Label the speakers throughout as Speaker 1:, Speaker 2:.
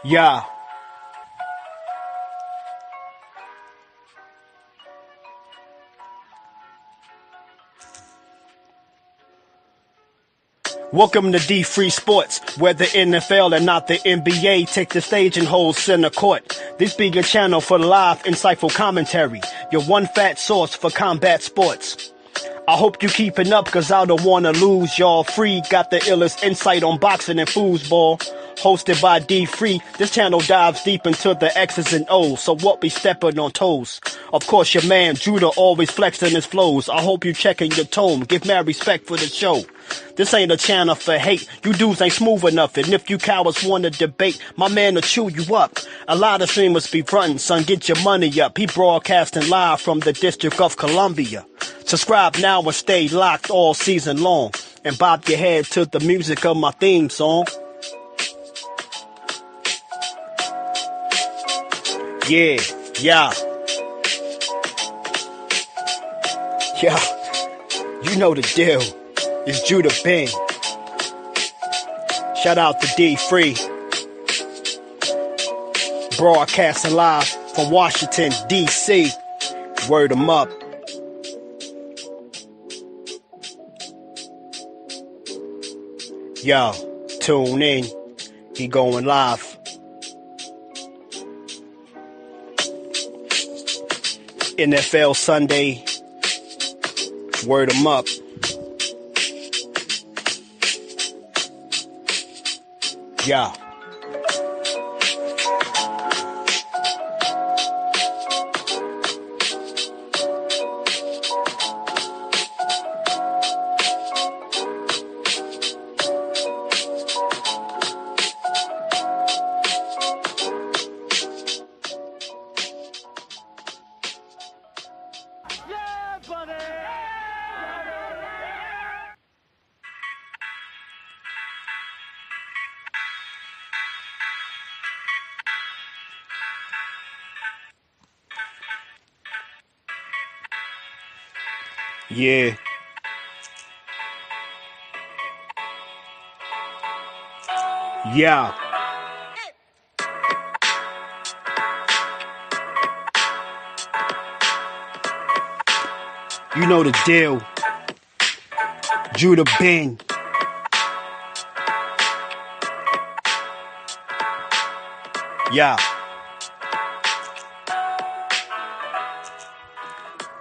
Speaker 1: Yeah. Welcome to D Free Sports, where the NFL and not the NBA take the stage and hold center court. This be your channel for live, insightful commentary, your one fat source for combat sports. I hope you keeping up, cause I don't wanna lose y'all. Free got the illest insight on boxing and foosball. Hosted by D Free, this channel dives deep into the X's and O's, so what be stepping on toes? Of course your man Judah always flexing his flows. I hope you checking your tone, give mad respect for the show. This ain't a channel for hate, you dudes ain't smooth enough, and if you cowards wanna debate, my man will chew you up. A lot of streamers be frontin', son, get your money up. He broadcasting live from the District of Columbia. Subscribe now and stay locked all season long, and bob your head to the music of my theme song. Yeah. You know the deal. It's Judah Ben. Shout out to D Free. Broadcasting live from Washington, D.C. Word 'em up. Yo, tune in. He going live. NFL Sunday. Word 'em up. Yeah. Yeah. Yeah. You know the deal. Judah Ben. Yeah.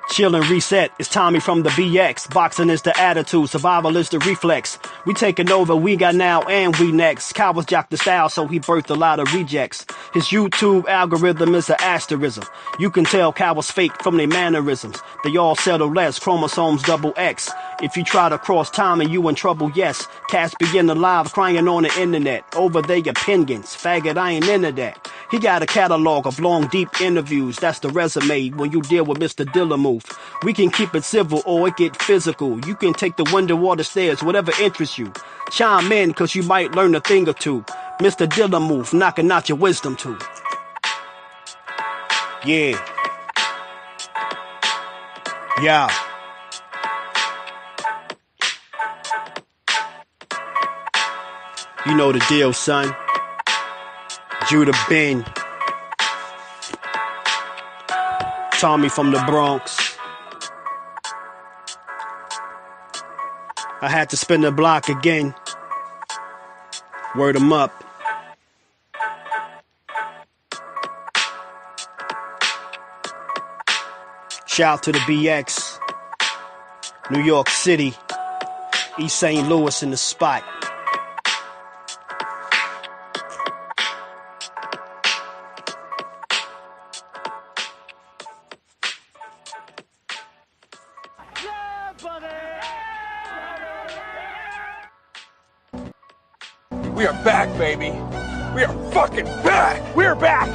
Speaker 1: Chill and reset. It's Tommy from the BX. Boxing is the attitude. Survival is the reflex. We taking over. We got now and we next. Cowards jock the style, so he birthed a lot of rejects. His YouTube algorithm is an asterism. You can tell cowards fake from their mannerisms. They all settle less. Chromosomes double X. If you try to cross Tommy, you in trouble, yes. Cats begin to live crying on the internet over their opinions. Faggot, I ain't into that. He got a catalog of long, deep interviews. That's the resume when you deal with Mr. Dillamoof. We can keep it civil or it get physical. You can take the window or the stairs, whatever interests you. Chime in, cause you might learn a thing or two. Mr. Dillamoof, knocking out your wisdom too. Yeah. You know the deal, son. Judah Ben. Tommy from the Bronx. I had to spin the block again. Word 'em up. Shout out to the BX. New York City. East St. Louis in the spot.
Speaker 2: We are back, baby. We are fucking back. We're back.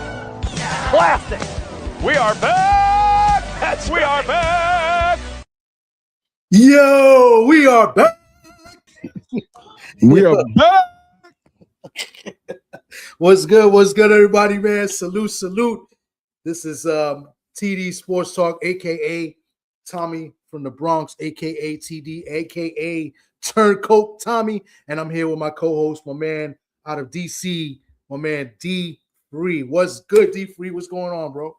Speaker 2: Classic. We are back. We are back.
Speaker 3: Yo, we are back.
Speaker 2: We are back.
Speaker 3: What's good, everybody, man? Salute. This is TD Sports Talk, aka Tommy from the Bronx, aka TD, aka Turncoat Tommy, and I'm here with my co-host, my man out of DC, my man D Free. What's good, D Free? What's going on, bro?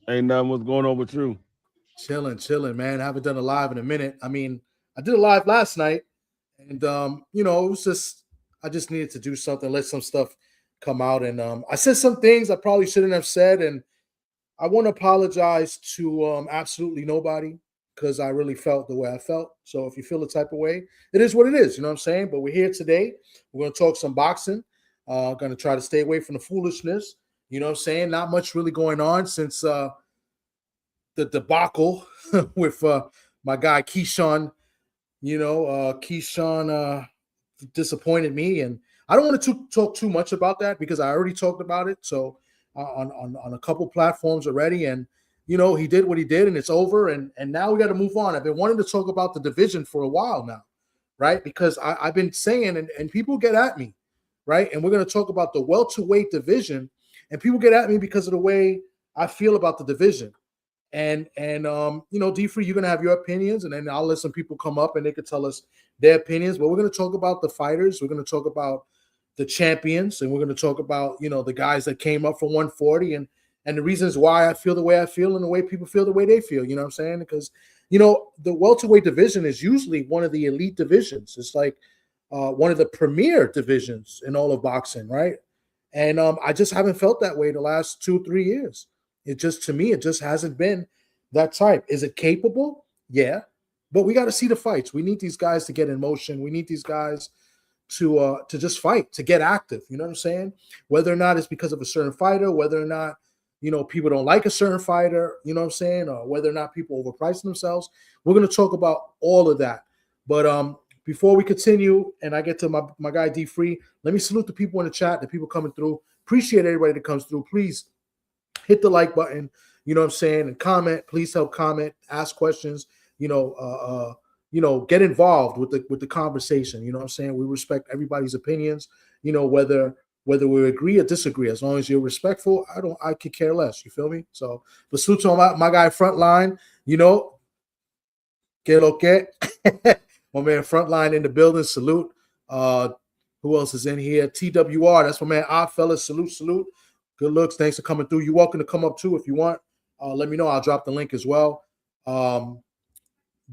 Speaker 4: Ain't nothing. What's going on with you?
Speaker 3: Chilling, man. I haven't done a live in a minute. I mean, I did a live last night, and it was just I just needed to do something, let some stuff come out, and I said some things I probably shouldn't have said, and I want to apologize to absolutely nobody because I really felt the way I felt. So if you feel the type of way, it is what it is. You know what I'm saying? But we're here today. We're going to talk some boxing. Going to try to stay away from the foolishness. You know what I'm saying? Not much really going on since the debacle with my guy Keyshawn. Keyshawn disappointed me, and I don't want to talk too much about that because I already talked about it. So on a couple platforms already, and he did what he did, and it's over, and now we got to move on. I've been wanting to talk about the division for a while now, right? Because I've been saying, and people get at me, right? And we're going to talk about the welterweight division, and people get at me because of the way I feel about the division. And D Free, you're gonna have your opinions, and then I'll let some people come up and they could tell us their opinions. But we're gonna talk about the fighters, we're gonna talk about the champions, and we're gonna talk about the guys that came up for 140 and the reasons why I feel the way I feel and the way people feel the way they feel. You know what I'm saying? Because the welterweight division is usually one of the elite divisions. It's like one of the premier divisions in all of boxing, right? And I just haven't felt that way the last 2-3 years. To me, it just hasn't been that type. Is it capable? Yeah. But we got to see the fights. We need these guys to get in motion. We need these guys to just fight, to get active. You know what I'm saying? Whether or not it's because of a certain fighter, whether or not, people don't like a certain fighter, you know what I'm saying? Or whether or not people overprice themselves. We're going to talk about all of that. But before we continue and I get to my guy D Free, let me salute the people in the chat, the people coming through. Appreciate everybody that comes through. Please hit the like button, you know what I'm saying, and comment. Please help comment, ask questions, get involved with the conversation. You know what I'm saying? We respect everybody's opinions, whether we agree or disagree. As long as you're respectful, I could care less. You feel me? So, but salute to my guy Frontline, que lo que. My man Frontline in the building. Salute. Who else is in here? TWR. That's my man Oddfellas. Salute. Good looks. Thanks for coming through. You're welcome to come up too if you want. Let me know. I'll drop the link as well.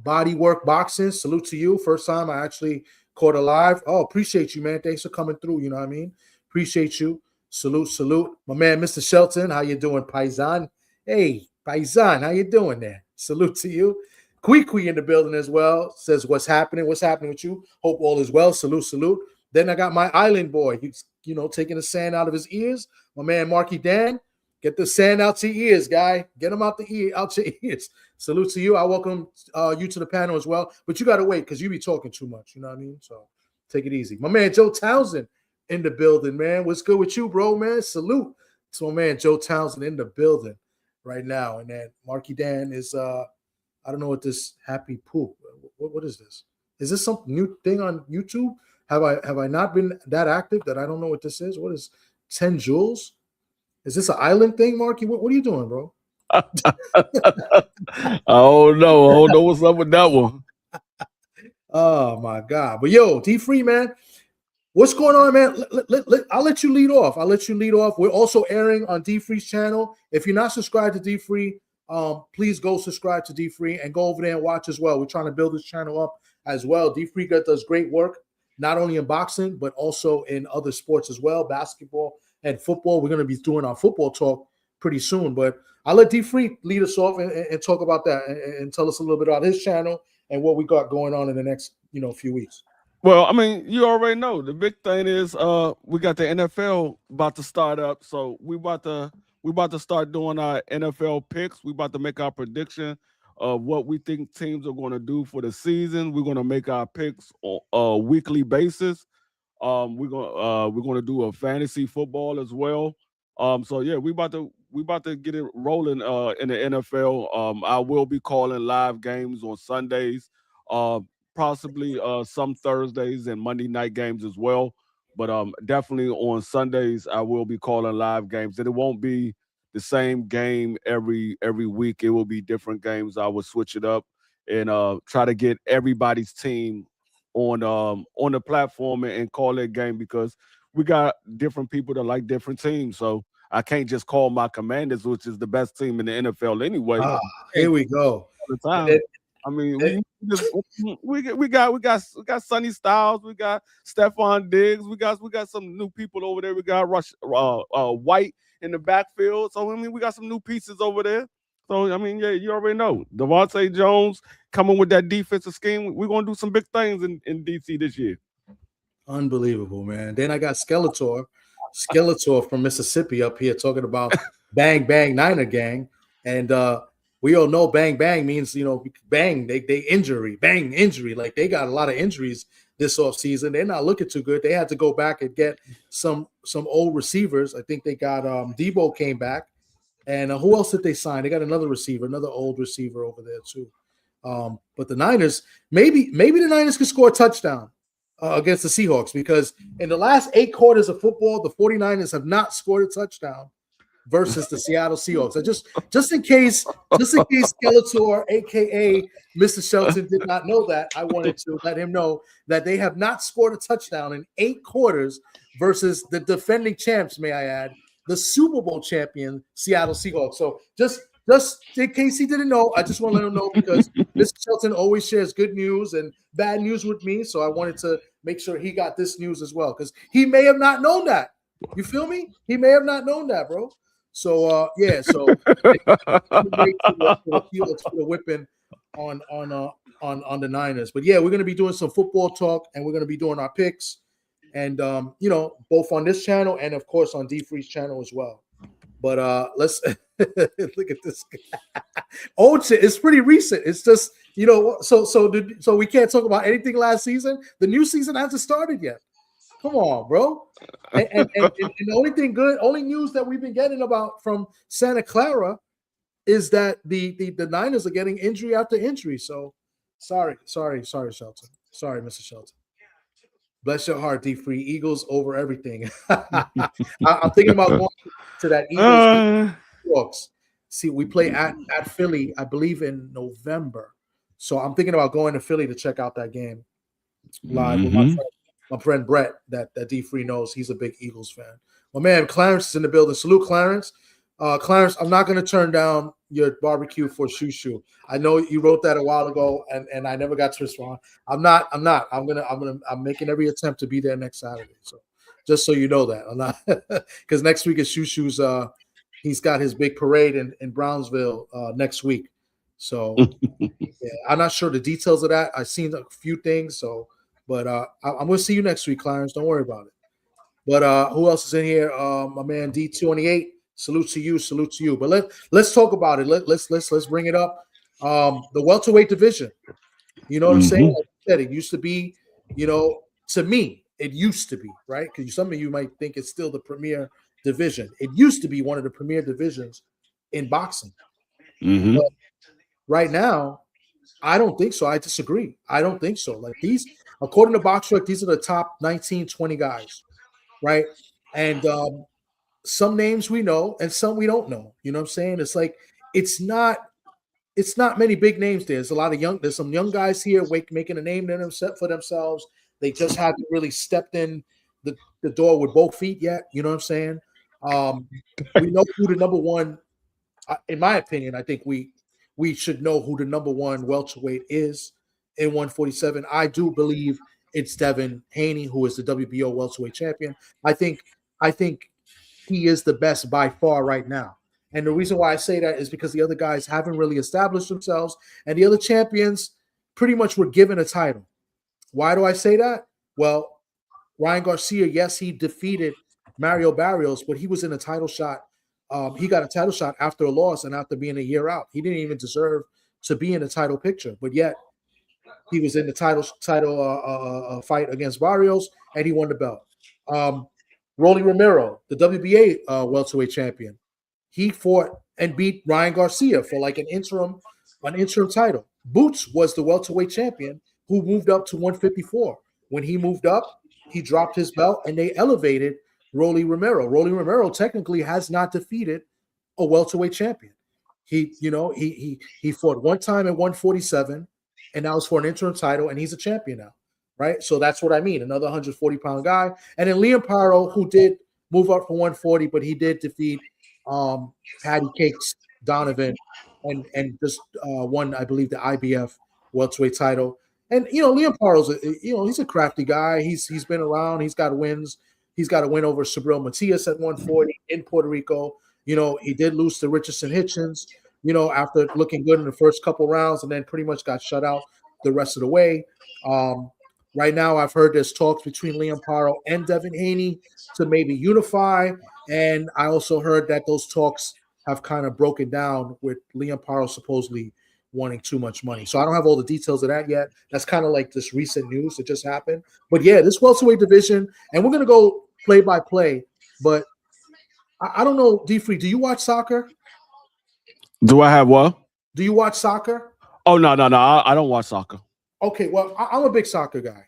Speaker 3: Bodywork Boxing. Salute to you. First time I actually caught a live. Oh, appreciate you, man. Thanks for coming through. You know what I mean? Appreciate you. Salute. My man, Mr. Shelton. How you doing, Paisan? Hey, Paisan. How you doing there? Salute to you. Kui in the building as well. Says, what's happening? What's happening with you? Hope all is well. Salute. Then I got my island boy. He's, taking the sand out of his ears. My man, Marky Dan. Get the sand out your ears, guy. Get them out your ears. Salute to you. I welcome you to the panel as well. But you got to wait because you be talking too much. You know what I mean? So take it easy. My man, Joe Townsend in the building, man. What's good with you, bro, man? Salute to my man, Joe Townsend in the building right now. And then Marky Dan is, I don't know what this happy poop. What is this? Is this some new thing on YouTube? Have I not been that active that I don't know what this is? What is 10 Joules? Is this an island thing, Marky? What are you doing, bro?
Speaker 4: I don't know what's up with that one.
Speaker 3: Oh my God! But yo, D Free, man, what's going on, man? I'll let you lead off. We're also airing on D Free's channel. If you're not subscribed to D Free, please go subscribe to D Free and go over there and watch as well. We're trying to build this channel up as well. D Free does great work, not only in boxing but also in other sports as well, basketball and football. We're going to be doing our football talk pretty soon, but I'll let D Free lead us off and talk about that and tell us a little bit about his channel and what we got going on in the next few weeks.
Speaker 4: Well, I mean, you already know the big thing is we got the NFL about to start up, so we about to start doing our NFL picks. We about to make our prediction of what we think teams are going to do for the season. We're going to make our picks on a weekly basis. We're gonna do a fantasy football as well. So yeah, we about to get it rolling in the NFL. I will be calling live games on Sundays, possibly some Thursdays and Monday night games as well. But definitely on Sundays I will be calling live games, and it won't be the same game every week. It will be different games. I will switch it up and try to get everybody's team on the platform and call that game, because we got different people that like different teams. So I can't just call my Commanders, which is the best team in the NFL anyway.
Speaker 3: Here we go.
Speaker 4: All the time. I mean, we got Sonny Styles, we got Stephon Diggs, we got some new people over there. We got White in the backfield. So I mean, we got some new pieces over there. So I mean, yeah, you already know Devontae Jones coming with that defensive scheme. We're gonna do some big things in DC this year.
Speaker 3: Unbelievable, man. Then I got Skeletor from Mississippi up here talking about Bang Bang Niner Gang, and we all know bang bang means, bang, they injury, bang injury. Like they got a lot of injuries this offseason. They're not looking too good. They had to go back and get some old receivers. I think they got Debo came back. And who else did they sign? They got another receiver, another old receiver over there too. But the Niners, maybe the Niners could score a touchdown against the Seahawks, because in the last 8 quarters of football, the 49ers have not scored a touchdown versus the Seattle Seahawks. Just in case Skeletor, aka Mr. Shelton, did not know that, I wanted to let him know that they have not scored a touchdown in 8 quarters versus the defending champs, may I add, the Super Bowl champion Seattle Seahawks. So just in case he didn't know, I just want to let him know, because Mr. Shelton always shares good news and bad news with me. So I wanted to make sure he got this news as well, because he may have not known that. You feel me? He may have not known that, bro. So so the whipping on the Niners. But yeah, we're gonna be doing some football talk, and we're gonna be doing our picks, and both on this channel and of course on D Free's channel as well. But let's look at this. Old shit. It's pretty recent. It's just so we can't talk about anything last season. The new season hasn't started yet. Come on, bro. And the only news that we've been getting about from Santa Clara is that the Niners are getting injury after injury. So sorry, Shelton. Sorry, Mr. Shelton. Bless your heart, D Free. Eagles over everything. I'm thinking about going to that Eagles Seahawks. See, we play at Philly, I believe, in November. So I'm thinking about going to Philly to check out that game live with my friend Brett, that D Free knows. He's a big Eagles fan. My man Clarence is in the building. Salute, Clarence. Clarence, I'm not going to turn down your barbecue for Shushu. I know you wrote that a while ago, and I never got to respond. I'm not. I'm making every attempt to be there next Saturday. So just so you know that I'm not, because next week is Shushu's. He's got his big parade in Brownsville next week. So yeah, I'm not sure the details of that. I've seen a few things. So, but I'm going to see you next week, Clarence. Don't worry about it. But who else is in here? My man D28. Salute to you. But let's talk about it. Let's bring it up. The welterweight division. You know what I'm saying? Like I said, it used to be, to me, it used to be, right? Because some of you might think it's still the premier division. It used to be one of the premier divisions in boxing. But right now, I don't think so. I disagree. I don't think so. Like these, according to BoxRec, these are the top 19, 20 guys, right? And some names we know and some we don't know. You know what I'm saying? It's like it's not many big names there. There's some young guys here making a name for themselves. They just haven't really stepped in the door with both feet yet. You know what I'm saying? We know who the number one, in my opinion, I think we should know who the number one welterweight is in 147. I do believe it's Devin Haney, who is the WBO welterweight champion. I think he is the best by far right now. And the reason why I say that is because the other guys haven't really established themselves, and the other champions pretty much were given a title. Why do I say that? Well, Ryan Garcia, yes, he defeated Mario Barrios, but he was in a title shot. He got a title shot after a loss and after being a year out. He didn't even deserve to be in the title picture, but yet he was in the title fight against Barrios, and he won the belt. Rolly Romero, the WBA welterweight champion, he fought and beat Ryan Garcia for like an interim title. Boots was the welterweight champion who moved up to 154. When he moved up, he dropped his belt and they elevated Rolly Romero. Rolly Romero technically has not defeated a welterweight champion. He fought one time at 147, and that was for an interim title, and he's a champion now. right? So that's what I mean, another 140-pound guy. And then Liam Paro, who did move up for 140, but he did defeat Patty Cakes Donovan and just won, I believe, the IBF welterweight title. And Liam Paro's he's a crafty guy. He's been around. He's got wins. He's got a win over Subriel Matias at 140 in Puerto Rico. He did lose to Richardson Hitchens, after looking good in the first couple rounds, and then pretty much got shut out the rest of the way. Right now, I've heard there's talks between Liam Paro and Devin Haney to maybe unify. And I also heard that those talks have kind of broken down with Liam Paro supposedly wanting too much money. So I don't have all the details of that yet. That's kind of like this recent news that just happened. But yeah, this welterweight division, and we're going to go play by play. But I don't know, D-Free, do you watch soccer?
Speaker 4: Do I have what?
Speaker 3: Do you watch soccer?
Speaker 4: Oh, no. I don't watch soccer.
Speaker 3: Okay, well, I'm a big soccer guy.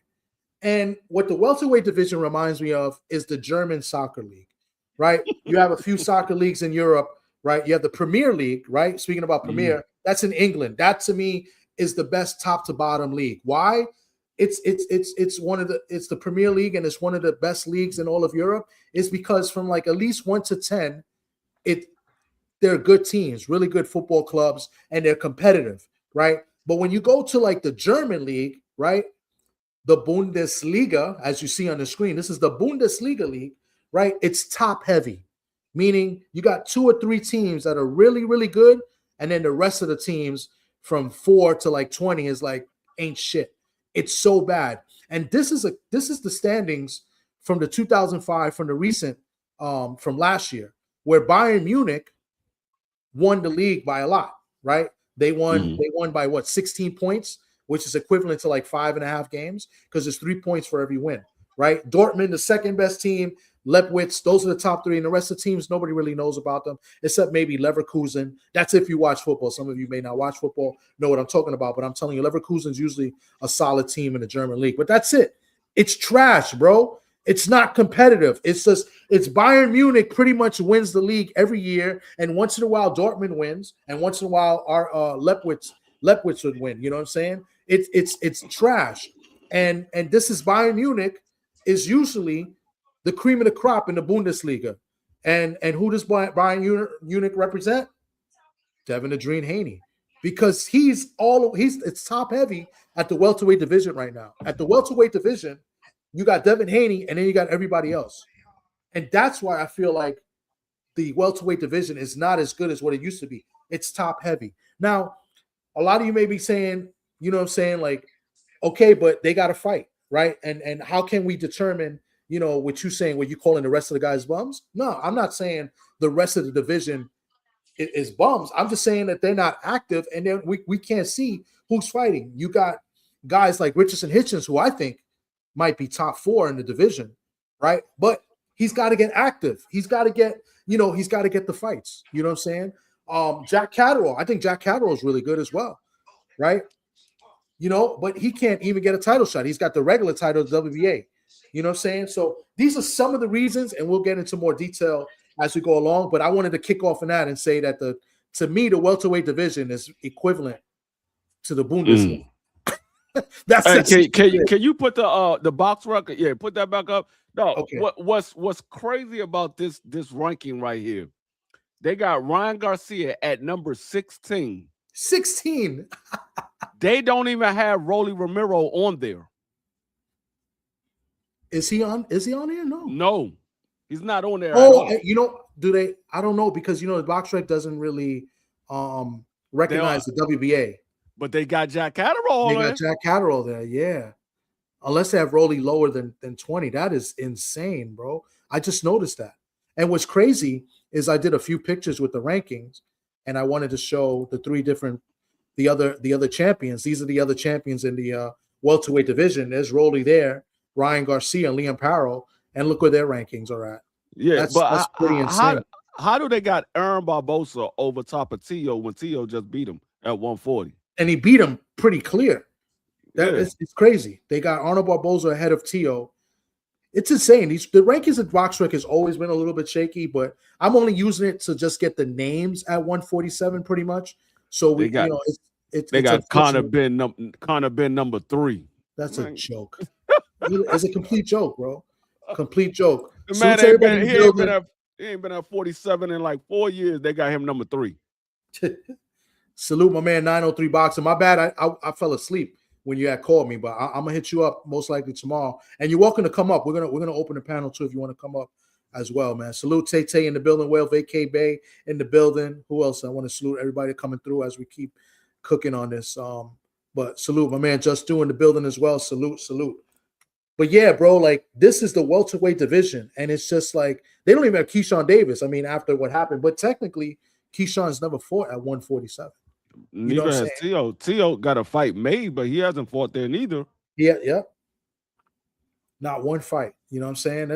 Speaker 3: And what the welterweight division reminds me of is the German soccer league, right? You have a few soccer leagues in Europe, right? You have the Premier League, right? Speaking about Premier, that's in England. That to me is the best top to bottom league. Why? It's the Premier League, and it's one of the best leagues in all of Europe. Is because from like at least 1 to 10, they're good teams, really good football clubs, and they're competitive, right? But when you go to like the German league, right? The Bundesliga, as you see on the screen, this is the Bundesliga league, right? It's top heavy, meaning you got 2 or 3 teams that are really, really good. And then the rest of the teams from 4 to like 20 is like, ain't shit. It's so bad. And this is the standings from the 2005, from the recent, from last year, where Bayern Munich won the league by a lot, right? They won by what, 16 points, which is equivalent to like 5.5 games, because there's 3 points for every win, right? Dortmund, the second best team, Leipzig, those are the top 3, and the rest of the teams, nobody really knows about them, except maybe Leverkusen. That's if you watch football. Some of you may not watch football, know what I'm talking about, but I'm telling you, Leverkusen's usually a solid team in the German league. But that's it. It's trash, bro. It's not competitive. It's Bayern Munich pretty much wins the league every year, and once in a while Dortmund wins, and once in a while our Leipzig would win. You know what I'm saying? It's trash. And this is Bayern Munich is usually the cream of the crop in the Bundesliga. And who does Bayern Munich represent? Devin the Dream Haney. Because it's top heavy at the welterweight division right now. At the welterweight division, you got Devin Haney, and then you got everybody else. And that's why I feel like the welterweight division is not as good as what it used to be. It's top heavy. Now, a lot of you may be saying, you know what I'm saying, like, okay, but they got to fight, right? And how can we determine, what you're saying, what you calling the rest of the guys bums? No, I'm not saying the rest of the division is bums. I'm just saying that they're not active, and then we can't see who's fighting. You got guys like Richardson Hitchens, who I think might be top 4 in the division, right? But he's got to get active. He's got to get, he's got to get the fights. You know what I'm saying? Jack Catterall. I think Jack Catterall is really good as well, right? But he can't even get a title shot. He's got the regular title of the WBA. You know what I'm saying? So these are some of the reasons, and we'll get into more detail as we go along. But I wanted to kick off on that and say that to me, the welterweight division is equivalent to the Bundesliga.
Speaker 4: Can you put the box record? Yeah, put that back up. No,
Speaker 3: okay.
Speaker 4: What's crazy about this ranking right here? They got Ryan Garcia at number 16.
Speaker 3: 16.
Speaker 4: They don't even have Rolly Romero on there.
Speaker 3: Is he on here?
Speaker 4: No, he's not on there.
Speaker 3: Oh, do they? I don't know, because the box rec doesn't really recognize the WBA.
Speaker 4: But they got Jack Catterall.
Speaker 3: They got Jack Catterall there, yeah. Unless they have Rolly lower than 20. That is insane, bro. I just noticed that. And what's crazy is I did a few pictures with the rankings, and I wanted to show the other champions. These are the other champions in the welterweight division. There's Rolly there, Ryan Garcia, and Liam Paro, and look where their rankings are at.
Speaker 4: Yeah,
Speaker 3: that's pretty insane.
Speaker 4: How do they got Aaron Barbosa over top of Tio when Tio just beat him at 140?
Speaker 3: And he beat him pretty clear. It's crazy. They got Arnold Barboza ahead of Tio. It's insane. The rankings at BoxRec has always been a little bit shaky, but I'm only using it to just get the names at 147 pretty much. So
Speaker 4: they got Conor Ben number 3.
Speaker 3: That's a joke. It's a complete joke, bro. Complete joke.
Speaker 4: The man ain't been, he ain't been at 47 in like 4 years. They got him number 3.
Speaker 3: Salute my man 903 Boxing. My bad, I fell asleep when you had called me, but I'm gonna hit you up most likely tomorrow. And you're welcome to come up. We're gonna open the panel too if you want to come up as well, man. Salute Tay in the building, Well Vacay Bay in the building. Who else? I want to salute everybody coming through as we keep cooking on this. But salute my man Just Do in the building as well. Salute. But yeah, bro, like this is the welterweight division, and it's just like they don't even have Keyshawn Davis. I mean, after what happened, but technically Keyshawn's never fought at 147.
Speaker 4: Neither has T.O. T.O. got a fight made, but he hasn't fought there neither.
Speaker 3: Yeah. Not one fight. You know what I'm saying?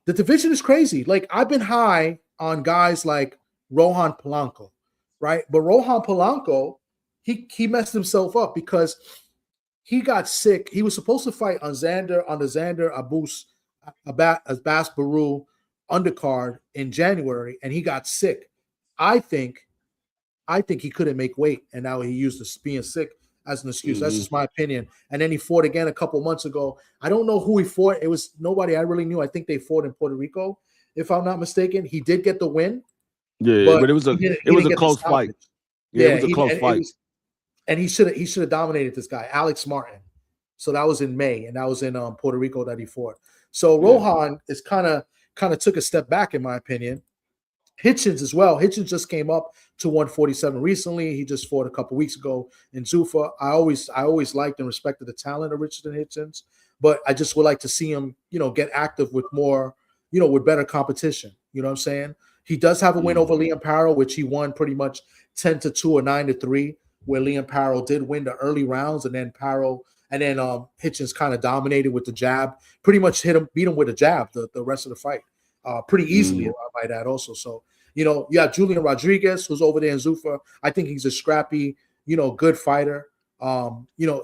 Speaker 3: The division is crazy. Like I've been high on guys like Rohan Polanco, right? But Rohan Polanco, he messed himself up because he got sick. He was supposed to fight on the Xander Abbas Baru undercard in January, and he got sick. I think he couldn't make weight, and now he used this being sick as an excuse. That's just my opinion. And then he fought again a couple months ago. I don't know who he fought. It was nobody I really knew. I think they fought in Puerto Rico, if I'm not mistaken. He did get the win.
Speaker 4: Yeah, but it was a close fight. Yeah, it was a close fight.
Speaker 3: And he should have dominated this guy, Alex Martin. So that was in May, and that was in Puerto Rico that he fought. So Rohan is kind of took a step back, in my opinion. Hitchens as well. Hitchens just came up to 147 recently. He just fought a couple weeks ago in Zuffa. I always liked and respected the talent of Richardson Hitchens, but I just would like to see him, get active with more, with better competition. You know what I'm saying? He does have a win over Liam Parrow, which he won pretty much 10-2 or 9-3, where Liam Parrow did win the early rounds, and then Hitchens kind of dominated with the jab. Pretty much beat him with a jab the rest of the fight. Pretty easily, I might add also. So, you have Julian Rodriguez, who's over there in Zuffa. I think he's a scrappy, good fighter,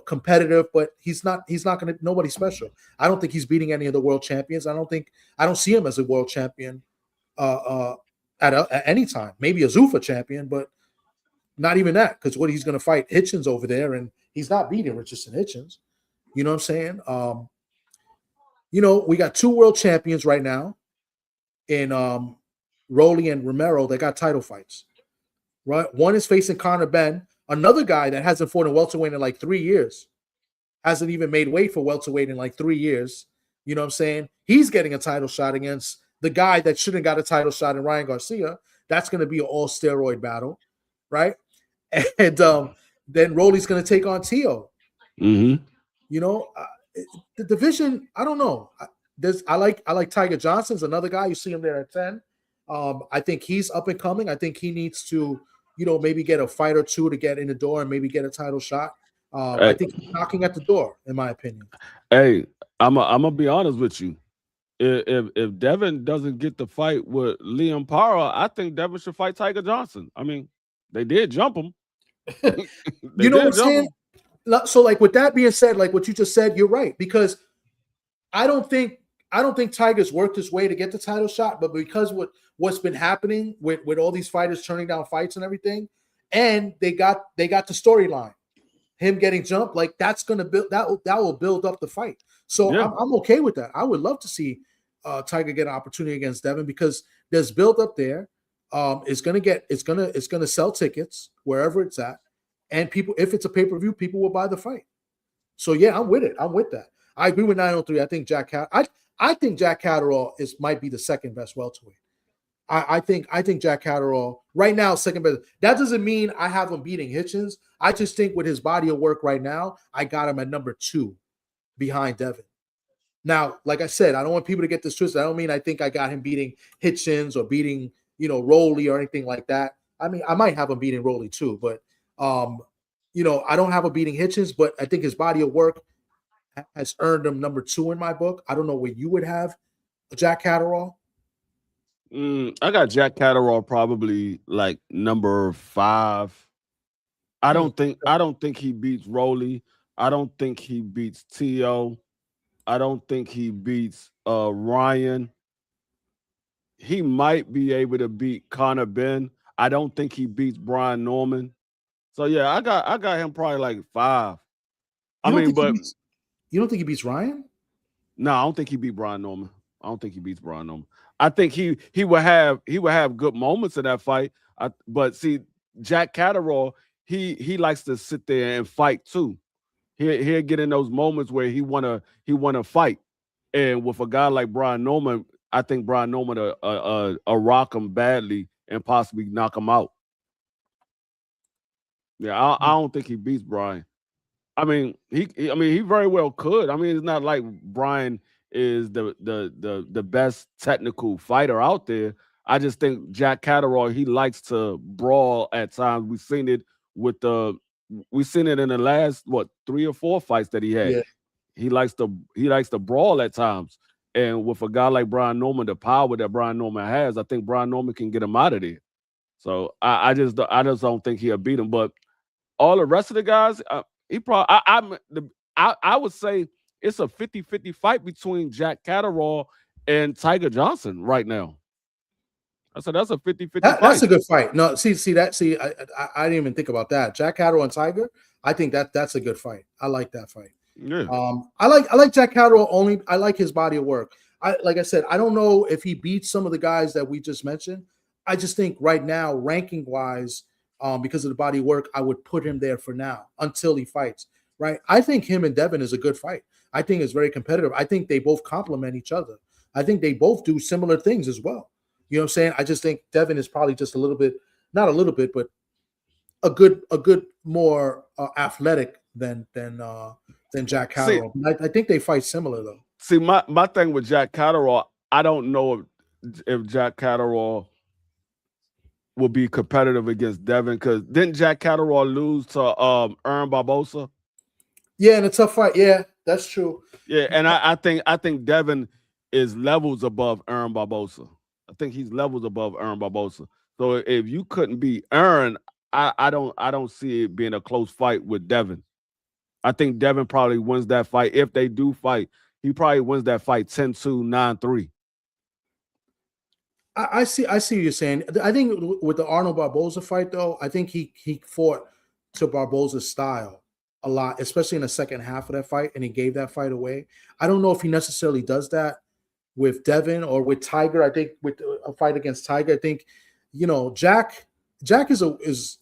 Speaker 3: competitive, but he's not going to, nobody special. I don't think he's beating any of the world champions. I don't see him as a world champion at any time. Maybe a Zuffa champion, but not even that, because he's going to fight Hitchens over there, and he's not beating Richardson Hitchens. You know what I'm saying? We got 2 world champions right now in Rolly and Romero. They got title fights, right? One is facing Conor Benn, another guy that hasn't fought in welterweight in like 3 years, hasn't even made weight for welterweight in like 3 years. You know what I'm saying? He's getting a title shot against the guy that shouldn't got a title shot in Ryan Garcia. That's going to be an all steroid battle, right? And then Rolly's going to take on Tio. The division, I don't know. I like Tiger Johnson's another guy. You see him there at 10. I think he's up and coming. I think he needs to, maybe get a fight or two to get in the door and maybe get a title shot. I think he's knocking at the door, in my opinion.
Speaker 4: Hey, I'm gonna be honest with you. If Devin doesn't get the fight with Liam Parra, I think Devin should fight Tiger Johnson. I mean, they did jump him.
Speaker 3: You know what I'm saying? So, like, with that being said, like what you just said, you're right, because I don't think Tiger's worked his way to get the title shot, but because what's been happening with all these fighters turning down fights and everything, and they got the storyline, him getting jumped, like that's gonna build that will build up the fight. So yeah. I'm okay with that. I would love to see Tiger get an opportunity against Devin, because there's build up there. It's gonna sell tickets wherever it's at, and people, if it's a pay-per-view, people will buy the fight. So yeah, I'm with it. I'm with that. I agree with 903. I think I think Jack Catterall might be the second best welterweight. I think Jack Catterall right now second best. That doesn't mean I have him beating Hitchens. I just think with his body of work right now, I got him at number 2 behind Devin. Now, like I said, I don't want people to get this twisted. I don't mean I think I got him beating Hitchens or beating Rolly or anything like that. I mean, I might have him beating Rolly too, but I don't have him beating Hitchens, but I think his body of work has earned him number 2 in my book. I don't know where you would have Jack Catterall.
Speaker 4: I got Jack Catterall probably like number 5. I don't think he beats Rolly. I don't think he beats T.O. I don't think he beats Ryan. He might be able to beat Conor Benn. I don't think he beats Brian Norman. So yeah, I got him probably like 5.
Speaker 3: You don't think he beats Ryan?
Speaker 4: No, I don't think he beat Brian Norman. I don't think he beats Brian Norman. I think he would have good moments in that fight. But see, Jack Catterall, he likes to sit there and fight too. He'll get in those moments where he wanna fight. And with a guy like Brian Norman, I think Brian Norman rock him badly and possibly knock him out. Yeah, I don't think he beats Brian. I mean, he very well could. I mean, it's not like Brian is the best technical fighter out there. I just think Jack Catterall, he likes to brawl at times. We've seen it in the last 3 or 4 fights that he had.
Speaker 3: Yeah.
Speaker 4: He likes to brawl at times. And with a guy like Brian Norman, the power that Brian Norman has, I think Brian Norman can get him out of there. So I just don't think he'll beat him. But all the rest of the guys, he probably I would say it's a 50-50 fight between Jack Catterall and Tiger Johnson right now. I said that's a 50-50 fight.
Speaker 3: That's a good fight. No, see, I didn't even think about that. Jack Catterall and Tiger, I think that's a good fight. I like that fight.
Speaker 4: Yeah.
Speaker 3: I like Jack Catterall only. I like his body of work. Like I said, I don't know if he beats some of the guys that we just mentioned. I just think right now, ranking wise, because of the body of work, I would put him there for now until he fights. Right? I think him and Devin is a good fight. I think it's very competitive. I think they both complement each other. I think they both do similar things as well. You know what I'm saying? I just think Devin is probably just a little bit, not a little bit, but a good more athletic than Jack Catterall. I think they fight similar though.
Speaker 4: See, my thing with Jack Catterall, I don't know if Jack Catterall will be competitive against Devin, because didn't Jack Catterall lose to Aaron Barbosa?
Speaker 3: Yeah, in a tough fight. Yeah, that's true.
Speaker 4: Yeah, and I think Devin is levels above Aaron Barbosa. I think he's levels above Aaron Barbosa. So if you couldn't beat Aaron, I don't see it being a close fight with Devin. I think Devin probably wins that fight. If they do fight, he probably wins that fight 10-2, 9-3.
Speaker 3: I see what you're saying. I think with the Arnold Barboza fight, though, I think he fought to Barboza's style a lot, especially in the second half of that fight, and he gave that fight away. I don't know if he necessarily does that with Devin or with Tiger. I think with a fight against Tiger, I think, Jack is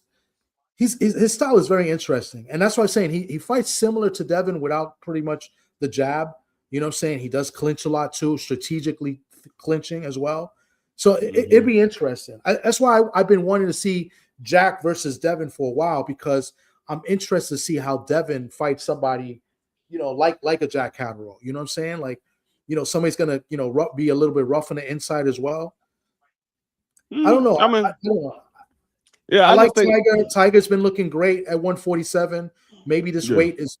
Speaker 3: his style is very interesting. And that's why I'm saying he fights similar to Devin without pretty much the jab. You know what I'm saying? He does clinch a lot too, strategically clinching as well. So it'd be interesting. That's why I've been wanting to see Jack versus Devin for a while, because I'm interested to see how Devin fights somebody, like a Jack Catterall. You know what I'm saying? Like, somebody's gonna, be a little bit rough on the inside as well. I don't know. I don't know.
Speaker 4: Yeah,
Speaker 3: I like Tiger. Tiger's been looking great at 147. Maybe this weight is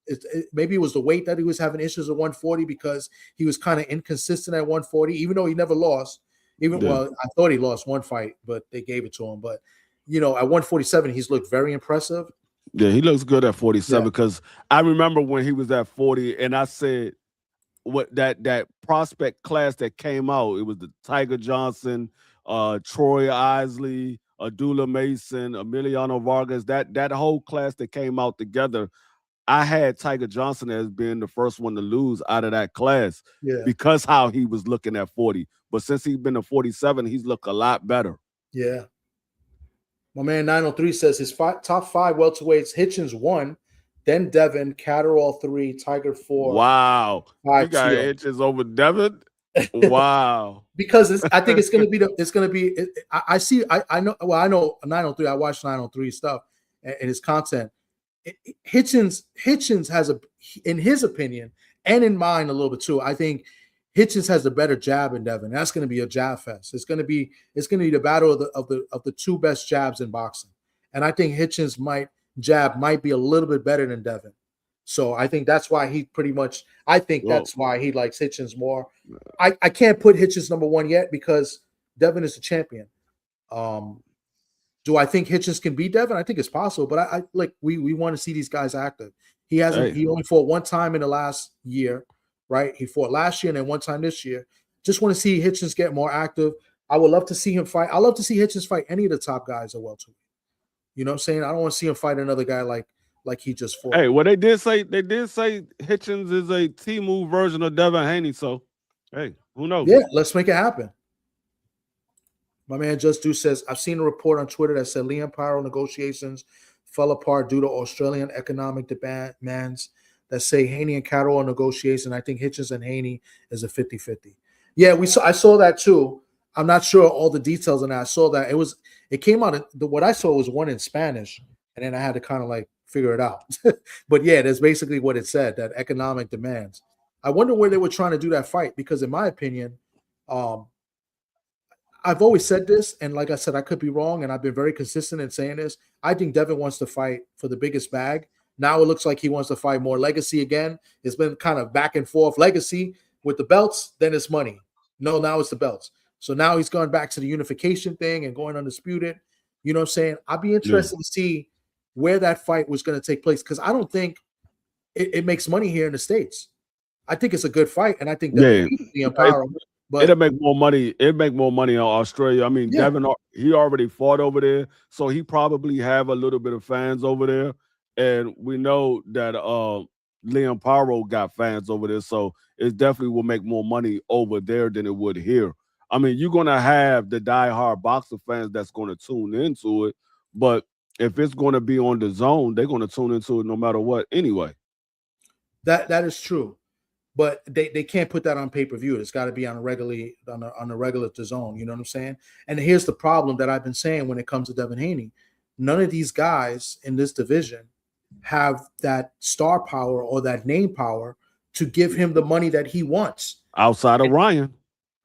Speaker 3: maybe it was the weight that he was having issues at 140, because he was kind of inconsistent at 140, even though he never lost. Well, I thought he lost one fight, but they gave it to him. But at 147, he's looked very impressive.
Speaker 4: Yeah, he looks good at 47, because I remember when he was at 40, and I said what that prospect class that came out, it was the Tiger Johnson, Troy Isley, Abdullah Mason, Emiliano Vargas, that whole class that came out together. I had Tiger Johnson as being the first one to lose out of that class because how he was looking at 40. But since he's been to 47, he's looked a lot better.
Speaker 3: Yeah. My man 903 says his top 5 welterweights: Hitchens 1, then Devin, Catterall 3, Tiger 4.
Speaker 4: Wow. You got Hitchens over Devin? Wow.
Speaker 3: Because I think it's going to be I know 903. I watched 903 stuff and his content. Hitchens has in his opinion and in mine a little bit too, I think Hitchens has a better jab in Devin. That's going to be a jab fest. It's going to be the battle of the two best jabs in boxing. And I think Hitchens might be a little bit better than Devin. So I think that's why that's why he likes Hitchens more. I can't put Hitchens number 1 yet, because Devin is the champion. Do I think Hitchens can beat Devin? I think it's possible, but we want to see these guys active. He only fought one time in the last year, right? He fought last year and then one time this year. Just want to see Hitchens get more active. I would love to see him fight. I love to see Hitchens fight any of the top guys at welterweight. You know what I'm saying? I don't want to see him fight another guy like like he just fought.
Speaker 4: Hey, well, they did say Hitchens is a T-move version of Devin Haney. So, hey, who knows?
Speaker 3: Yeah, let's make it happen. My man Just Do says, I've seen a report on Twitter that said Liam Pyro negotiations fell apart due to Australian economic demands that say Haney and Cattle are negotiation. I think Hitchens and Haney is a 50-50. Yeah, I saw that too. I'm not sure all the details on that. I saw that it came out. What I saw was one in Spanish, and then I had to kind of like figure it out. But yeah, that's basically what it said, that economic demands. I wonder where they were trying to do that fight, because in my opinion, I've always said this, and like I said, I could be wrong, and I've been very consistent in saying this. I think Devin wants to fight for the biggest bag. Now it looks like he wants to fight more legacy again. It's been kind of back and forth legacy with the belts, then it's money. No, now it's the belts. So now he's going back to the unification thing and going undisputed. You know what I'm saying? I'd be interested to see where that fight was going to take place, because I don't think it makes money here in the States. I think it's a good fight, and I think that the Empower. But
Speaker 4: it'll make more money. It'll make more money in Australia. I mean, Devin, he already fought over there, so he probably have a little bit of fans over there. And we know that Liam Pyro got fans over there, so it definitely will make more money over there than it would here. I mean, you're gonna have the diehard boxer fans that's gonna tune into it, but if it's gonna be on the zone, they're gonna tune into it no matter what anyway.
Speaker 3: That is true. But they can't put that on pay-per-view. It's got to be on a regular zone. You know what I'm saying? And here's the problem that I've been saying when it comes to Devin Haney. None of these guys in this division have that star power or that name power to give him the money that he wants.
Speaker 4: Outside of Ryan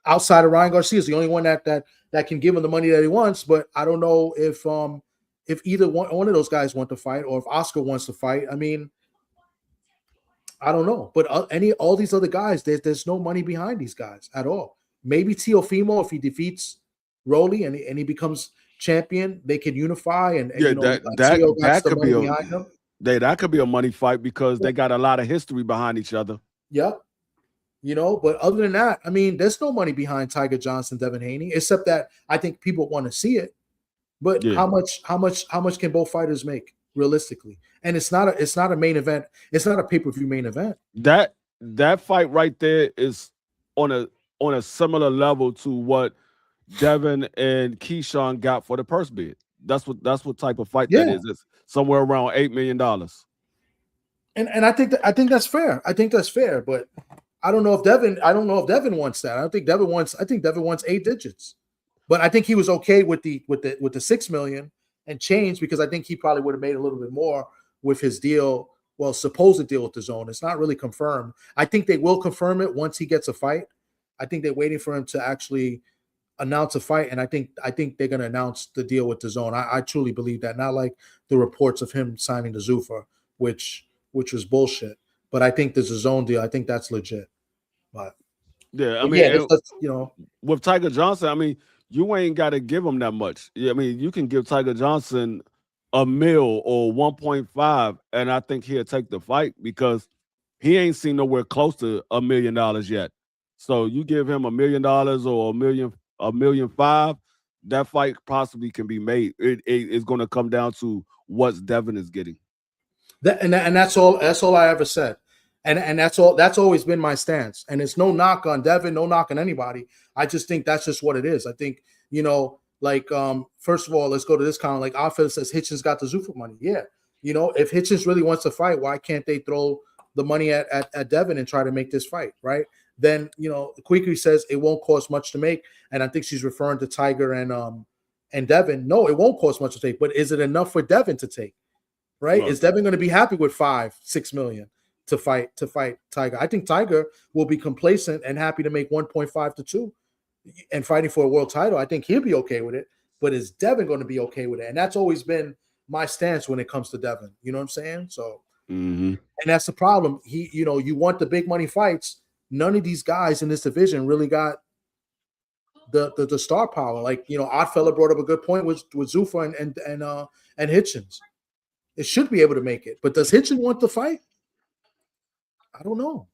Speaker 3: Garcia is the only one that can give him the money that he wants. But I don't know if either one of those guys want to fight, or if Oscar wants to fight. I mean, I don't know, but all these other guys, there's no money behind these guys at all. Maybe Teofimo, if he defeats Rolly and he becomes champion, they can unify and
Speaker 4: that could be behind him. That could be a money fight, because they got a lot of history behind each other.
Speaker 3: Yep. But other than that, I mean, there's no money behind Tiger Johnson, Devin Haney, except that I think people want to see it. But how much can both fighters make realistically? And it's not a main event. It's not a pay-per-view main event.
Speaker 4: That fight right there is on a similar level to what Devin and Keyshawn got for the purse bid. That's what type of fight that is. It's somewhere around $8 million.
Speaker 3: And I think that's fair. I think that's fair, but I don't know if Devin wants that. I think Devin wants 8 digits. But I think he was okay with the $6 million and change, because I think he probably would have made a little bit more with his deal, supposed deal with the zone. It's not really confirmed. I think they will confirm it once he gets a fight. I think they're waiting for him to actually announce a fight, and I think they're going to announce the deal with the zone. I truly believe that, not like the reports of him signing the Zuffa, which was bullshit. But I think there's a zone deal. I think that's legit. But
Speaker 4: yeah, I mean, with Tiger Johnson, I mean, you ain't got to give him that much. I mean, you can give Tiger Johnson $1 million or 1.5, and I think he'll take the fight, because he ain't seen nowhere close to $1 million yet. So you give him $1 million or $1.5 million, that fight possibly can be made. It is going to come down to what Devin is getting.
Speaker 3: And that's all I ever said. And that's always been my stance. And it's no knock on Devin, no knock on anybody. I just think that's just what it is. I think, first of all, let's go to this comment. Like Alfred says, Hitchens got the Zuffa money. Yeah. If Hitchens really wants to fight, why can't they throw the money at Devin and try to make this fight, right? Then, Quickly says it won't cost much to make. And I think she's referring to Tiger and Devin. No, it won't cost much to take, but is it enough for Devin to take? Right? Is Devin going to be happy with $5-6 million to fight Tiger? I think Tiger will be complacent and happy to make 1.5 to 2 and fighting for a world title. I think he'll be okay with it, but is Devin going to be okay with it? And that's always been my stance when it comes to Devin. You know what I'm saying? So, and that's the problem. You want the big money fights. None of these guys in this division really got the star power. Like, Oddfella brought up a good point with Zuffa and Hitchens. It should be able to make it, but does Hitchens want to fight? I don't know.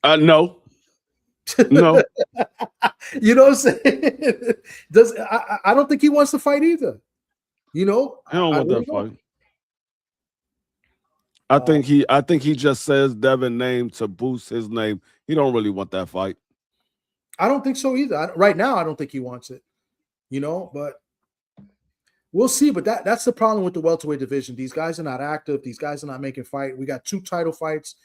Speaker 4: No. No.
Speaker 3: You know what I'm saying? I don't think he wants to fight either.
Speaker 4: I don't want that fight. I think he just says Devin name to boost his name. He don't really want that fight.
Speaker 3: I don't think so either. Right now, I don't think he wants it. But we'll see. But that's the problem with the welterweight division. These guys are not active. These guys are not making fight. We got 2 title fights,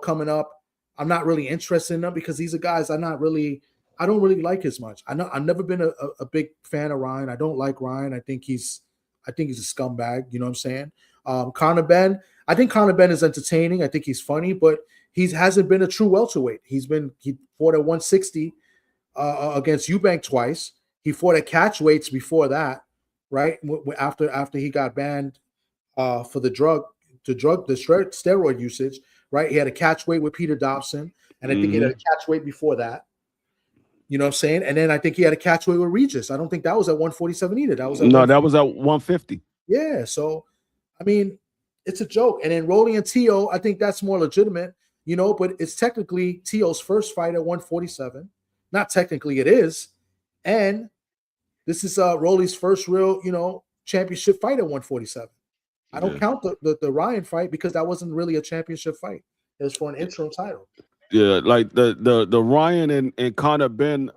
Speaker 3: coming up. I'm not really interested in them because these are guys I don't really like as much. I've never been a big fan of Ryan. I don't like Ryan. I think he's a scumbag. You know what I'm saying? Conor Benn. I think Conor Benn is entertaining. I think he's funny, but he hasn't been a true welterweight. He fought at 160 against Eubank twice. He fought at catch weights before that, right? After he got banned for the steroid usage, right? He had a catch weight with Peter Dobson, and I think he had a catch weight before that. You know what I'm saying? And then I think he had a catch weight with Regis. I don't think that was at 147 either. That was at
Speaker 4: that was at 150.
Speaker 3: Yeah, so I mean, it's a joke. And then Rolly and Tio, I think that's more legitimate, but it's technically Tio's first fight at 147. Not technically, it is. And this is Rolly's first real, championship fight at 147. I don't count the Ryan fight because that wasn't really a championship fight. It was for an interim title.
Speaker 4: Yeah, like the Ryan and Conor Benn,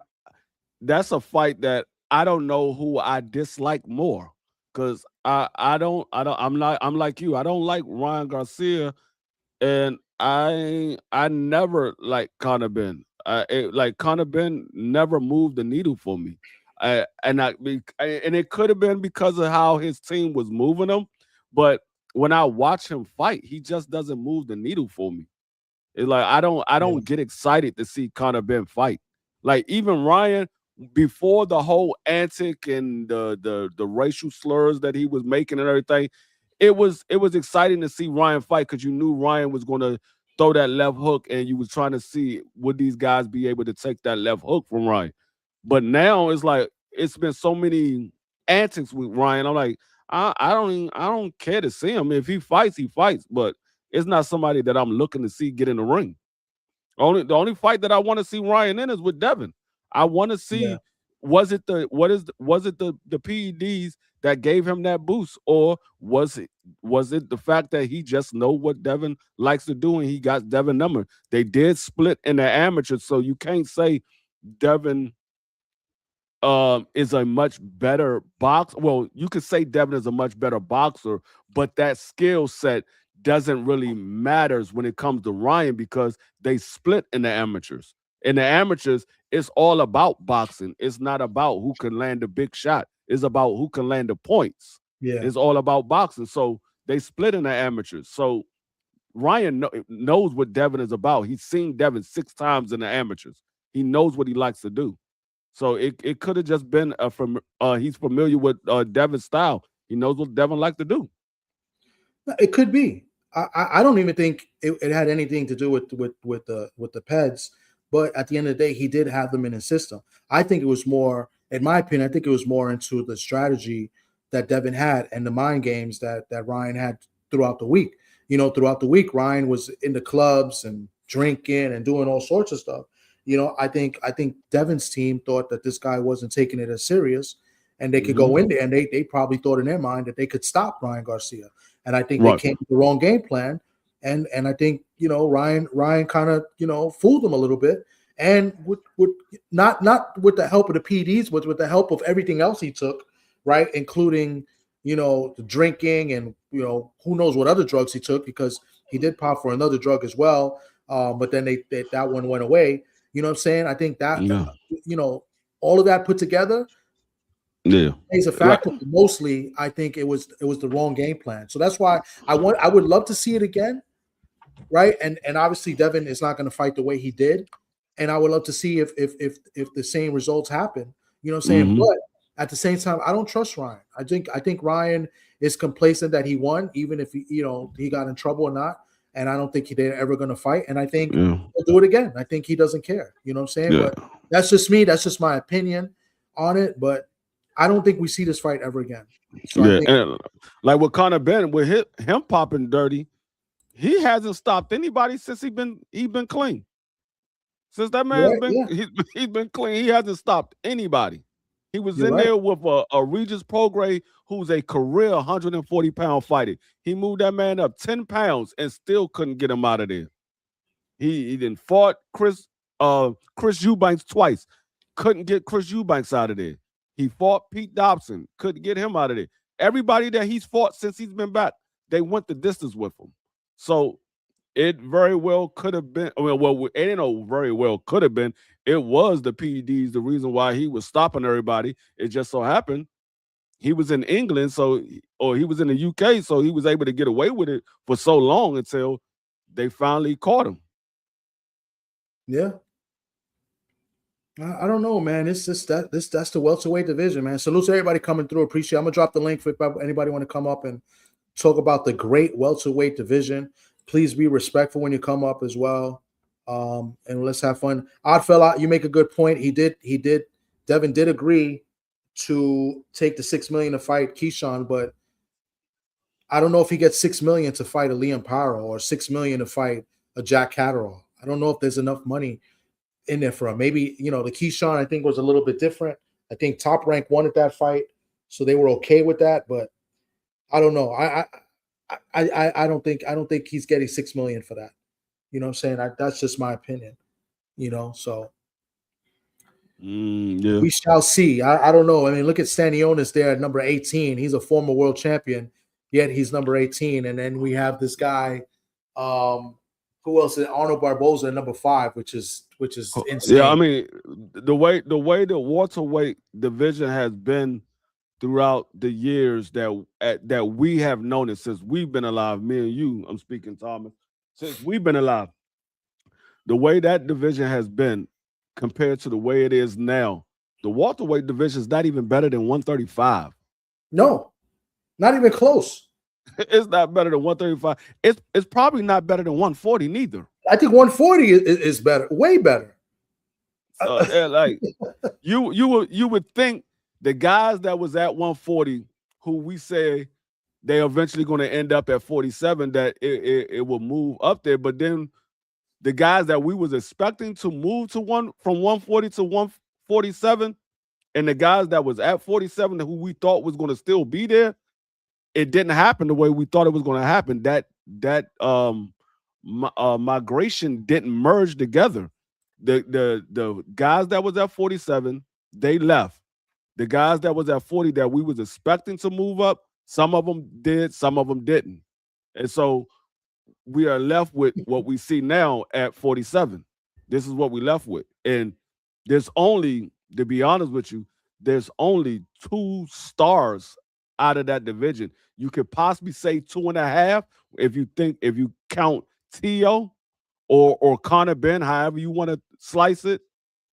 Speaker 4: that's a fight that I don't know who I dislike more. Because I'm like you. I don't like Ryan Garcia, and I never liked Conor Benn. Conor Benn never moved the needle for me. And it could have been because of how his team was moving him, but when I watch him fight, he just doesn't move the needle for me. It's like I don't get excited to see Conor Benn fight. Like even Ryan, before the whole antic and the racial slurs that he was making and everything, it was exciting to see Ryan fight because you knew Ryan was going to throw that left hook, and you was trying to see would these guys be able to take that left hook from Ryan. But now it's like it's been so many antics with Ryan. I'm like, I don't care to see him. If he fights, he fights. But it's not somebody that I'm looking to see get in the ring. The only fight that I want to see Ryan in is with Devin. I want to see was it the PEDs that gave him that boost, or was it the fact that he just know what Devin likes to do and he got Devin number? They did split in the amateurs, so you can't say Devin is a much better boxer. Well, you could say Devin is a much better boxer, but that skill set doesn't really matters when it comes to Ryan because they split in the amateurs. In the amateurs, it's all about boxing. It's not about who can land a big shot. It's about who can land the points.
Speaker 3: Yeah,
Speaker 4: it's all about boxing. So they split in the amateurs. So Ryan knows what Devin is about. He's seen Devin 6 times in the amateurs. He knows what he likes to do. So it could have just been he's familiar with Devin's style. He knows what Devin likes to do.
Speaker 3: It could be. I don't even think it had anything to do with the PEDs. But at the end of the day, he did have them in his system. I think it was more, in my opinion, I think it was more into the strategy that Devin had and the mind games that Ryan had throughout the week. Throughout the week, Ryan was in the clubs and drinking and doing all sorts of stuff. I think Devin's team thought that this guy wasn't taking it as serious, and they could go in there and they probably thought in their mind that they could stop Ryan Garcia. And I think they came with the wrong game plan. And I think, Ryan kind of, fooled them a little bit. And with not with the help of the PDs, but with the help of everything else he took, right? Including, the drinking and, who knows what other drugs he took, because he did pop for another drug as well. But then that one went away. You know what I'm saying? I think that, all of that put together, plays a factor. Right. Mostly, I think it was the wrong game plan. So that's why I would love to see it again. Right. And obviously Devin is not going to fight the way he did. And I would love to see if the same results happen. You know what I'm saying? But at the same time, I don't trust Ryan. I think Ryan is complacent that he won, even if he got in trouble or not. And I don't think they're ever going to fight. And I think he'll do it again. I think he doesn't care. You know what I'm saying? Yeah. But that's just me. That's just my opinion on it. But I don't think we see this fight ever again. So
Speaker 4: and like with Conor Benn, with him popping dirty, he hasn't stopped anybody since he's been clean. Since that man's he's been clean, he hasn't stopped anybody. He was
Speaker 3: You're
Speaker 4: in
Speaker 3: right.
Speaker 4: there with a Regis Prograis, who's a career 140-pound fighter. He moved that man up 10 pounds and still couldn't get him out of there. He then fought Chris Eubanks twice. Couldn't get Chris Eubanks out of there. He fought Pete Dobson. Couldn't get him out of there. Everybody that he's fought since he's been back, they went the distance with him. So it very well could have been. Well, it ain't no very well could have been. It was the PEDs, the reason why he was stopping everybody. It just so happened he was in England, or he was in the UK, so he was able to get away with it for so long until they finally caught him.
Speaker 3: Yeah. I don't know, man. It's just that's the welterweight division, man. Salute to everybody coming through. Appreciate it. I'm gonna drop the link for anybody want to come up and talk about the great welterweight division. Please be respectful when you come up as well. And let's have fun. Oddfella, you make a good point. Devin did agree to take the $6 million to fight Keyshawn, but I don't know if he gets $6 million to fight a Liam Paro or $6 million to fight a Jack Catterall. I don't know if there's enough money in there for him. Maybe, the Keyshawn, I think, was a little bit different. I think Top Rank wanted that fight, so they were okay with that, but I don't know. I don't think he's getting $6 million for that. You know what I'm saying? That's just my opinion. So
Speaker 4: yeah.
Speaker 3: We shall see. I don't know. I mean, look at Stanionis there at number 18. He's a former world champion, yet he's number 18. And then we have this guy, who else? Arnold Barboza at number 5, which is insane.
Speaker 4: Yeah, I mean, the way the welterweight division has been throughout the years that we have known it since we've been alive, me and you, I'm speaking, Thomas, since we've been alive, the way that division has been compared to the way it is now, the welterweight division is not even better than 135.
Speaker 3: No, not even close.
Speaker 4: It's not better than 135. It's probably not better than 140 neither.
Speaker 3: I think 140 is better, way better.
Speaker 4: Like you would think the guys that was at 140, who we say they're eventually going to end up at 47, that it will move up there. But then the guys that we was expecting to move to from 140 to 147, and the guys that was at 47 who we thought was going to still be there, it didn't happen the way we thought it was going to happen. That migration didn't merge together. The guys that was at 47, they left. The guys that was at 40 that we was expecting to move up, some of them did, some of them didn't. And so we are left with what we see now at 47. This is what we left with. And there's only, to be honest with you, there's only 2 stars out of that division. You could possibly say 2.5 if you count Tio or Conor Ben, however you want to slice it.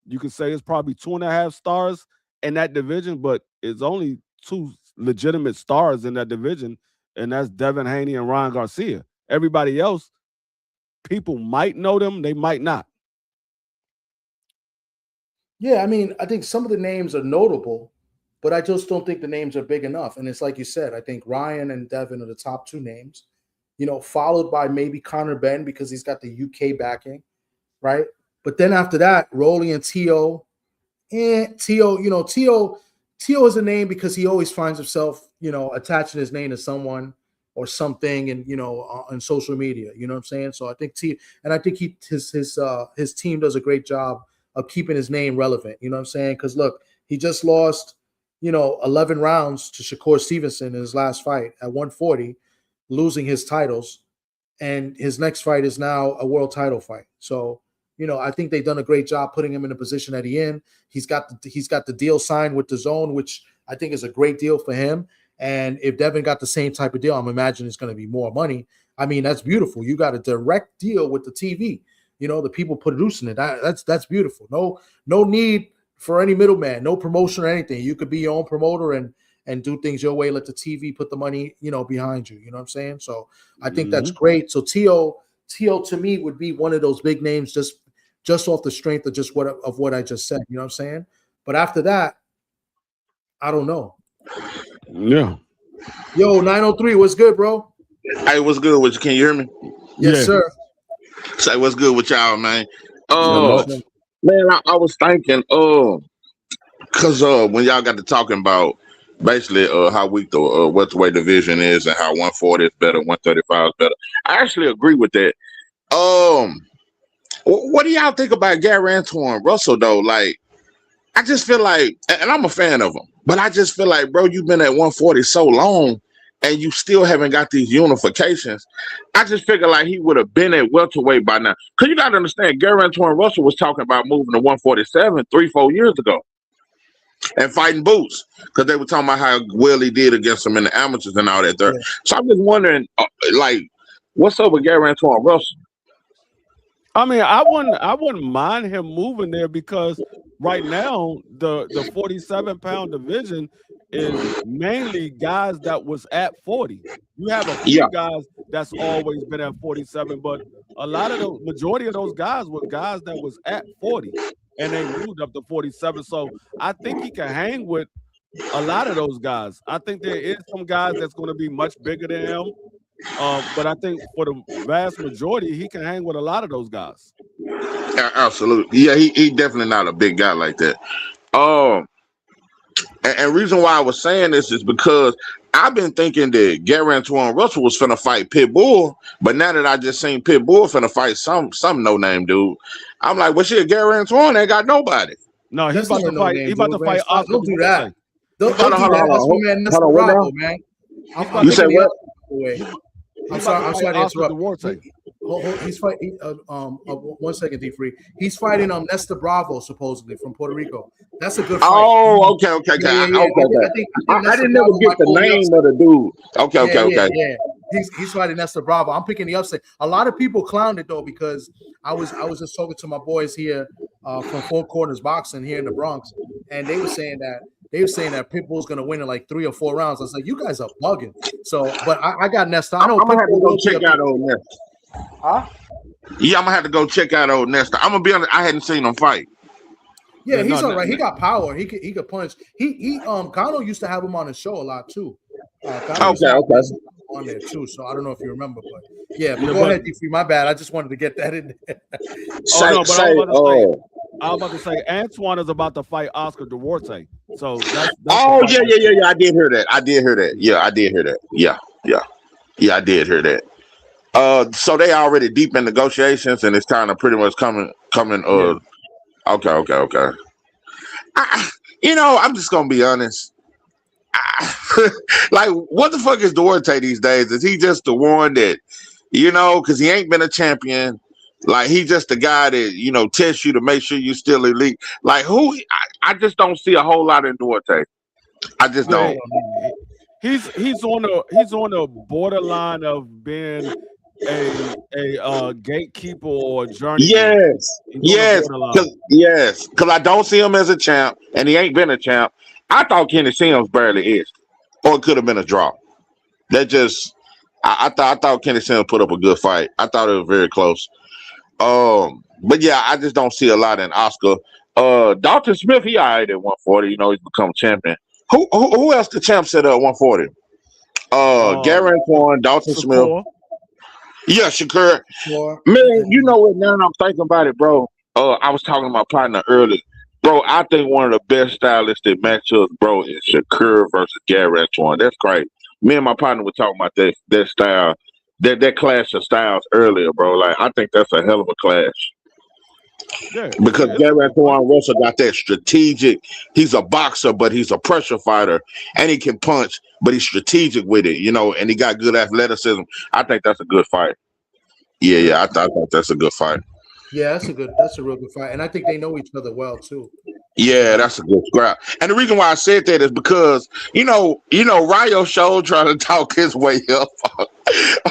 Speaker 4: You could say it's probably 2.5 stars in that division, but it's only 2 legitimate stars in that division, and that's Devin Haney and Ryan Garcia. Everybody else, people might know them, they might not.
Speaker 3: Yeah, I mean, I think some of the names are notable, but I just don't think the names are big enough. And it's like you said, I think Ryan and Devin are the top 2 names, followed by maybe Conor Ben because he's got the UK backing, right? But then after that, Rolly and Tio. And Tio is a name because he always finds himself, attaching his name to someone or something, and on social media. You know what I'm saying? So I think his team does a great job of keeping his name relevant. You know what I'm saying? Because look, he just lost, 11 rounds to Shakur Stevenson in his last fight at 140, losing his titles, and his next fight is now a world title fight. So, I think they've done a great job putting him in the position that he's in. He's got the deal signed with DAZN, which I think is a great deal for him. And if Devin got the same type of deal, I'm imagining it's going to be more money. I mean, that's beautiful. You got a direct deal with the TV. The people producing it. That's beautiful. No need for any middleman, no promotion or anything. You could be your own promoter and do things your way. Let the TV put the money, behind you. You know what I'm saying? So I think that's great. So Tio to me would be one of those big names just off the strength of just what I just said. You know what I'm saying? But after that, I don't know.
Speaker 4: Yeah.
Speaker 3: Yo, 903, what's good, bro?
Speaker 5: Hey, what's good with you? Can you hear me?
Speaker 3: Yes, sir.
Speaker 5: Say what's good with y'all, man.
Speaker 4: Hello.
Speaker 5: Man, I was thinking, Cause when y'all got to talking about basically how weak the welterweight division is and how 140 is better, 135 is better, I actually agree with that. What do y'all think about Gary Antoine Russell though? Like, I just feel like, and I'm a fan of him, but I just feel like, bro, you've been at 140 so long and you still haven't got these unifications. I just figure like he would have been at welterweight by now. Because you got to understand, Gary Antoine Russell was talking about moving to 147 3-4 years ago and fighting Boots because they were talking about how well he did against him in the amateurs and all that there. Yeah. So I'm just wondering, like, what's up with Gary Antoine Russell?
Speaker 4: I mean, I wouldn't mind him moving there because right now the 47-pound division is mainly guys that was at 40. You have a few guys that's always been at 47, but a lot of the majority of those guys were guys that was at 40 and they moved up to 47. So I think he can hang with a lot of those guys. I think there is some guys that's going to be much bigger than him. But I think for the vast majority, he can hang with a lot of those guys.
Speaker 5: Absolutely. Yeah, he definitely not a big guy like that. And reason why I was saying this is because I've been thinking that Gary Antoine Russell was finna fight Pitbull, but now that I just seen Pitbull finna fight some no-name dude, I'm like, well, shit, Gary Antoine ain't got nobody.
Speaker 4: No, he's about to fight. He's about to fight Oscar.
Speaker 3: Don't do that. Don't do that. That's my man, Mr. Bravo, man.
Speaker 5: You said what?
Speaker 3: I'm sorry to interrupt. He's fighting. 1 second, D Free. He's fighting Nesta Bravo supposedly from Puerto Rico. That's a good fight.
Speaker 5: Oh, okay. I didn't never get the name of the dude. Okay.
Speaker 3: Yeah. He's fighting Nesta Bravo. I'm picking the upset. A lot of people clowned it though because I was just talking to my boys here from Four Corners Boxing here in the Bronx, and they were saying that Pitbull's gonna win in like 3 or 4 rounds. I was like, you guys are bugging. So, but I got Nesta. I know
Speaker 5: I'm gonna have to go check out old Nesta. Huh? Yeah, I'm gonna have to go check out old Nesta. I'm gonna be honest, I hadn't seen him fight.
Speaker 3: Yeah, he's all right. He got power. He could punch. Kano used to have him on his show a lot too.
Speaker 5: Okay.
Speaker 3: On there too. So I don't know if you remember, but yeah. But go ahead, D3. My bad. I just wanted to get that in there.
Speaker 4: I was about to say Antoine is about to fight Oscar Duarte. So that's
Speaker 5: yeah. I did hear that. Yeah, I did hear that. Yeah, I did hear that. So they already deep in negotiations, and it's kind of pretty much coming. Yeah. Okay. I'm just gonna be honest. Like, what the fuck is Duarte these days? Is he just the one that, because he ain't been a champion? Like, he just the guy that, tests you to make sure you're still elite. Like, who? I just don't see a whole lot in Duarte. I just don't.
Speaker 4: He's on the borderline of being a gatekeeper or a journey.
Speaker 5: Yes, because I don't see him as a champ, and he ain't been a champ. I thought Kenny Sims barely is, or it could have been a draw. I thought Kenny Sims put up a good fight. I thought it was very close. But yeah, I just don't see a lot in Oscar. Dalton Smith, he all right at 140. He's become champion. Who else the champ set up 140? Gary Antoine, Dalton Smith. Yeah, Shakur. Man, you know what? Now I'm thinking about it, bro. I was talking to my partner earlier. Bro, I think one of the best stylistic matchups, bro, is Shakur versus Gary Antoine. That's great. Me and my partner were talking about that style, that clash of styles earlier, bro. Like, I think that's a hell of a clash. Yeah, because Gary Antoine Russell got that strategic. He's a boxer, but he's a pressure fighter, and he can punch, but he's strategic with it, and he got good athleticism. I think that's a good fight. Yeah, I think that's a good fight.
Speaker 3: Yeah, that's a real good fight, and I think they know each other well too.
Speaker 5: Yeah, that's a good scrap. And the reason why I said that is because Rayo Show trying to talk his way up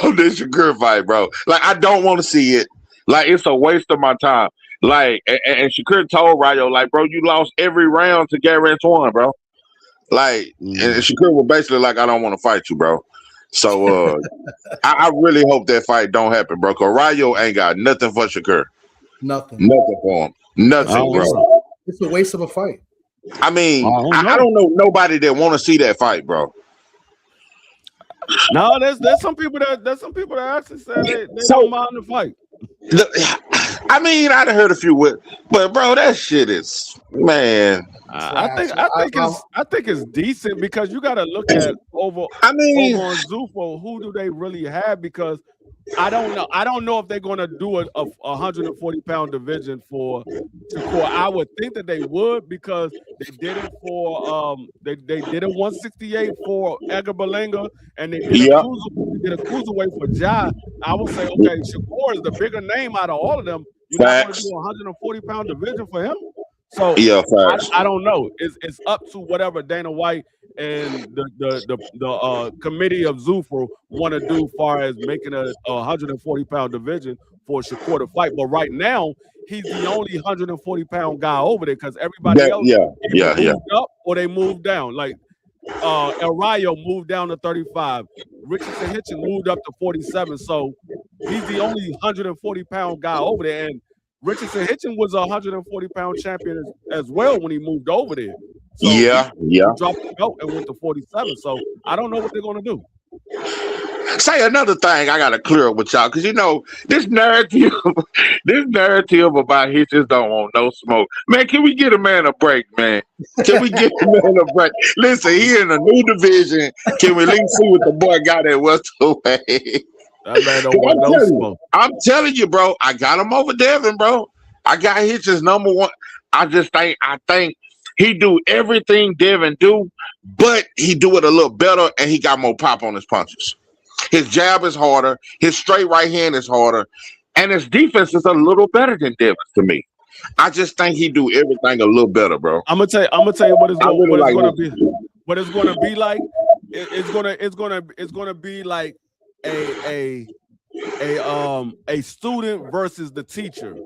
Speaker 5: on this Shakur fight, bro. Like, I don't want to see it. Like, it's a waste of my time. Like, and Shakur told Rayo, like, bro, you lost every round to Gary Antoine, bro. Like, and Shakur was basically like, I don't want to fight you, bro. So I really hope that fight don't happen, bro. Because Rayo ain't got nothing for Shakur.
Speaker 3: Nothing
Speaker 5: for him. Nothing, bro.
Speaker 3: It's a waste of a fight.
Speaker 5: I mean, I don't know nobody that want to see that fight, bro.
Speaker 4: No, there's some people that actually said they don't mind the fight.
Speaker 5: I mean, I'd heard a few with, but bro, that shit is, man.
Speaker 4: I think it's decent because you got to look at over
Speaker 5: I mean,
Speaker 4: on Zufo. Who do they really have? Because I don't know. I don't know if they're going to do a 140-pound division for Shakur. I would think that they would because they did it for they did it 168 for Edgar Berlanga and they did a cruiserweight for Ja. I would say okay, Shakur is the bigger name out of all of them. You're not going to do a 140-pound division for him. So I don't know. It's up to whatever Dana White and the committee of Zufo want to do, far as making a 140-pound division for Shakur to fight. But right now, he's the only 140-pound guy over there because everybody else moved up or they moved down. Like El Rayo moved down to 35. Richardson Hitchens moved up to 47. So he's the only 140-pound guy over there. And Richardson Hitchens was a 140-pound champion as well when he moved over there. So he dropped the belt and went to 47. So I don't know what they're going to do.
Speaker 5: Say another thing I got to clear up with y'all because, you know, this narrative about Hitchens don't want no smoke. Man, can we get a man a break, man? Can we get a man a break? Listen, he in a new division. Can we at least see what the boy got at welterweight?
Speaker 4: That man don't want no smoke.
Speaker 5: I'm telling you, bro. I got him over Devin, bro. I got Hitchens number one. I think he do everything Devin do, but he do it a little better, and he got more pop on his punches. His jab is harder. His straight right hand is harder, and his defense is a little better than Devin's to me. I just think he do everything a little better, bro.
Speaker 4: I'm gonna tell you what it's going to be. What it's going to be like. It's going to be like a student versus the teacher.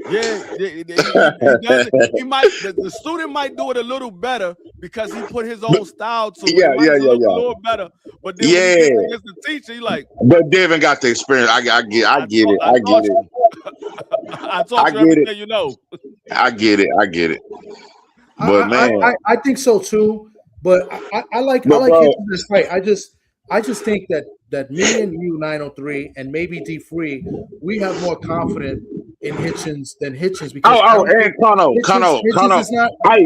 Speaker 4: The student might do it a little better because he put his own style to it. A little better. But then when he gets the teacher, he like.
Speaker 5: But Devin got the experience. I get it. I get it.
Speaker 4: I taught you everything you know.
Speaker 5: I get it. But
Speaker 3: I think so too. But I like this fight. I just think that me and you, 903, and maybe D3, we have more confidence in Hitchens than Hitchens because
Speaker 5: and Kano.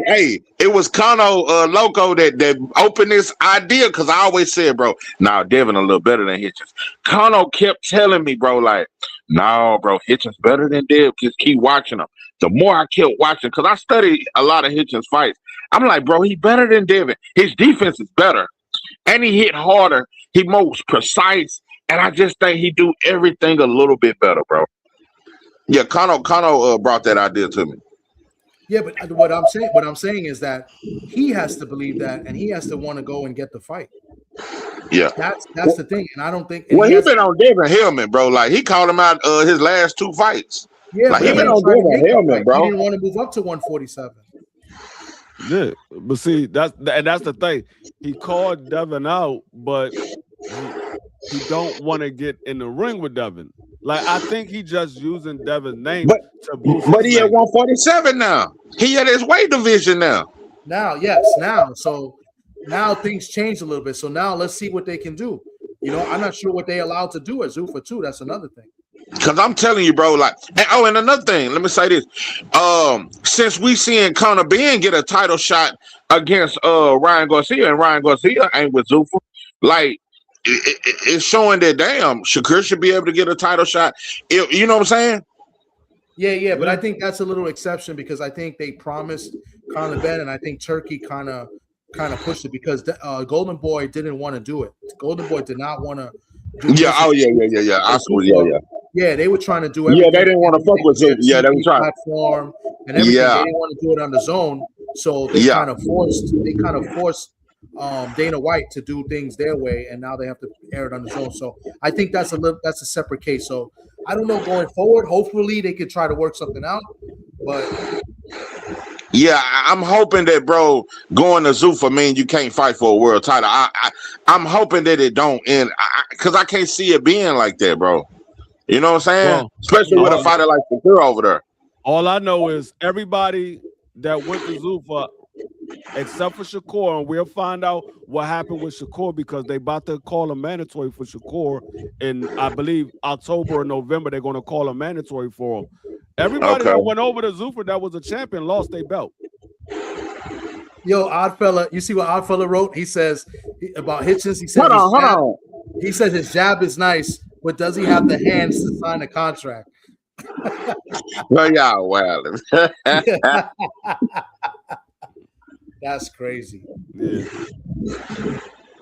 Speaker 5: Hey, it was Kano Loco that opened this idea because I always said, bro, Devin a little better than Hitchens. Kano kept telling me, bro, like, no, bro, Hitchens better than Dev. Just keep watching him. The more I kept watching, because I studied a lot of Hitchens fights, I'm like, bro, he better than Devin. His defense is better, and he hit harder. He most precise, and I just think he do everything a little bit better, bro. Yeah, Kano brought that idea to me.
Speaker 3: Yeah, but what I'm saying is that he has to believe that, and he has to want to go and get the fight.
Speaker 5: Yeah,
Speaker 3: that's the thing, and I don't think.
Speaker 5: Well, he's been on Devin Hillman, bro. Like he called him out his last two fights.
Speaker 3: Yeah,
Speaker 5: like he been on Devin Hillman, bro.
Speaker 3: He didn't want to move up to 147.
Speaker 4: Yeah, but see, that's the thing. He called Devin out, but he don't want to get in the ring with Devin. Like I think he just using Devin's name to boost.
Speaker 5: But he at 147 now. He at his weight division now.
Speaker 3: So now things change a little bit. So now let's see what they can do. You know, I'm not sure what they allowed to do at Zuffa too. That's another thing.
Speaker 5: Because I'm telling you, bro, like, and another thing, let me say this. Since we seeing Conor Ben get a title shot against Ryan Garcia, and Ryan Garcia ain't with Zuffa, like, it's showing that, damn, Shakur should be able to get a title shot. You know what I'm saying?
Speaker 3: Yeah, but I think that's a little exception because I think they promised Conor Ben, and I think Turkey kind of pushed it because Golden Boy didn't want to do it. Golden Boy did not want to do
Speaker 5: yeah, oh, yeah. I saw, yeah.
Speaker 3: Yeah, they were trying to do everything.
Speaker 5: Yeah, they didn't want to fuck with it. Yeah, they were trying.
Speaker 3: Platform and everything. Yeah. They didn't want to do it on the zone. So they kind of forced Dana White to do things their way, and now they have to air it on the zone. So I think that's a separate case. So I don't know going forward. Hopefully they could try to work something out. But
Speaker 5: yeah, I'm hoping that, bro, going to Zuffa means you can't fight for a world title. I'm hoping that it don't end because I can't see it being like that, bro. You know what I'm saying? Well, especially with a fighter like Shakur over there.
Speaker 4: All I know is everybody that went to Zuffa, except for Shakur, and we'll find out what happened with Shakur because they about to call a mandatory for Shakur in, I believe, October or November. They're going to call a mandatory for him. Everybody that went over to Zuffa that was a champion lost their belt.
Speaker 3: Yo, Oddfella, you see what Oddfella wrote? He says about Hitchens. He said,
Speaker 5: hold on.
Speaker 3: He says his jab is nice, but does he have the hands to sign a contract?
Speaker 5: Well, y'all wilding.
Speaker 3: That's crazy.
Speaker 4: Yeah.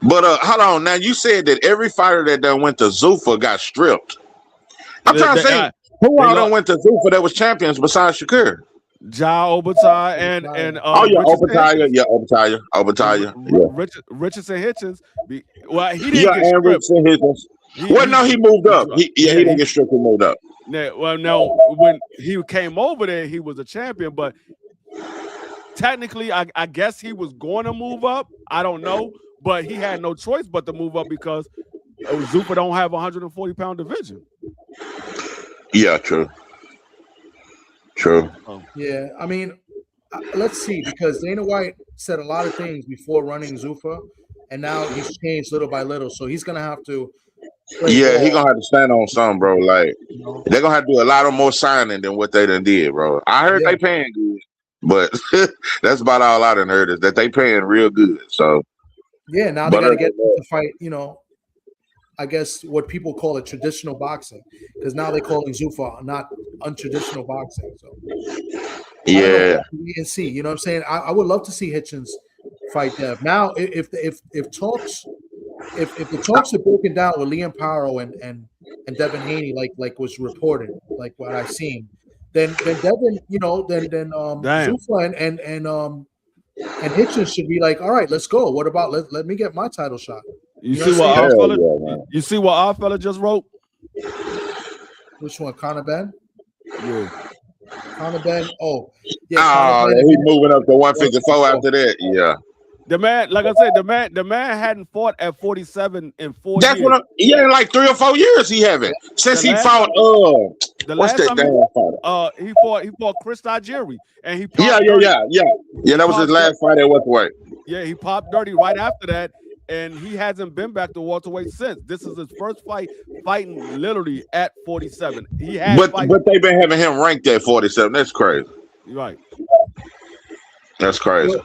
Speaker 5: But hold on. Now you said that every fighter that done went to Zuffa got stripped. I'm trying to say who all done went to Zuffa that was champions besides Shakur?
Speaker 4: Ja Obertai and
Speaker 5: Obertai.
Speaker 4: Richardson Hitchens. Well, he didn't get stripped.
Speaker 5: Richardson Hitchens. He moved up. He didn't get stripped. He moved up.
Speaker 4: Well, no, when he came over there, he was a champion, but technically, I guess he was going to move up. I don't know, but he had no choice but to move up because Zuffa don't have a 140-pound division.
Speaker 5: Yeah, true.
Speaker 3: Yeah, I mean, let's see, because Dana White said a lot of things before running Zuffa, and now he's changed little by little, so he's gonna have to.
Speaker 5: Yeah, he's gonna have to stand on something, bro. Like they're gonna have to do a lot of more signing than what they done did, bro. I heard they paying good, but that's about all I done heard is that they paying real good. So
Speaker 3: yeah, now they gotta get to fight, I guess what people call it traditional boxing, because now they're calling Zuffa not untraditional boxing. So
Speaker 5: yeah,
Speaker 3: we can see. You know what I'm saying? I would love to see Hitchens fight Dev. Now, if the talks are broken down with Liam Paro and Devin Haney, like was reported, like what I've seen, then Devin, then Zuffa and Hitchens should be like, all right, let's go. What about let me get my title shot?
Speaker 4: You see what our fella just wrote?
Speaker 3: Which one, Conor Ben?
Speaker 4: Yeah.
Speaker 3: Conor Ben. Oh, yeah.
Speaker 5: Oh, he's moving up to 154 after that. Yeah.
Speaker 4: The man, like I said, the man hadn't fought at 47 in 4 years.
Speaker 5: In like 3 or 4 years he haven't. Since he fought what's that damn fighter?
Speaker 4: He fought Chris Tajiri, and he
Speaker 5: popped Yeah, that was his last fight at welterweight.
Speaker 4: Yeah, he popped dirty right after that. And he hasn't been back to welterweight since. This is his first fight fighting literally at 47. But
Speaker 5: they've been having him ranked at 47. That's crazy.
Speaker 4: Right.
Speaker 5: That's crazy.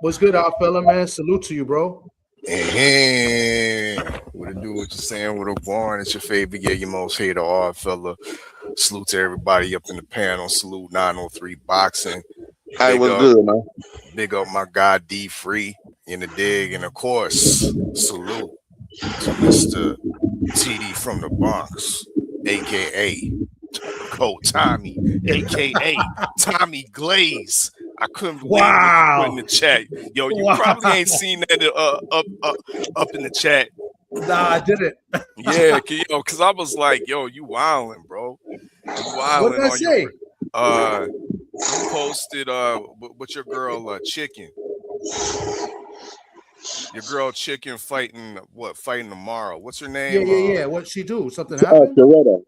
Speaker 3: What's good, our fella, man? Salute to you, bro.
Speaker 6: Hey, what it do? What you saying? What up, Warren? It's your favorite, your most hated, our fella. Salute to everybody up in the panel. Salute 903 Boxing.
Speaker 5: Hey, what's good, man?
Speaker 6: Big up my guy D Free in the dig, and of course, salute to Mr. TD from the Bronx, aka Cold Tommy, aka Tommy Glaze. I couldn't believe what you put in the chat. Yo, you probably ain't seen that up in the chat.
Speaker 3: Nah, I didn't.
Speaker 6: Yeah, because I was like, yo, you wilding, bro. You wilding.
Speaker 3: What did I say?
Speaker 6: You posted with your girl Chicken. Your girl Chicken fighting tomorrow. What's her name?
Speaker 3: Yeah. What'd she do? Something happened?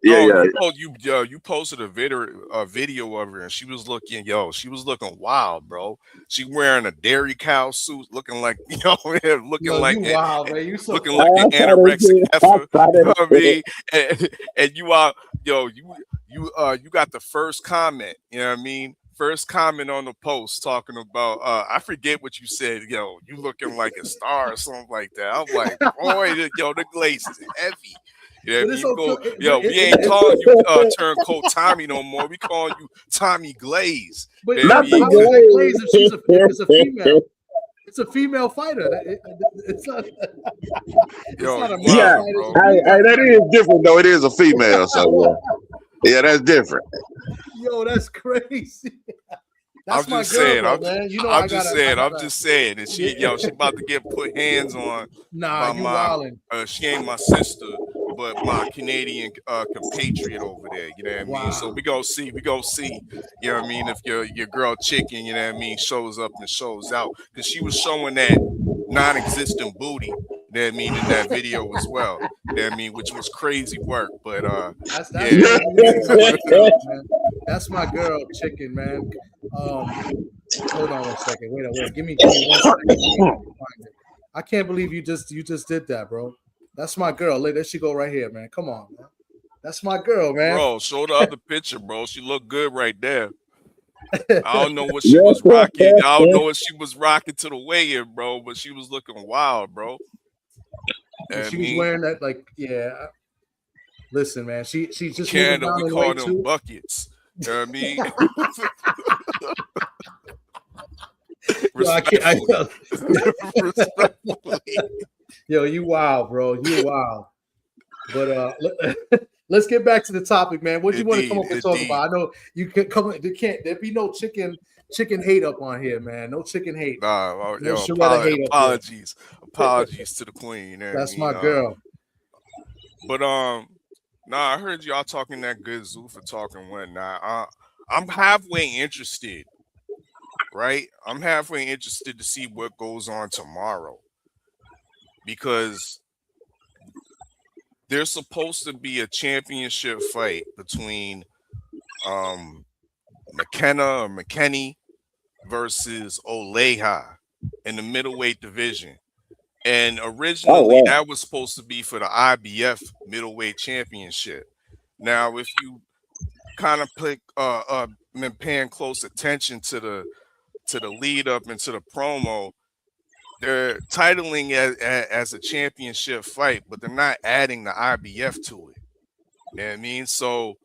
Speaker 6: You posted a video of her, and she was looking wild, bro. She wearing a dairy cow suit, looking like looking like an anorexic heifer. You know what I mean? And you got the first comment. You know what I mean? First comment on the post talking about I forget what you said, you looking like a star or something like that. I'm like, boy, the glaze is heavy. Yeah, we ain't calling you Turncoat Tommy no more. We calling you Tommy Glaze.
Speaker 3: But not the Glaze if she's a female. It's a female fighter. It's not.
Speaker 5: That is different though. It is a female, so yeah, that's different.
Speaker 3: Yo, that's crazy.
Speaker 6: I'm just saying. I'm just saying. And she about to get put hands on.
Speaker 3: Nah, you wildin'.
Speaker 6: She ain't my sister, but my Canadian compatriot over there. You know what I mean? So we go see. You know what I mean? If your girl Chicken, you know what I mean, shows up and shows out, because she was showing that non-existent booty. You know what I mean, in that video as well. You know what I mean, which was crazy work, but
Speaker 3: that's my girl, Chicken, man. Hold on one second. Wait. Give me 1 second. I can't believe you just did that, bro. That's my girl. There she go right here, man. Come on, man. That's my girl, man.
Speaker 2: Bro, show the other picture, bro. She looked good right there. I don't know what she was rocking. I don't know what she was rocking to the weigh-in, bro, but she was looking wild, bro.
Speaker 3: She was wearing that, like, yeah. Listen, man, she's just
Speaker 2: Canada,
Speaker 3: moving down
Speaker 2: we
Speaker 3: in
Speaker 2: call
Speaker 3: weight
Speaker 2: them
Speaker 3: too.
Speaker 2: buckets. You know what I mean?
Speaker 3: Respectfully. Yo, you wild, bro. You wild. But let's get back to the topic, man. What do you want to come up and talk about? I know you can come. There be no chicken hate up on here, man. No chicken hate.
Speaker 2: Nah,
Speaker 3: no
Speaker 2: apologies to the queen. You know
Speaker 3: that's
Speaker 2: what I mean?
Speaker 3: My girl.
Speaker 2: But I heard y'all talking that good Zuffa talk and whatnot. I'm halfway interested, right? I'm halfway interested to see what goes on tomorrow, because there's supposed to be a championship fight between McKenny versus Oleha in the middleweight division. And originally that was supposed to be for the IBF middleweight championship. Now, if you kind of been paying close attention to the lead up and to the promo, they're titling as a championship fight, but they're not adding the IBF to it. You know what I mean? So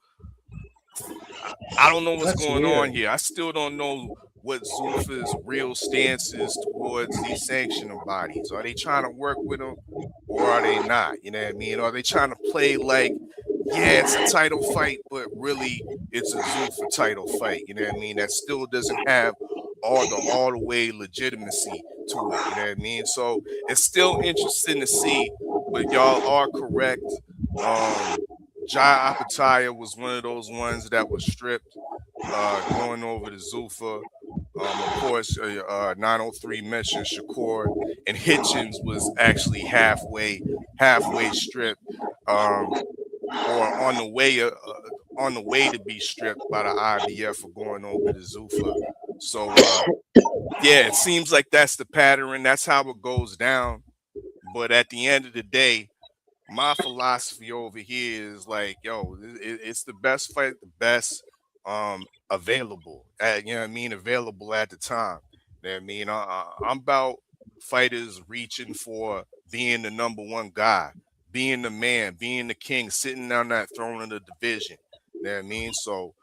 Speaker 2: I don't know what's going on here. I still don't know what Zuffa's real stance is towards these sanctioning bodies. Are they trying to work with them, or are they not? You know what I mean? Are they trying to play like, yeah, it's a title fight, but really it's a Zuffa title fight? You know what I mean? That still doesn't have all the way legitimacy to it. You know what I mean? So it's still interesting to see, but y'all are correct. Jai Apataya was one of those ones that was stripped going over to Zuffa. Of course, 903 mentioned Shakur, and Hitchens was actually halfway stripped, or on the way to be stripped by the IBF for going over to Zuffa. So yeah, it seems like that's the pattern. That's how it goes down. But at the end of the day, my philosophy over here is like, yo, it's the best fight, the best available at, you know what I mean, available at the time. You know what I mean? I'm about fighters reaching for being the number one guy, being the man, being the king, sitting on that throne of the division. You know what I mean? So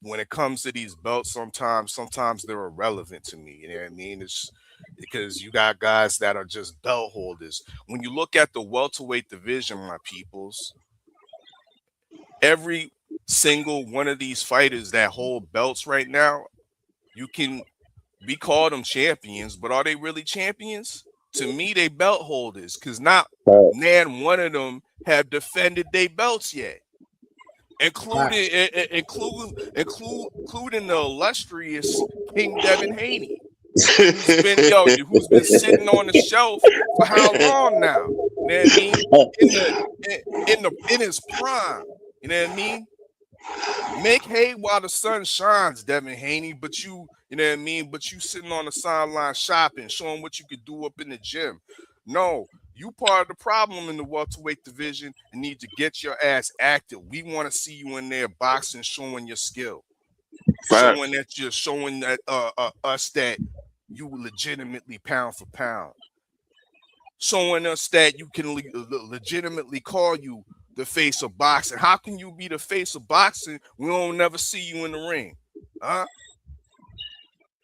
Speaker 2: when it comes to these belts, sometimes they're irrelevant to me. You know what I mean? It's because you got guys that are just belt holders. When you look at the welterweight division, my peoples, every single one of these fighters that hold belts right now, we call them champions, but are they really champions? To me, they belt holders, because not one of them have defended their belts yet, including the illustrious King Devin Haney, who's been sitting on the shelf for how long now? You know what I mean? In his prime. You know what I mean? Make hay while the sun shines, Devin Haney, but you know what I mean? But you sitting on the sideline shopping, showing what you could do up in the gym. No, you part of the problem in the welterweight division and need to get your ass active. We want to see you in there boxing, showing your skill. Showing that us that you legitimately pound for pound. Showing us that you can legitimately call you the face of boxing. How can you be the face of boxing? We don't never see you in the ring, huh?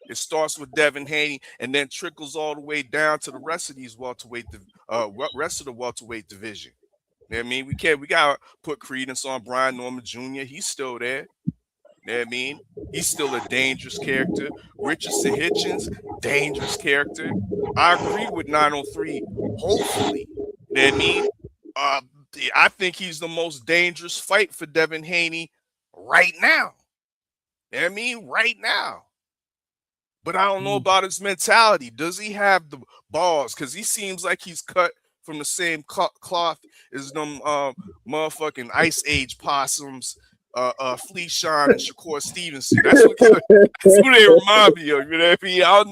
Speaker 2: It starts with Devin Haney and then trickles all the way down to the rest of these rest of the welterweight division. You know what I mean? We gotta put credence on Brian Norman Jr. He's still there. You know what I mean? He's still a dangerous character. Richardson Hitchens, dangerous character. I agree with 903. Hopefully, you know what I mean? I think he's the most dangerous fight for Devin Haney right now. You know what I mean? Right now. But I don't know about his mentality. Does he have the balls? Because he seems like he's cut from the same cloth as them motherfucking Ice Age possums, Fleeshon and Shakur Stevenson. That's who they remind me of. You know what I mean? I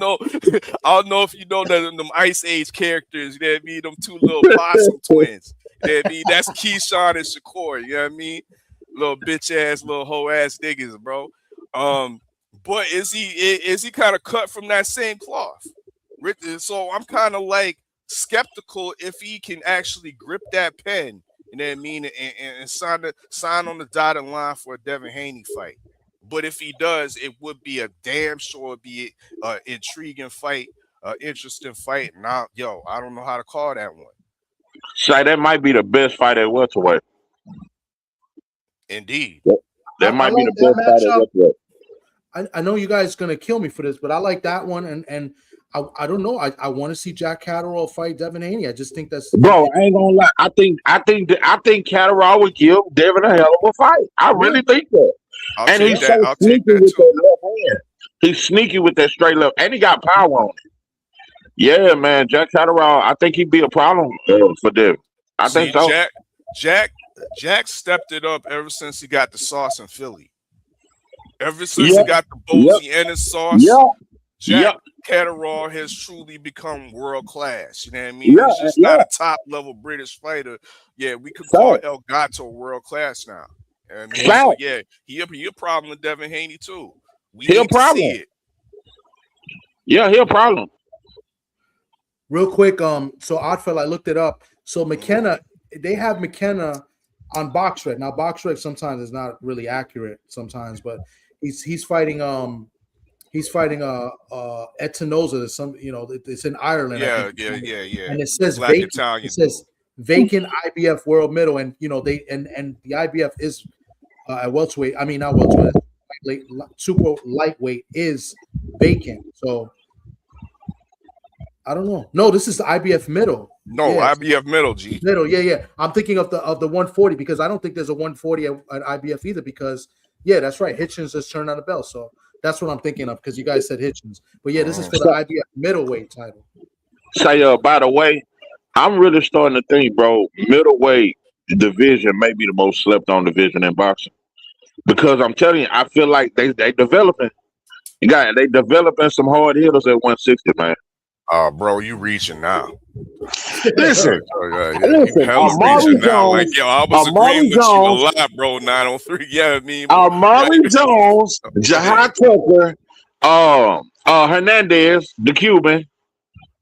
Speaker 2: don't know if you know that them Ice Age characters. You know what I mean? Them two little possum twins. Yeah, I mean, that's Keyshawn and Shakur. You know what I mean? Little bitch ass, little hoe ass niggas, bro. But is he kind of cut from that same cloth? So I'm kind of like skeptical if he can actually grip that pen. You know what I mean? And sign on the dotted line for a Devin Haney fight. But if he does, it would be a damn sure be an intriguing fight, interesting fight. Now, I don't know how to call that one.
Speaker 5: Shay, that might be the best fight at welterweight.
Speaker 2: Indeed.
Speaker 5: That might be the best fight at welterweight.
Speaker 3: I know you guys gonna kill me for this, but I like that one, and I don't know. I want to see Jack Catterall fight Devin Haney. I just think that's
Speaker 5: bro. I ain't gonna lie. I think Catterall would give Devin a hell of a fight. I really think that. And he's so sneaky with that left hand. He's sneaky with that straight left, and he got power on it. Yeah, man. Jack Catterall, I think he'd be a problem for Devin. I think so.
Speaker 2: Jack stepped it up ever since he got the sauce in Philly. Ever since he got the Bozy and the sauce, Jack Catterall has truly become world class. You know what I mean? He's just not a top level British fighter. Yeah, we could call El Gato world class now. You know what I mean? So, yeah, he a problem with Devin Haney too. He a problem.
Speaker 5: Yeah, he a problem.
Speaker 3: Real quick, so Oddfell, I looked it up. So McKenna, they have McKenna on BoxRec. Now BoxRec sometimes is not really accurate sometimes, but he's fighting Etinoza. Some it's in Ireland.
Speaker 2: Yeah.
Speaker 3: And it says vacant. Italian. It says vacant IBF world middle, and and the IBF is at welterweight. I mean not welterweight. Super lightweight is vacant. So I don't know. No, this is the IBF middle.
Speaker 2: No, IBF middle, G.
Speaker 3: Middle, yeah. I'm thinking of the 140 because I don't think there's a 140 at IBF either because that's right. Hitchens just turned on the belt. So that's what I'm thinking of because you guys said Hitchens. But this is for the IBF middleweight title.
Speaker 5: Say, by the way, I'm really starting to think, bro, middleweight division may be the most slept on division in boxing. Because I'm telling you, I feel like they developing. They developing some hard hitters at 160, man.
Speaker 6: Bro, you reaching now.
Speaker 5: Listen,
Speaker 2: Amari Jones. Like, I was agreeing with you a lot, bro. 903. Yeah, I mean,
Speaker 5: Amari Jones, Jahai Tucker, Hernandez, the Cuban.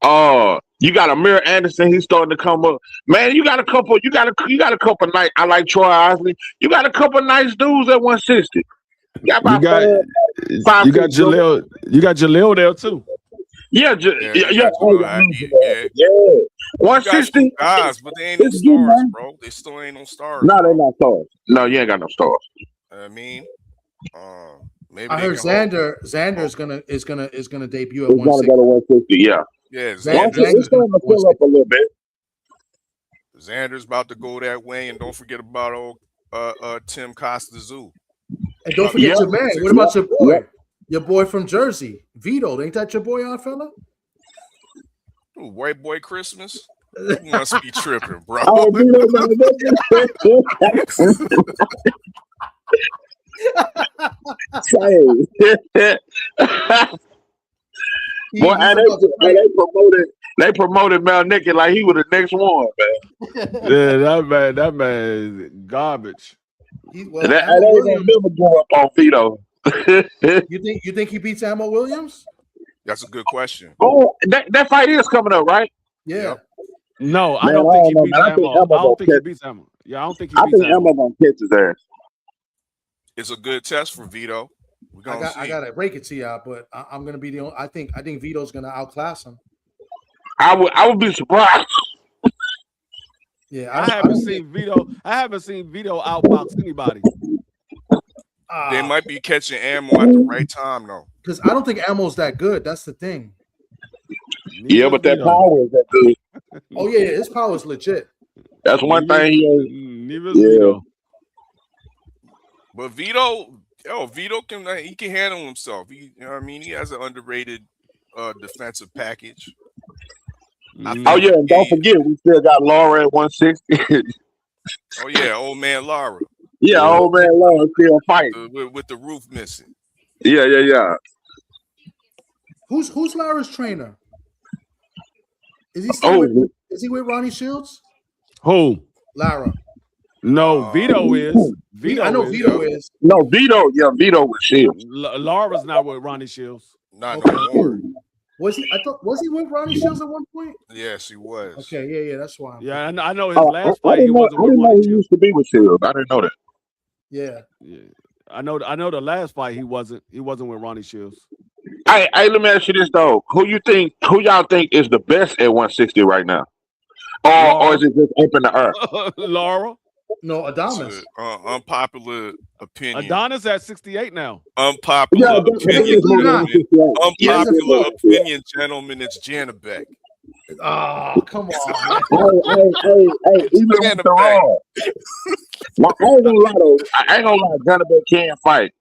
Speaker 5: You got Amir Anderson. He's starting to come up. Man, you got a couple nice. I like Troy Isley. You got a couple nice dudes at 160. You got
Speaker 4: Jaleel. You got Jaleel there too.
Speaker 5: Yeah. 160
Speaker 2: guys, but they ain't no stars, bro. They still ain't no stars.
Speaker 5: No, they're not stars. No, you ain't got no stars.
Speaker 2: I mean, maybe
Speaker 3: I heard Xander is gonna debut at 160.
Speaker 5: He's gonna go to 160. Yeah.
Speaker 2: Yeah,
Speaker 5: Xander's going to fill up a little bit.
Speaker 2: Xander's about to go that way, and don't forget about old Tim Costa Zoo.
Speaker 3: And don't forget your man. What about your boy? Your boy from Jersey, Vito. Ain't that your boy, odd fella?
Speaker 2: Ooh, white boy Christmas. You must be tripping, bro.
Speaker 5: Boy, they promoted Mel Nicky like he was the next one, man.
Speaker 4: Yeah, that man is garbage.
Speaker 5: They ain't gonna never go up on Vito.
Speaker 3: You think he beats Ammo Williams?
Speaker 2: That's a good question.
Speaker 5: Oh, that fight is coming up, right?
Speaker 3: Yeah.
Speaker 4: No, I don't think he beats Ammo. I don't think he beats Ammo. Yeah, I don't think he beats Ammo. I think
Speaker 5: Ammo gonna catch his ass.
Speaker 2: It's a good test for Vito.
Speaker 3: I gotta break it to y'all, but I'm gonna be the only. I think Vito's gonna outclass him.
Speaker 5: I would be surprised.
Speaker 3: Yeah,
Speaker 4: I haven't seen Vito outbox anybody.
Speaker 2: They might be catching Ammo at the right time, though.
Speaker 3: Because I don't think Ammo's that good. That's the thing.
Speaker 5: Yeah, but that power is that good.
Speaker 3: Oh yeah, his power is legit.
Speaker 5: That's one thing he has.
Speaker 4: Vito.
Speaker 2: But Vito can handle himself. You know what I mean? He has an underrated defensive package.
Speaker 5: Oh yeah, and don't forget we still got Laura at 160.
Speaker 2: Oh yeah, old man Lara.
Speaker 5: Yeah, old man Laura still fighting
Speaker 2: with the roof missing.
Speaker 5: Yeah.
Speaker 3: Who's Lara's trainer? Is he still is he with Ronnie Shields?
Speaker 4: Who?
Speaker 3: Lara.
Speaker 4: No, Vito is. Vito
Speaker 3: I know
Speaker 4: is.
Speaker 3: Vito is.
Speaker 5: No, Vito. Yeah, Vito with Shields.
Speaker 4: Laura's not with Ronnie Shields.
Speaker 6: Not
Speaker 3: Okay.
Speaker 6: no more.
Speaker 3: Was he? I thought was he with Ronnie Shields at one point?
Speaker 6: Yes, he was.
Speaker 3: Okay, yeah, that's why.
Speaker 4: Yeah, I know his
Speaker 5: I
Speaker 4: last fight he
Speaker 5: didn't know.
Speaker 4: wasn't
Speaker 5: I
Speaker 4: with
Speaker 5: didn't know
Speaker 4: Ronnie
Speaker 5: he
Speaker 4: Shields.
Speaker 5: used to be with Shields. I didn't know that.
Speaker 3: Yeah.
Speaker 4: Yeah. I know the last fight he wasn't with Ronnie Shields.
Speaker 5: Hey, let me ask you this though: who y'all think is the best at 160 right now, or is it just up in the air?
Speaker 4: Laura.
Speaker 3: No, Adamas.
Speaker 6: It's unpopular opinion.
Speaker 4: Adonis at 68 now.
Speaker 6: Unpopular opinion.
Speaker 3: technically not.
Speaker 6: Unpopular opinion, gentlemen. It's Janabek.
Speaker 3: Oh, come on.
Speaker 5: Hey, even with the Raw. Well, I ain't gonna lie, Janabek can fight.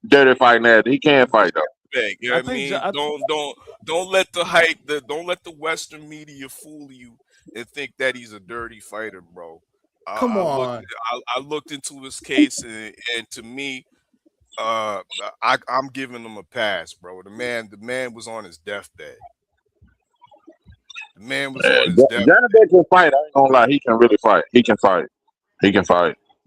Speaker 5: Dirty fighting that. He can fight though.
Speaker 6: You know what I mean? Don't let the hype, don't let the Western media fool you and think that he's a dirty fighter, bro.
Speaker 3: Come on.
Speaker 6: I looked into his case, and to me, I'm giving him a pass, bro. The man was on his deathbed. The man was on his deathbed.
Speaker 5: Janabek can fight. I ain't gonna lie, he can really fight. He can fight.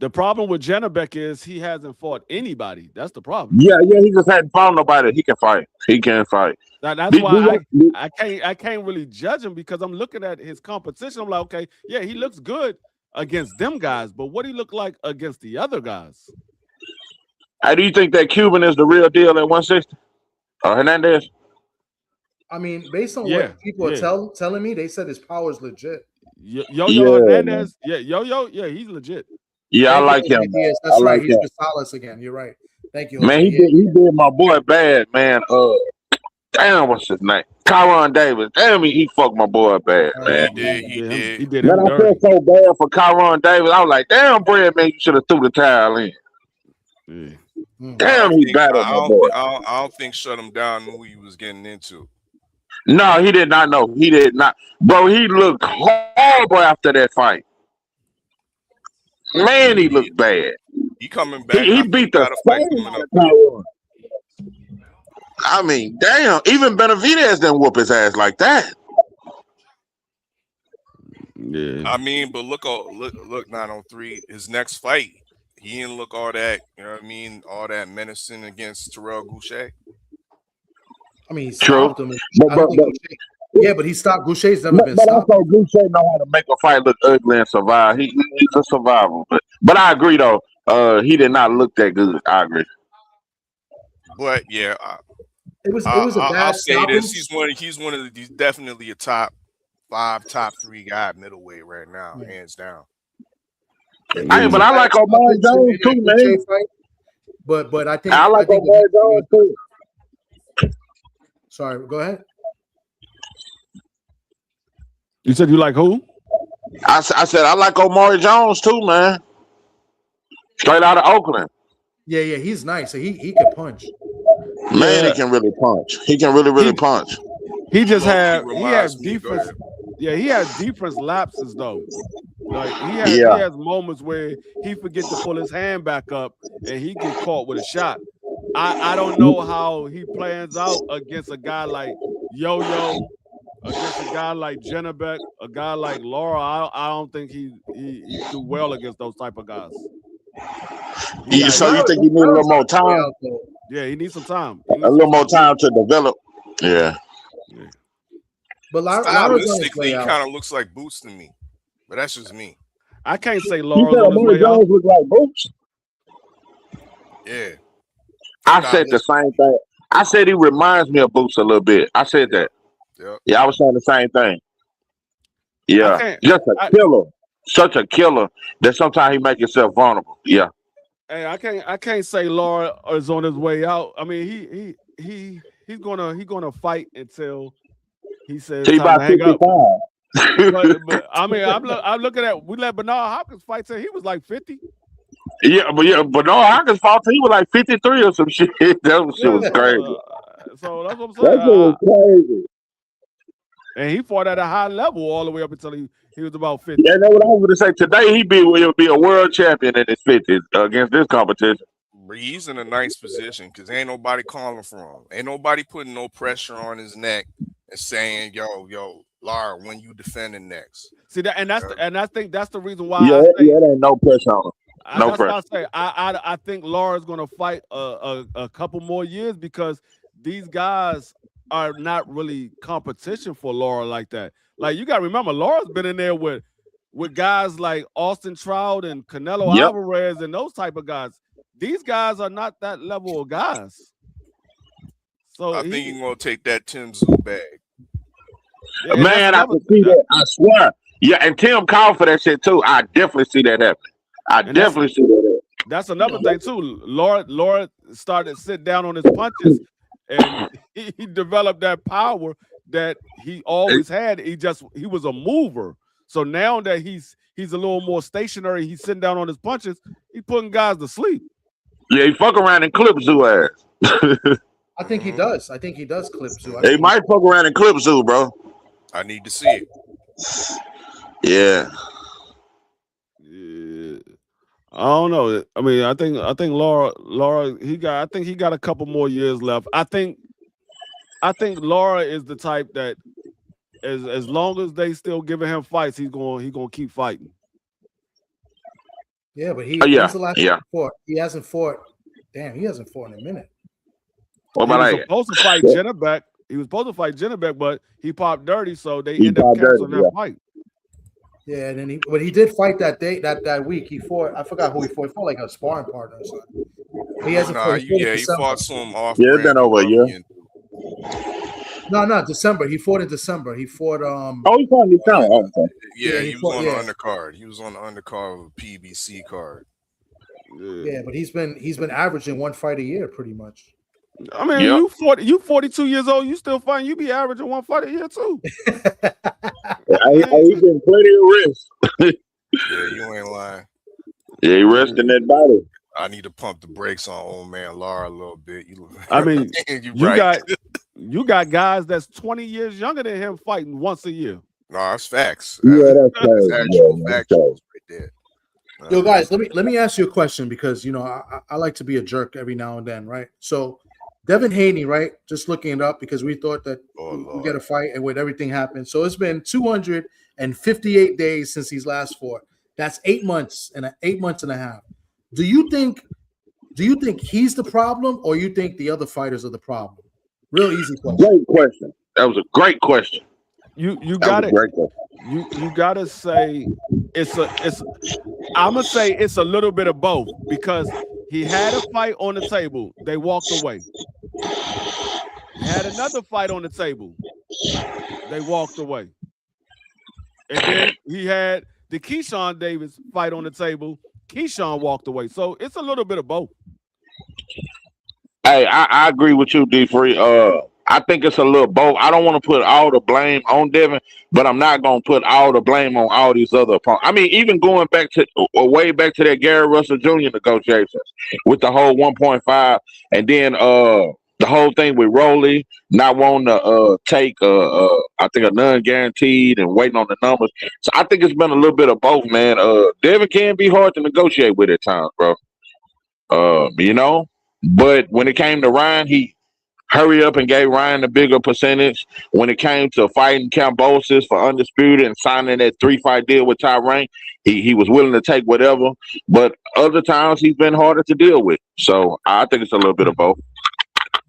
Speaker 4: The problem with Janabek is he hasn't fought anybody. That's the problem.
Speaker 5: Yeah, he just hadn't fought nobody. He can fight.
Speaker 4: That's why I can't really judge him, because I'm looking at his competition. I'm like, okay, yeah, he looks good against them guys, but what he look like against the other guys?
Speaker 5: Do you think that Cuban is the real deal at 160? Or Hernandez?
Speaker 3: I mean, based on what people are telling me, they said his power is legit.
Speaker 4: Hernandez, he's legit.
Speaker 5: Yeah, I like him.
Speaker 3: Yes, that's right. He's Gonzalez again. You're right. Thank you.
Speaker 5: Man, he did my boy bad, man. Damn, what's his name? Kyron Davis. Damn, he fucked my boy bad, man.
Speaker 6: He did.
Speaker 5: Man, I felt so bad for Kyron Davis. I was like, damn, Brad, man, you should have threw the towel in.
Speaker 4: Yeah.
Speaker 5: Damn, he battled my boy.
Speaker 6: I don't think shut him down who he was getting into.
Speaker 5: No, he did not know. He did not. Bro, he looked horrible after that fight. Man, he looked bad.
Speaker 6: He coming back.
Speaker 5: He beat the fight out of Kyron. I mean, damn, even Benavidez didn't whoop his ass like that.
Speaker 4: Yeah.
Speaker 6: I mean, but look 903, his next fight, he didn't look all that, you know what I mean, all that menacing against Terrell Goucher.
Speaker 3: I mean, he stopped him. But he stopped. Goucher's never been stopped.
Speaker 5: But also, Goucher know how to make a fight look ugly and survive. He's a survivor. But I agree, though. He did not look that good. I agree.
Speaker 6: But, yeah.
Speaker 3: It was a bad
Speaker 6: I'll say
Speaker 3: stoppage.
Speaker 6: this. He's definitely a top 5, top 3 guy middleweight right now, hands down.
Speaker 5: But I like Omari Jones too, man.
Speaker 3: But I think
Speaker 5: I like Omari Jones too.
Speaker 3: Sorry, go ahead.
Speaker 4: You said you like who?
Speaker 5: I said I like Omari Jones too, man. Straight out of Oakland.
Speaker 3: Yeah, he's nice. He can punch.
Speaker 5: Man, he can really punch. He can really punch.
Speaker 4: He just has defense. Yeah, he has defense lapses though. Like he has moments where he forgets to pull his hand back up and he gets caught with a shot. I don't know how he plans out against a guy like Yo-Yo, against a guy like Janabek, a guy like Laura. I don't think he do well against those type of guys.
Speaker 5: So you think he need a little more time?
Speaker 4: Yeah, he needs some time.
Speaker 5: A little more time to develop. Yeah.
Speaker 3: But
Speaker 6: stylistically, he kind of looks like Boots to me. But that's just me.
Speaker 4: I can't say Laura.
Speaker 5: You said Omari Jones look like Boots?
Speaker 6: Yeah.
Speaker 5: I said the same thing. I said he reminds me of Boots a little bit. I said that.
Speaker 6: Yep.
Speaker 5: Yeah, I was saying the same thing. Yeah. Just a killer. Such a killer that sometimes he make himself vulnerable. Yeah.
Speaker 4: Hey, I can't say Laura is on his way out. I mean, he's gonna fight until he says
Speaker 5: He
Speaker 4: time
Speaker 5: about
Speaker 4: to hang up.
Speaker 5: 55.
Speaker 4: But I mean, I'm looking at we let Bernard Hopkins fight till he was like 50.
Speaker 5: Yeah, but no, Hopkins fought till he was like 53 or some shit. That shit was crazy.
Speaker 4: So that's what I'm saying.
Speaker 5: That shit was crazy.
Speaker 4: And he fought at a high level all the way up until he was about 50.
Speaker 5: Yeah, that's what I was going to say. Today he'll be a world champion in his 50s against this competition.
Speaker 6: He's in a nice position because ain't nobody calling for him. Ain't nobody putting no pressure on his neck and saying, yo, Lara, when you defending next?
Speaker 4: See that, and I think that's the reason why.
Speaker 5: Yeah,
Speaker 4: I say,
Speaker 5: there ain't no pressure on him. No
Speaker 4: that's
Speaker 5: pressure.
Speaker 4: what I say. I think Laura's gonna fight a couple more years because these guys are not really competition for Laura like that. Like, you gotta remember, Laura's been in there with guys like Austin Trout and Canelo Alvarez and those type of guys. These guys are not that level of guys. So
Speaker 6: I think he's gonna take that Tim Tszyu bag.
Speaker 4: Yeah,
Speaker 5: Man, I can see that. I swear. Yeah, and Tim called for that shit too. I definitely see that happening. I definitely see that happening.
Speaker 4: That's another thing too. Laura started to sit down on his punches, and he developed that power that he always had. He was a mover. So now that he's a little more stationary, he's sitting down on his punches, he's putting guys to sleep.
Speaker 5: Yeah, he fuck around and clip Tszyu ass.
Speaker 3: I think he does. I think he does clip Tszyu.
Speaker 5: He might fuck around and clip Tszyu, bro.
Speaker 6: I need to see it.
Speaker 5: Yeah.
Speaker 4: I don't know. I mean, I think Laura I think he got a couple more years left. I think Laura is the type that as long as they still giving him fights, he's gonna keep fighting.
Speaker 3: Yeah, but he's the last fought. He hasn't fought. Damn, he hasn't fought in a minute.
Speaker 5: What about
Speaker 4: he was supposed to fight Jennebeck. He was supposed to fight Jennebeck, but he popped dirty, so they ended up canceling that fight.
Speaker 3: Yeah, and then he did fight that day, that week. He fought. I forgot who he fought. He fought like a sparring partner or something. He hasn't fought.
Speaker 6: He fought some off.
Speaker 5: Yeah, it's been over a year.
Speaker 3: No, December. He fought in December. He fought.
Speaker 5: He fought in December.
Speaker 6: Yeah, he was on the undercard. He was on the undercard of a PBC card.
Speaker 3: Yeah, but he's been averaging one fight a year, pretty much.
Speaker 4: I mean, you 42 years old, you still fighting. You be averaging one fight a year too.
Speaker 5: He been plenty of rest.
Speaker 6: Yeah, you ain't lying.
Speaker 5: Yeah, he resting that body.
Speaker 6: I need to pump the brakes on old man Lara a little bit.
Speaker 4: I mean, you got guys that's 20 years younger than him fighting once a year.
Speaker 6: No, that's facts.
Speaker 5: Yeah, that's
Speaker 6: actual facts right there.
Speaker 3: Yo, guys, let me ask you a question because I like to be a jerk every now and then, right? So Devin Haney, right? Just looking it up because we thought that we get a fight and when everything happened. So it's been 258 days since he's last fought. That's 8 months and 8 months and a half. Do you think he's the problem or you think the other fighters are the problem? Real easy question.
Speaker 5: Great question. That was a great question.
Speaker 4: You got it. You gotta say I'm gonna say it's a little bit of both because he had a fight on the table, they walked away. He had another fight on the table, they walked away. And then he had the Keyshawn Davis fight on the table, Keyshawn walked away. So it's a little bit of both.
Speaker 5: Hey, I agree with you, D-Free. I think it's a little both. I don't want to put all the blame on Devin, but I'm not going to put all the blame on all these other opponents. I mean, even going back to way back to that Gary Russell Jr. negotiations with the whole 1.5, and then the whole thing with Rolly not wanting to take I think a non-guaranteed and waiting on the numbers. So I think it's been a little bit of both, man. Devin can be hard to negotiate with at times, bro. But when it came to Ryan, he hurry up and gave Ryan a bigger percentage. When it came to fighting Kambosos for Undisputed and signing that 3-fight deal with Tyrann, he was willing to take whatever. But other times he's been harder to deal with. So I think it's a little bit of both.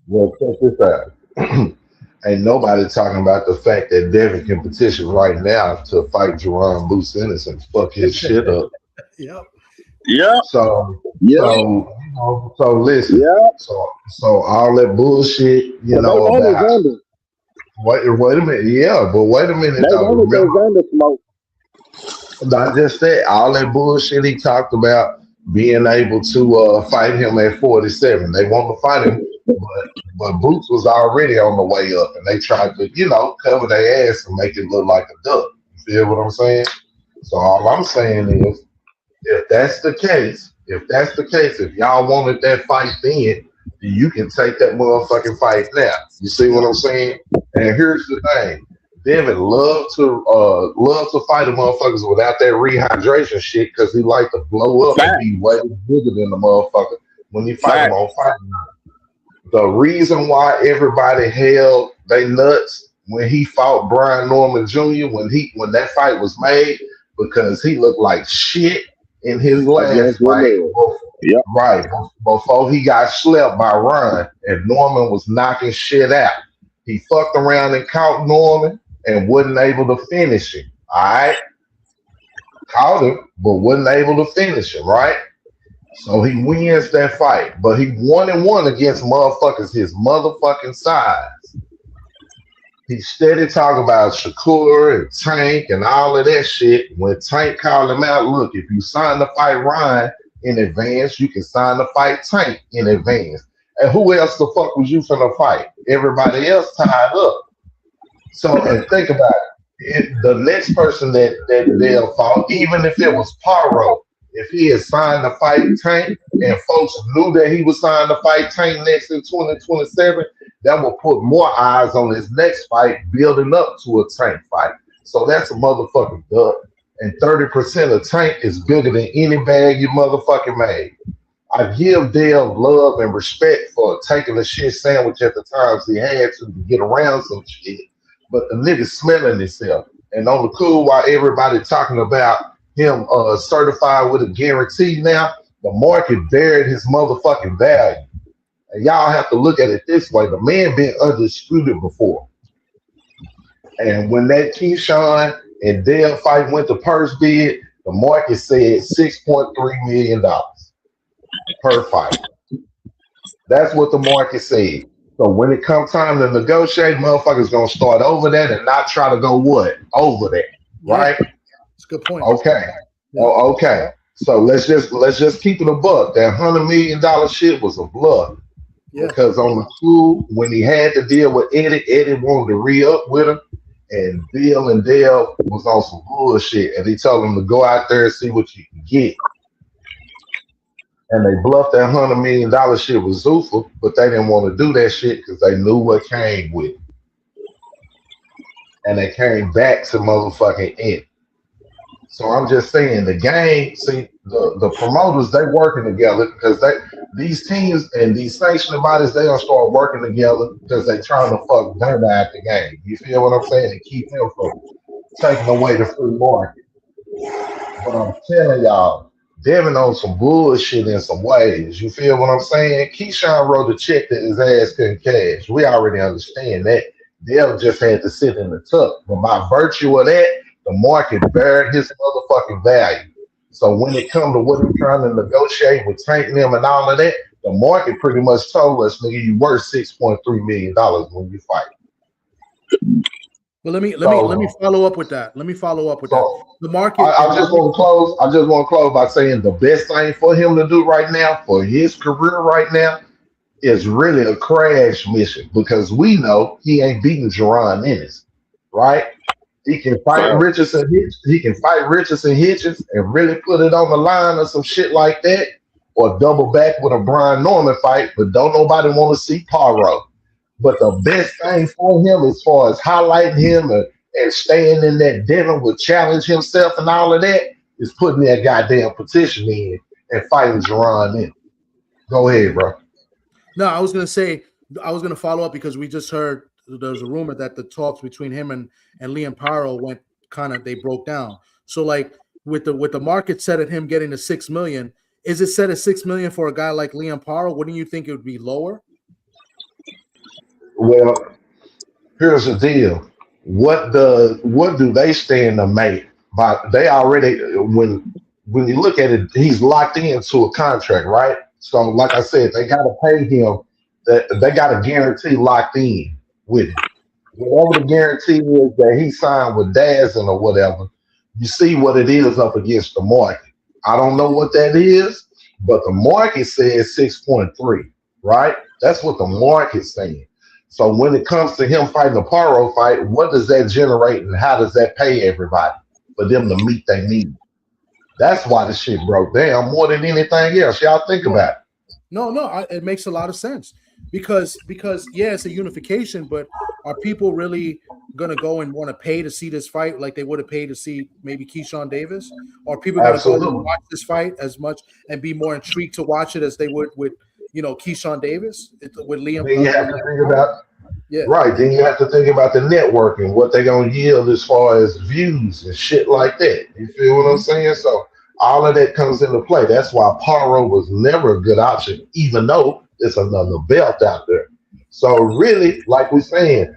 Speaker 7: Well, check this out. Ain't nobody talking about the fact that Devin can petition right now to fight Jerome Business and fuck his shit up.
Speaker 3: Yep.
Speaker 5: Yeah.
Speaker 7: So listen.
Speaker 5: Yeah.
Speaker 7: So all that bullshit, about. Wait a minute. Yeah, but wait a minute. Not just that. All that bullshit he talked about being able to fight him at 47. They want to fight him, but Boots was already on the way up, and they tried to, cover their ass and make it look like a duck. You feel what I'm saying? So all I'm saying is, if that's the case, if y'all wanted that fight then you can take that motherfucking fight now. You see what I'm saying? And here's the thing. Devin loved to fight the motherfuckers without that rehydration shit because he liked to blow up and be way bigger than the motherfucker when he fight him on fight night. The reason why everybody held they nuts when he fought Brian Norman Jr. when that fight was made, because he looked like shit in his last fight.
Speaker 5: Yep.
Speaker 7: Right before he got slept by Ron, and Norman was knocking shit out. He fucked around and caught Norman and wasn't able to finish him. All right, caught him, but wasn't able to finish him. Right. So he wins that fight, but he 1-1 against motherfuckers his motherfucking size. He steady talking about Shakur and Tank and all of that shit. When Tank called him out, look, if you sign to fight Ryan in advance, you can sign to fight Tank in advance. And who else the fuck was you finna fight? Everybody else tied up. So, and think about it. The next person that they'll fought, even if it was Paro, if he had signed to fight Tank and folks knew that he was signed to fight Tank next in 2027, that will put more eyes on his next fight, building up to a Tank fight. So that's a motherfucking dub. And 30% of Tank is bigger than any bag you motherfucking made. I give Dale love and respect for taking a shit sandwich at the times he had to get around some shit. But the nigga smelling himself. And on the cool, while everybody talking about him certified with a guarantee now, the market buried his motherfucking value. And y'all have to look at it this way. The man been undisputed before. And when that Keyshawn and Dale fight went to purse bid, the market said $6.3 million per fight. That's what the market said. So when it comes time to negotiate, motherfuckers gonna start over that and not try to go what? Over that. Right?
Speaker 3: That's a good point.
Speaker 7: Okay. Yeah. Oh, okay. So let's just keep it a buck. That $100 million shit was a bluff. Yeah. Because on the school, when he had to deal with Eddie wanted to re-up with him, and Bill and Dale was on some bullshit, and he told him to go out there and see what you can get. And they bluffed that $100 million shit with Zuffa, but they didn't want to do that shit because they knew what came with it. And they came back to motherfucking it. So I'm just saying the game, see, the promoters, they working together because these teams and these sanctioning bodies, they gonna start working together because they trying to fuck them out the game. You feel what I'm saying? And keep him from taking away the free market. But I'm telling y'all, Devin on some bullshit in some ways. You feel what I'm saying? Keyshawn wrote a check that his ass couldn't cash. We already understand that. Devin just had to sit in the tuck. But by virtue of that, the market buried his motherfucking value. So when it comes to what he's trying to negotiate with Tank them and all of that, the market pretty much told us, nigga, you worth $6.3 million when you fight.
Speaker 3: Well, let me follow up with that. The market.
Speaker 7: I just want to close by saying the best thing for him to do right now for his career right now is really a crash mission, because we know he ain't beating Jerron Ennis, right? He can fight Richardson. He can fight Richardson Hitchens and really put it on the line or some shit like that, or double back with a Brian Norman fight. But don't nobody want to see Paro. But the best thing for him, as far as highlighting him and staying in that dinner with challenge himself and all of that, is putting that goddamn petition in and fighting Jerron in. Go ahead, bro.
Speaker 3: No, I was gonna follow up because we just heard there's a rumor that the talks between him and Liam Paro they broke down. So like with the market set at him getting to $6 million, is it set at $6 million for a guy like Liam Paro? Wouldn't you think it would be lower?
Speaker 7: Well, here's the deal. What do they stand to make? But they already, when you look at it, he's locked into a contract, right? So like I said, they got to pay him. They got a guarantee locked in with him. Whatever the guarantee is that he signed with Dazzin or whatever, you see what it is up against the market. I don't know what that is, but the market says 6.3, right? That's what the market's saying. So when it comes to him fighting a Paro fight, what does that generate and how does that pay everybody for them to meet their needs? That's why the shit broke down more than anything else. Y'all think about it.
Speaker 3: No, it makes a lot of sense because yeah, it's a unification, but are people really gonna go and want to pay to see this fight like they would have paid to see maybe Keyshawn Davis? Or are people gonna go and watch this fight as much and be more intrigued to watch it as they would with Keyshawn Davis with Liam? Yeah.
Speaker 7: Right. Then you have to think about the networking, what they're gonna yield as far as views and shit like that. You feel what I'm saying? So all of that comes into play. That's why Paro was never a good option, even though it's another belt out there. So really, like we're saying,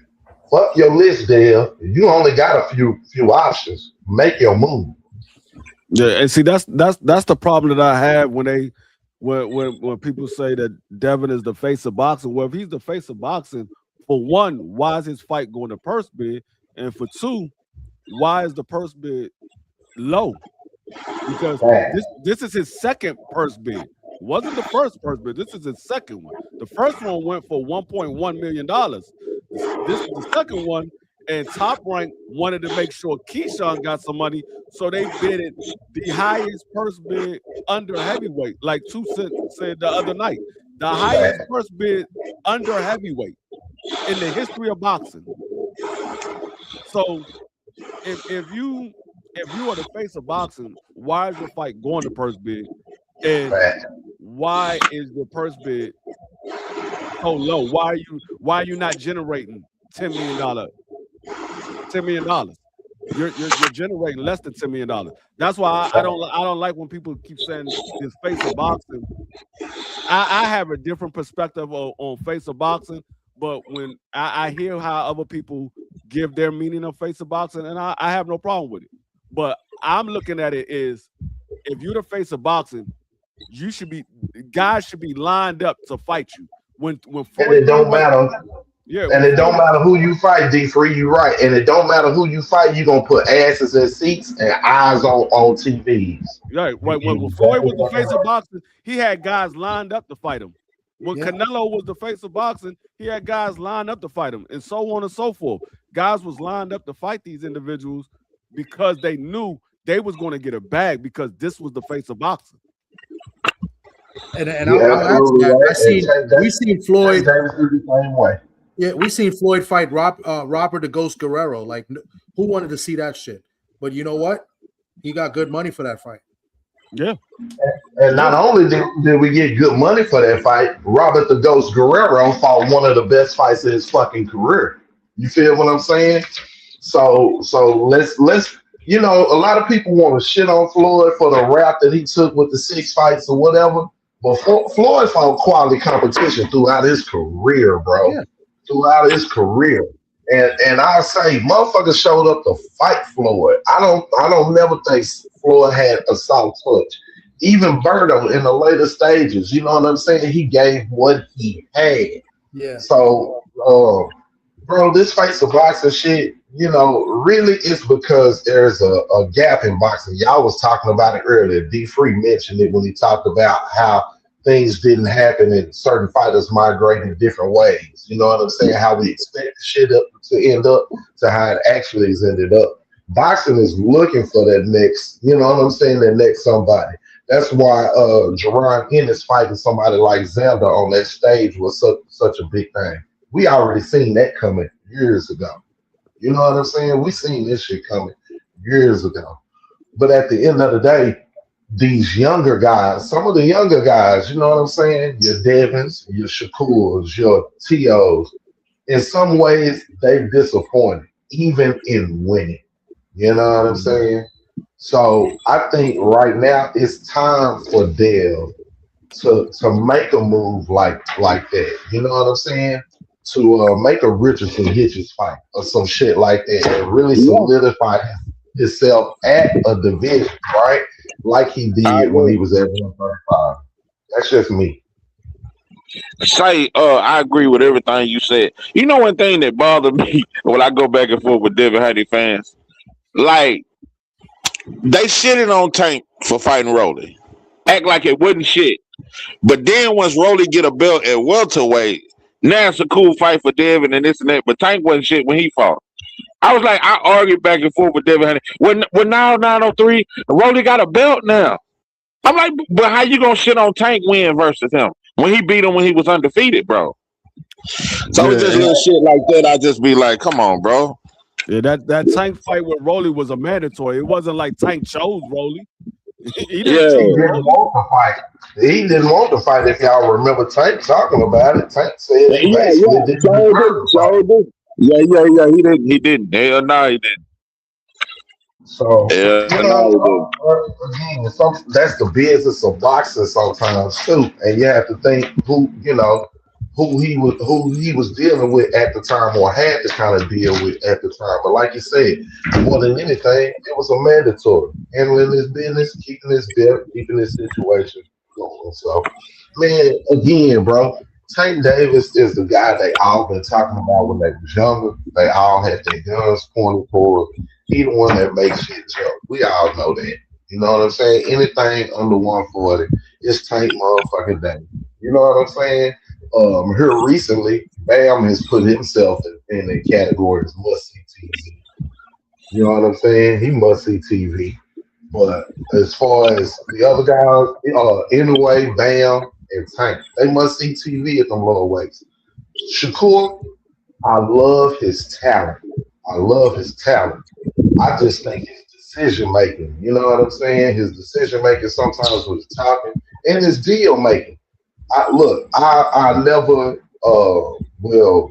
Speaker 7: fuck your list, Dale. You only got a few options. Make your move.
Speaker 4: Yeah, and see that's the problem that I have when people say that Devin is the face of boxing. Well, if he's the face of boxing, for one, why is his fight going to purse bid? And for two, why is the purse bid low? Because this is his second purse bid. Wasn't the first purse bid. This is his second one. The first one went for $1.1 million. This is the second one, and Top Rank wanted to make sure Keyshawn got some money, so they bidded the highest purse bid under heavyweight, like Two said the other night. The highest purse bid under heavyweight in the history of boxing. So if you are the face of boxing, why is your fight going to purse bid? And why is the purse bid so low? Why are you not generating $10 million? $10 million. You're generating less than $10 million. That's why I don't like when people keep saying this face of boxing. I have a different perspective on face of boxing, but when I hear how other people give their meaning of face of boxing, and I have no problem with it. But I'm looking at it is, if you're the face of boxing, guys should be lined up to fight you. When
Speaker 7: and it don't matter.
Speaker 4: Yeah,
Speaker 7: and it don't matter who you fight, D3, you right. And it don't matter who you fight, you're gonna put asses in seats and eyes on TVs.
Speaker 4: Right. When Floyd was the face of boxing, he had guys lined up to fight him. When Canelo was the face of boxing, he had guys lined up to fight him, and so on and so forth. Guys was lined up to fight these individuals because they knew they was going to get a bag because this was the face of boxing.
Speaker 3: And we seen Floyd
Speaker 7: the same way.
Speaker 3: Yeah, we seen Floyd fight Robert the Ghost Guerrero. Like, who wanted to see that shit? But you know what? He got good money for that fight.
Speaker 4: Yeah.
Speaker 7: And not only did we get good money for that fight, Robert the Ghost Guerrero fought one of the best fights of his fucking career. You feel what I'm saying? So let's a lot of people want to shit on Floyd for the rap that he took with the 6 fights or whatever. But Floyd fought quality competition throughout his career, bro. Yeah. Throughout his career. And I say motherfuckers showed up to fight Floyd. I don't never think Floyd had a soft touch. Even Berto in the later stages, you know what I'm saying? He gave what he had.
Speaker 3: Yeah.
Speaker 7: So bro, this face of boxing shit, really it's because there's a gap in boxing. Y'all was talking about it earlier. D3 mentioned it when he talked about how things didn't happen and certain fighters migrated different ways. You know what I'm saying? How we expect the shit to end up to how it actually has ended up. Boxing is looking for that next, you know what I'm saying, that next somebody. That's why Jerron Ennis fighting somebody like Xander on that stage was such a big thing. We already seen that coming years ago. You know what I'm saying? We seen this shit coming years ago. But at the end of the day, these younger guys, some of the younger guys, you know what I'm saying? Your Devins, your Shakurs, your T.O.s, in some ways, they've disappointed, even in winning. You know what I'm saying? So I think right now it's time for Dale to make a move like that. You know what I'm saying? To make a Richardson Hitchens fight or some shit like that and really solidify himself at a division, right? Like he did when he was at 135. That's just me.
Speaker 5: I agree with everything you said. You know one thing that bothered me when I go back and forth with Devin Haney fans? Like, they shitted on Tank for fighting Rolly. Act like it wasn't shit. But then once Rolly get a belt at welterweight, now it's a cool fight for Devin and this and that. But Tank wasn't shit when he fought. I was like, I argued back and forth with Devin Haney. When now 903, Rolly got a belt now. I'm like, but how you gonna shit on Tank win versus him when he beat him when he was undefeated, bro? So it's just little shit like that. I just be like, come on, bro.
Speaker 4: Yeah, that Tank fight with Rolly was a mandatory. It wasn't like Tank chose Rolly. He
Speaker 5: Yeah.
Speaker 4: didn't
Speaker 7: He
Speaker 4: choose.
Speaker 7: didn't want to fight. He didn't want to fight. If y'all remember Tank talking about it, Tank said he basically didn't deserve to fight.
Speaker 5: Yeah. He didn't. Hell no, he didn't.
Speaker 7: So
Speaker 5: Hell
Speaker 7: you
Speaker 5: no,
Speaker 7: know, again, that's the business of boxing sometimes too, and you have to think who he was dealing with at the time or had to kind of deal with at the time. But like you said, more than anything, it was a mandatory handling his business, keeping his depth, keeping his situation going. So, man, again, bro. Tank Davis is the guy they all been talking about when they was younger. They all had their guns pointed toward. He the one that makes shit jump. We all know that. You know what I'm saying? Anything under 140, it's Tank motherfucking Davis. You know what I'm saying? Here recently, Bam has put himself in the category as must see TV. You know what I'm saying? He must see TV. But as far as the other guys, anyway, Bam and Tank, they must see TV at them lower weights. Shakur, I love his talent. I just think his decision making, you know what I'm saying? His decision making sometimes with his talking and his deal making. I never will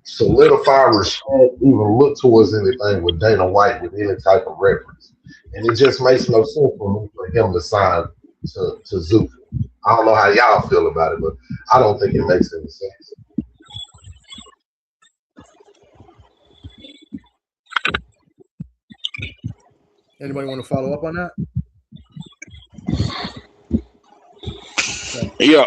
Speaker 7: solidify respect, even look towards anything with Dana White with any type of reference. And it just makes no sense for me for him to sign to Zuka. I don't know how y'all feel about it, but I don't think it makes any sense.
Speaker 3: Anybody want to follow up on that?
Speaker 5: Yeah.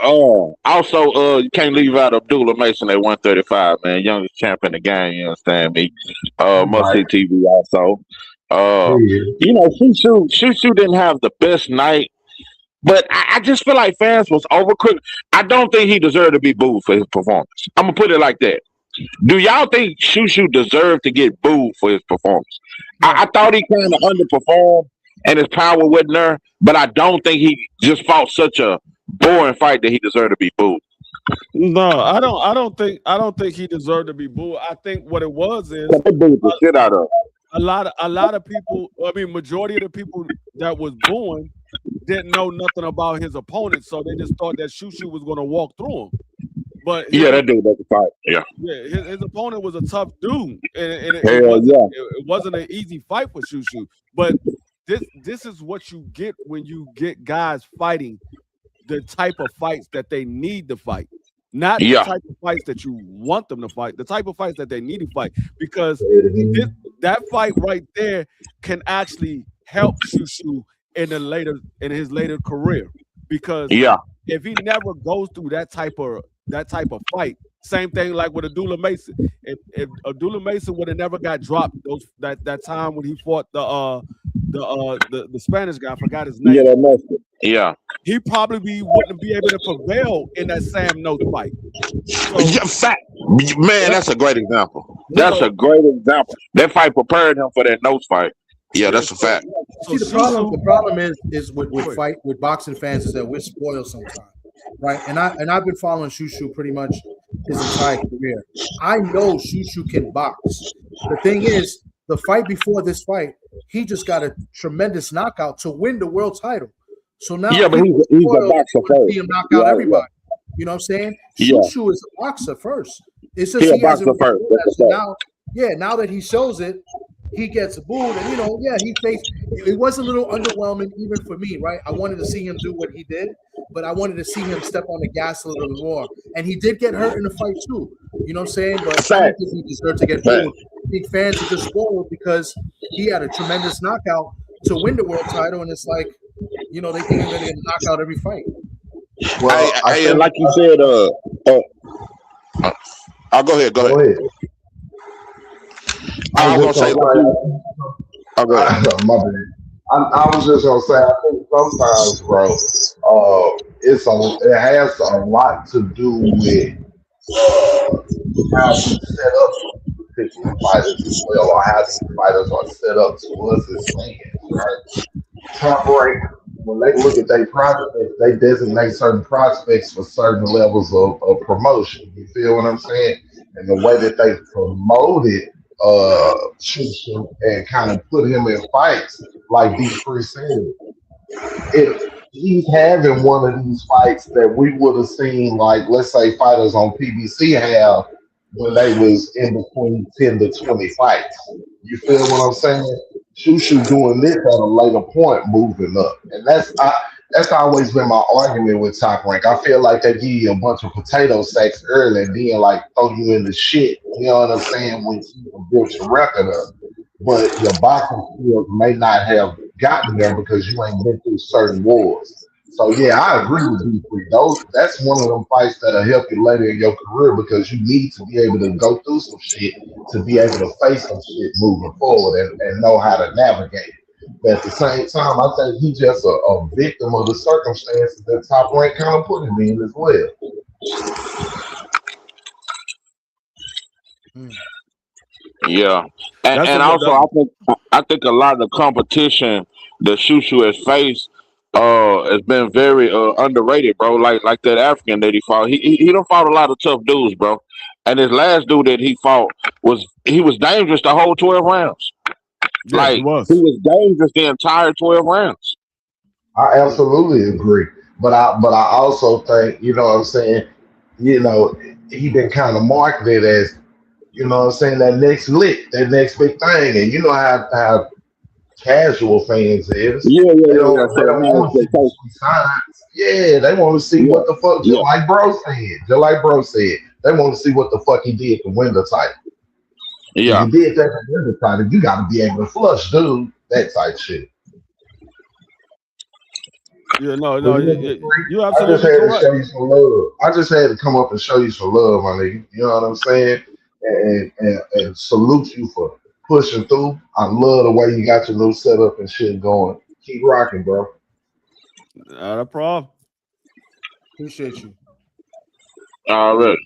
Speaker 5: Also, you can't leave out Abdullah Mason at 135, man. Youngest champ in the game. You understand me? Must see TV also. You know, Shushu didn't have the best night, but I just feel like fans was overcritical. I don't think he deserved to be booed for his performance. I'm gonna put it like that. Do y'all think Shushu deserved to get booed for his performance? I thought he kind of underperformed and his power wasn't there, but I don't think he just fought such a boring fight that he deserved to be booed.
Speaker 4: No, I don't think he deserved to be booed. I think what it was is
Speaker 5: They booed the shit out of him.
Speaker 4: a lot of people. I mean, majority of the people that was booing didn't know nothing about his opponent, so they just thought that Shushu was going to walk through him. But
Speaker 5: that dude was a fight. Yeah,
Speaker 4: his opponent was a tough dude, and it wasn't an easy fight for Shushu. But this is what you get when you get guys fighting the type of fights that they need to fight. Not the type of fights that you want them to fight, the type of fights that they need to fight. Because that fight right there can actually help Shushu in his later career. Because if he never goes through that type of fight, same thing like with Abdullah Mason. If Abdullah Mason would have never got dropped that time when he fought the Spanish guy, I forgot his name. He probably wouldn't be able to prevail in that Sam Note fight.
Speaker 5: Man, that's a great example. That's a great example. That fight prepared him for that Notes fight. Yeah, that's a fact.
Speaker 3: See, the problem is with boxing fans is that we're spoiled sometimes, right? And I've been following Shushu pretty much his entire career. I know Shushu can box. The thing is, the fight before this fight, he just got a tremendous knockout to win the world title. So now,
Speaker 5: but he's a boxer first.
Speaker 3: See him knock out everybody. You know what I'm saying? Shushu is a boxer first. It's just he hasn't first. So now that he shows it, he gets booed, and he faced. It was a little underwhelming even for me, right? I wanted to see him do what he did, but I wanted to see him step on the gas a little bit more. And he did get hurt in the fight too. You know what I'm saying? But I don't think he deserved to get booed. I think fans are just spoiled because he had a tremendous knockout to win the world title, and it's like, they think he's going to get a knockout every fight.
Speaker 5: Well, like you said, I'll go ahead. Go ahead. I was gonna say,
Speaker 7: my bad. I was just gonna say, I think sometimes, bro, it has a lot to do with how we set up particular fighters as well, or how these fighters are set up to us as fans, right? Top rank, when they look at their prospects, they designate certain prospects for certain levels of promotion. You feel what I'm saying? And the way that they promoted and kind of put him in fights, like D3 said, if he's having one of these fights that we would have seen, like let's say fighters on PBC have when they was in between 10 to 20 fights. You feel what I'm saying? Shushu doing this at a later point, moving up, and that's always been my argument with Top Rank. I feel like they give you a bunch of potato sacks early and then like throw you in the shit. You know what I'm saying? When you build your record up, but your boxing skills may not have gotten there because you ain't been through certain wars. So yeah, I agree with you. That's one of them fights that'll help you later in your career because you need to be able to go through some shit to be able to face some shit moving forward and know how to navigate. But at the same time, I think he's just a victim of the circumstances that Top Rank kind of put him in as well.
Speaker 5: Yeah, and also I think a lot of the competition that Shushu has faced has been very underrated, bro. Like that African that he fought. He done fought a lot of tough dudes, bro. And his last dude that he fought was dangerous the whole 12 rounds.
Speaker 4: Yeah,
Speaker 5: like
Speaker 4: he was.
Speaker 5: he was dangerous the entire 12 rounds.
Speaker 7: I absolutely agree. But I also think, you know what I'm saying, he been kind of marketed as, you know what I'm saying, that next lick, that next big thing. And you know how casual fans is.
Speaker 5: Yeah.
Speaker 7: They don't want to see some signs. Yeah, they want to see what the fuck, just like Bro said. They want to see what the fuck he did to win the title.
Speaker 5: Yeah.
Speaker 7: If you did that to win the title, you got to be able to flush, dude. That type shit.
Speaker 4: Yeah, no, you
Speaker 7: I
Speaker 4: absolutely
Speaker 7: just had to
Speaker 4: correct.
Speaker 7: show you some love. I just had to come up and show you some love, my nigga. You know what I'm saying? And salute you for pushing through. I love the way you got your new setup and shit going. Keep rocking, bro.
Speaker 4: Not a problem.
Speaker 3: Appreciate you.
Speaker 5: Already.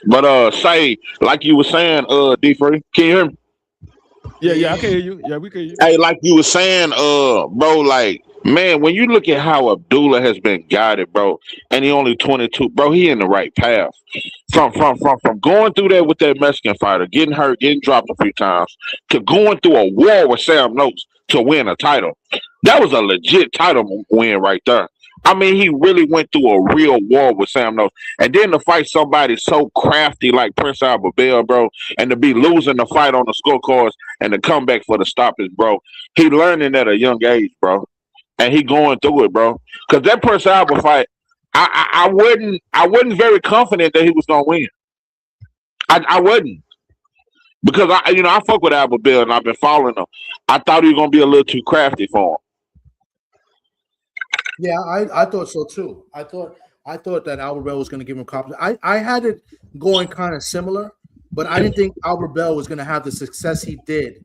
Speaker 5: But say, like you were saying, D Free, can you hear me?
Speaker 4: Yeah, I can hear you. Yeah, we can hear you.
Speaker 5: Hey, like you were saying, bro, like, man, when you look at how Abdullah has been guided, bro, and he only 22, bro, he in the right path. From going through that with that Mexican fighter, getting hurt, getting dropped a few times, to going through a war with Sam Noakes to win a title. That was a legit title win right there. I mean, he really went through a real war with Sam Noakes. And then to fight somebody so crafty like Prince Albert Bell, bro, and to be losing the fight on the scorecards and to come back for the stoppage, bro. He learning at a young age, bro. And he going through it, bro. Because that Prince Albert fight, I wasn't very confident that he was gonna win. I wasn't. Because I fuck with Albert Bell and I've been following him. I thought he was gonna be a little too crafty for him.
Speaker 3: Yeah, I thought so too. I thought that Albert Bell was going to give him confidence. I had it going kind of similar, but I didn't think Albert Bell was going to have the success he did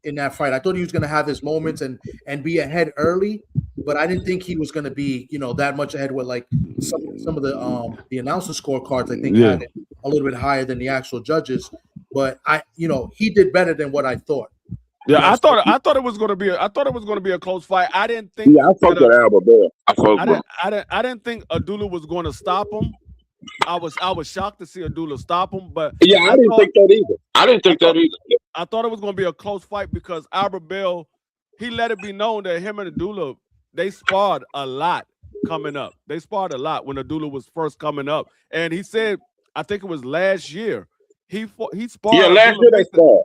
Speaker 3: in that fight. I thought he was going to have his moments and be ahead early, but I didn't think he was going to be, that much ahead with like some of the announcer scorecards. I think had it a little bit higher than the actual judges, but he did better than what I thought.
Speaker 4: Yeah, I thought it was going to be a close fight. I didn't think.
Speaker 5: Yeah, I fucked with Albert Bell.
Speaker 4: I didn't think Abdullah was going to stop him. I was shocked to see Abdullah stop him, but
Speaker 5: yeah, I didn't think that either.
Speaker 4: I thought it was going to be a close fight because Albert Bell, he let it be known that him and Abdullah, they sparred a lot coming up. They sparred a lot when Abdullah was first coming up, and he said, I think it was last year, he sparred.
Speaker 5: Yeah, last year they sparred.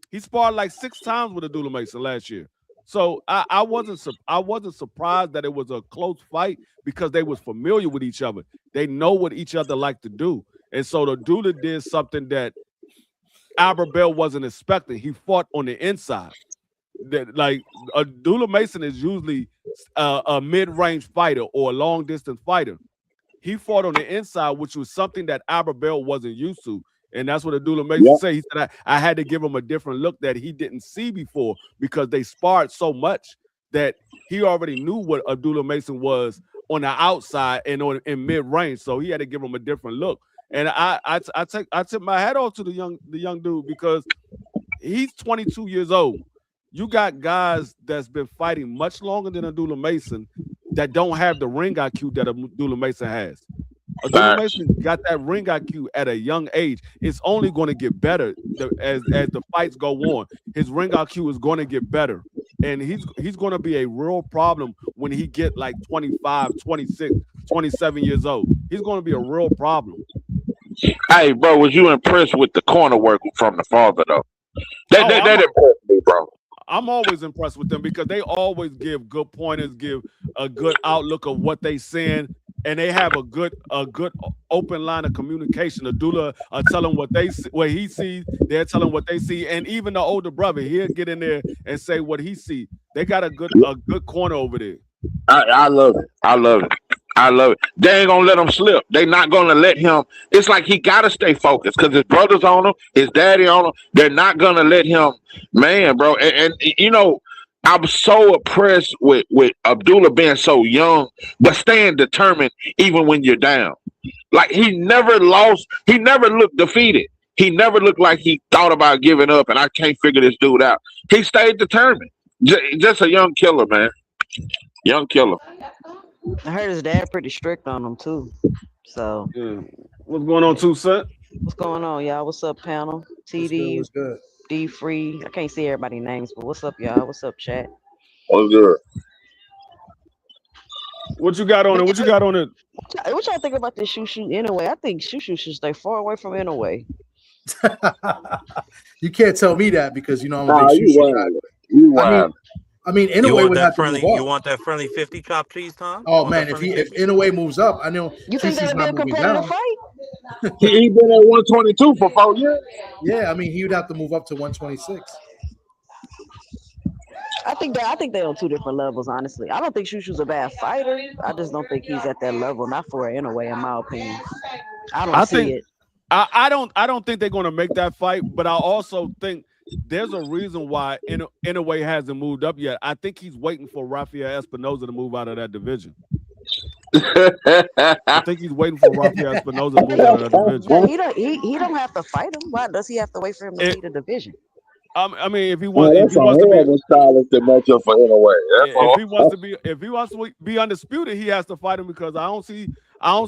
Speaker 4: He sparred like 6 times with Abdullah Mason last year. So I wasn't surprised that it was a close fight because they was familiar with each other. They know what each other like to do. And so Abdullah did something that Albert Bell wasn't expecting. He fought on the inside. That like Abdullah Mason is usually a mid-range fighter or a long-distance fighter. He fought on the inside, which was something that Albert Bell wasn't used to. And that's what Abdullah Mason said. He said, I had to give him a different look that he didn't see before because they sparred so much that he already knew what Abdullah Mason was on the outside and in mid-range. So he had to give him a different look. And I tip my hat off to the young dude because he's 22 years old. You got guys that's been fighting much longer than Abdullah Mason that don't have the ring IQ that Abdullah Mason has. Abdullah Mason got that ring IQ at a young age. It's only going to get better as the fights go on. His ring IQ is going to get better. and he's going to be a real problem when he get like 25, 26, 27 years old. He's going to be a real problem.
Speaker 5: Hey, bro, was you impressed with the corner work from the father though? That impressed me, bro.
Speaker 4: I'm always impressed with them because they always give good pointers, give a good outlook of what they seeing, and they have a good open line of communication. Abdullah tell them what he sees, they're telling what they see, and even the older brother, he'll get in there and say what he see. They got a good corner over there.
Speaker 5: I love it. I love it. They ain't gonna let him slip. They not gonna let him. It's like he gotta stay focused because his brother's on him, his daddy on him. They're not gonna let him, man, bro. And you know, I'm so impressed with Abdullah being so young, but staying determined even when you're down. Like he never lost. He never looked defeated. He never looked like he thought about giving up and I can't figure this dude out. He stayed determined. Just a young killer, man. Young killer.
Speaker 8: I heard his dad pretty strict on him too. So
Speaker 4: yeah. What's going on, 2 Cent?
Speaker 8: What's going on, y'all? What's up, panel? TD, D Free. I can't see everybody's names, but what's up, y'all? What's up, chat?
Speaker 5: What's good?
Speaker 4: What you got on it? What you got on it?
Speaker 8: What y'all think about this Shoo anyway? I think Shoo should stay far away from anyway.
Speaker 3: You can't tell me that because you know I'm a big Shoo guy.
Speaker 5: You wild.
Speaker 3: I mean, Inoue would have to move up.
Speaker 9: You want that friendly 50 chopped cheese, Tom?
Speaker 3: Oh man, if Inoue moves up, I know.
Speaker 8: You think that'd be a competitive fight?
Speaker 5: He been at 122 for 4 years.
Speaker 3: Yeah, I mean, he would have to move up to 126.
Speaker 8: I think they're on two different levels. Honestly, I don't think Shushu's a bad fighter. I just don't think he's at that level. Not for Inoue, in my opinion. I see it.
Speaker 4: I don't think they're going to make that fight, but I also think there's a reason why Inoue hasn't moved up yet. I think he's waiting for Rafael Espinoza to move out of that division. I think he's waiting for Rafael Espinoza to move out of that division.
Speaker 8: Yeah, he don't have to fight him. Why does he have to wait for him to lead the division?
Speaker 4: I mean, if he wants to be
Speaker 5: stylist to match up for Inoue.
Speaker 4: If he wants to be undisputed, he has to fight him because I don't